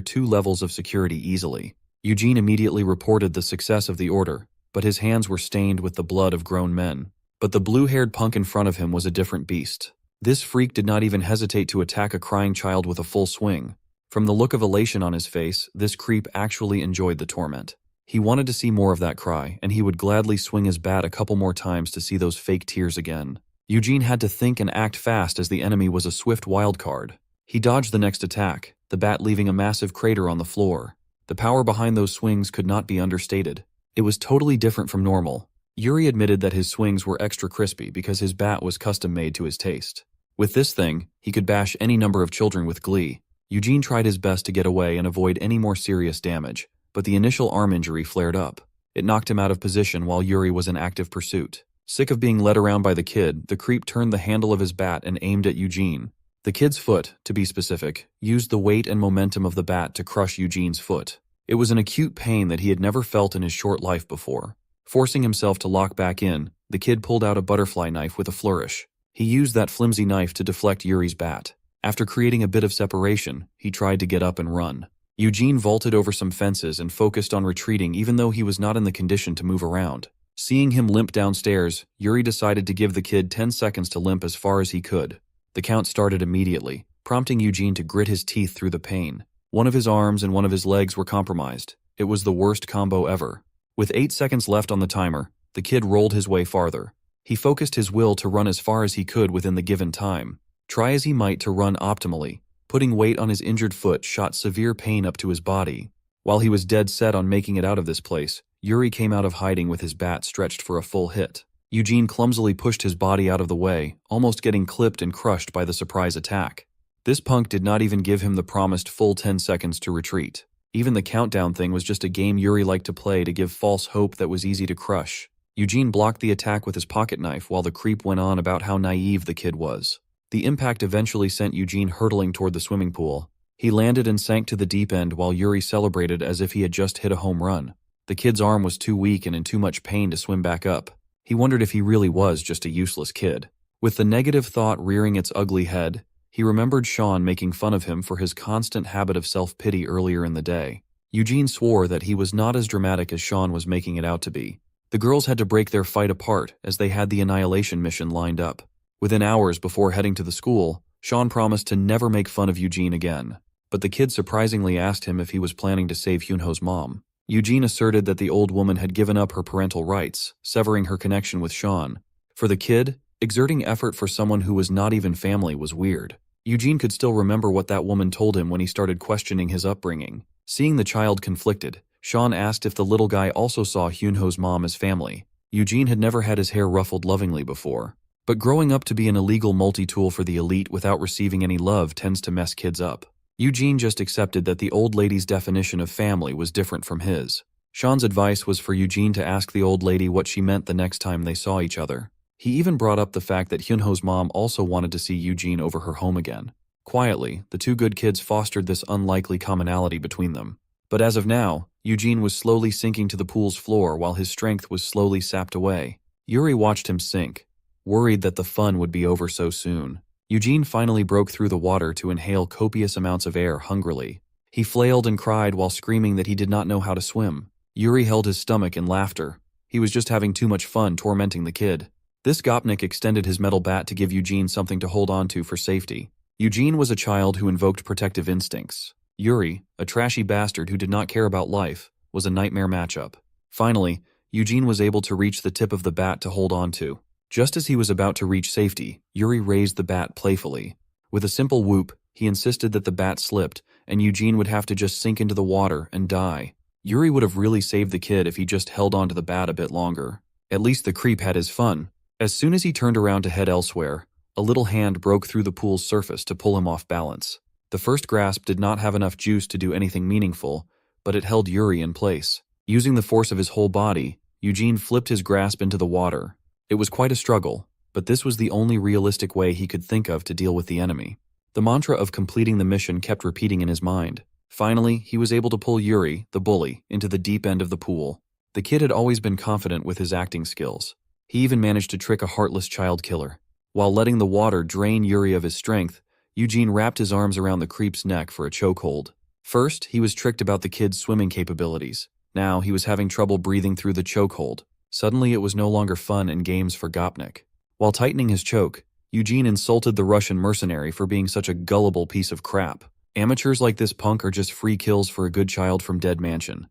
2 levels of security easily. Eugene immediately reported the success of the order, but his hands were stained with the blood of grown men. But the blue-haired punk in front of him was a different beast. This freak did not even hesitate to attack a crying child with a full swing. From the look of elation on his face, this creep actually enjoyed the torment. He wanted to see more of that cry, and he would gladly swing his bat a couple more times to see those fake tears again. Eugene had to think and act fast as the enemy was a swift wild card. He dodged the next attack, the bat leaving a massive crater on the floor. The power behind those swings could not be understated. It was totally different from normal. Yuri admitted that his swings were extra crispy because his bat was custom-made to his taste. With this thing, he could bash any number of children with glee. Eugene tried his best to get away and avoid any more serious damage, but the initial arm injury flared up. It knocked him out of position while Yuri was in active pursuit. Sick of being led around by the kid, the creep turned the handle of his bat and aimed at Eugene. The kid's foot, to be specific, used the weight and momentum of the bat to crush Eugene's foot. It was an acute pain that he had never felt in his short life before. Forcing himself to lock back in, the kid pulled out a butterfly knife with a flourish. He used that flimsy knife to deflect Yuri's bat. After creating a bit of separation, he tried to get up and run. Eugene vaulted over some fences and focused on retreating even though he was not in the condition to move around. Seeing him limp downstairs, Yuri decided to give the kid 10 seconds to limp as far as he could. The count started immediately, prompting Eugene to grit his teeth through the pain. One of his arms and one of his legs were compromised. It was the worst combo ever. With 8 seconds left on the timer, the kid rolled his way farther. He focused his will to run as far as he could within the given time. Try as he might to run optimally, putting weight on his injured foot shot severe pain up to his body. While he was dead set on making it out of this place, Yuri came out of hiding with his bat stretched for a full hit. Eugene clumsily pushed his body out of the way, almost getting clipped and crushed by the surprise attack. This punk did not even give him the promised full 10 seconds to retreat. Even the countdown thing was just a game Yuri liked to play to give false hope that was easy to crush. Eugene blocked the attack with his pocket knife while the creep went on about how naive the kid was. The impact eventually sent Eugene hurtling toward the swimming pool. He landed and sank to the deep end while Yuri celebrated as if he had just hit a home run. The kid's arm was too weak and in too much pain to swim back up. He wondered if he really was just a useless kid. With the negative thought rearing its ugly head, he remembered Sean making fun of him for his constant habit of self-pity earlier in the day. Eugene swore that he was not as dramatic as Sean was making it out to be. The girls had to break their fight apart as they had the annihilation mission lined up. Within hours before heading to the school, Sean promised to never make fun of Eugene again. But the kid surprisingly asked him if he was planning to save Hyunho's mom. Eugene asserted that the old woman had given up her parental rights, severing her connection with Sean. For the kid, exerting effort for someone who was not even family was weird. Eugene could still remember what that woman told him when he started questioning his upbringing. Seeing the child conflicted, Sean asked if the little guy also saw Hyunho's mom as family. Eugene had never had his hair ruffled lovingly before. But growing up to be an illegal multi-tool for the elite without receiving any love tends to mess kids up. Eugene just accepted that the old lady's definition of family was different from his. Sean's advice was for Eugene to ask the old lady what she meant the next time they saw each other. He even brought up the fact that Hyunho's mom also wanted to see Eugene over her home again. Quietly, the two good kids fostered this unlikely commonality between them. But as of now, Eugene was slowly sinking to the pool's floor while his strength was slowly sapped away. Yuri watched him sink, worried that the fun would be over so soon. Eugene finally broke through the water to inhale copious amounts of air hungrily. He flailed and cried while screaming that he did not know how to swim. Yuri held his stomach in laughter. He was just having too much fun tormenting the kid. This Gopnik extended his metal bat to give Eugene something to hold on to for safety. Eugene was a child who invoked protective instincts. Yuri, a trashy bastard who did not care about life, was a nightmare matchup. Finally, Eugene was able to reach the tip of the bat to hold on to. Just as he was about to reach safety, Yuri raised the bat playfully. With a simple whoop, he insisted that the bat slipped, and Eugene would have to just sink into the water and die. Yuri would have really saved the kid if he just held onto the bat a bit longer. At least the creep had his fun. As soon as he turned around to head elsewhere, a little hand broke through the pool's surface to pull him off balance. The first grasp did not have enough juice to do anything meaningful, but it held Yuri in place. Using the force of his whole body, Eugene flipped his grasp into the water. It was quite a struggle, but this was the only realistic way he could think of to deal with the enemy. The mantra of completing the mission kept repeating in his mind. Finally, he was able to pull Yuri, the bully, into the deep end of the pool. The kid had always been confident with his acting skills. He even managed to trick a heartless child killer. While letting the water drain Yuri of his strength, Eugene wrapped his arms around the creep's neck for a chokehold. First, he was tricked about the kid's swimming capabilities. Now, he was having trouble breathing through the chokehold. Suddenly, it was no longer fun and games for Gopnik. While tightening his choke, Eugene insulted the Russian mercenary for being such a gullible piece of crap. Amateurs like this punk are just free kills for a good child from Dead Mansion.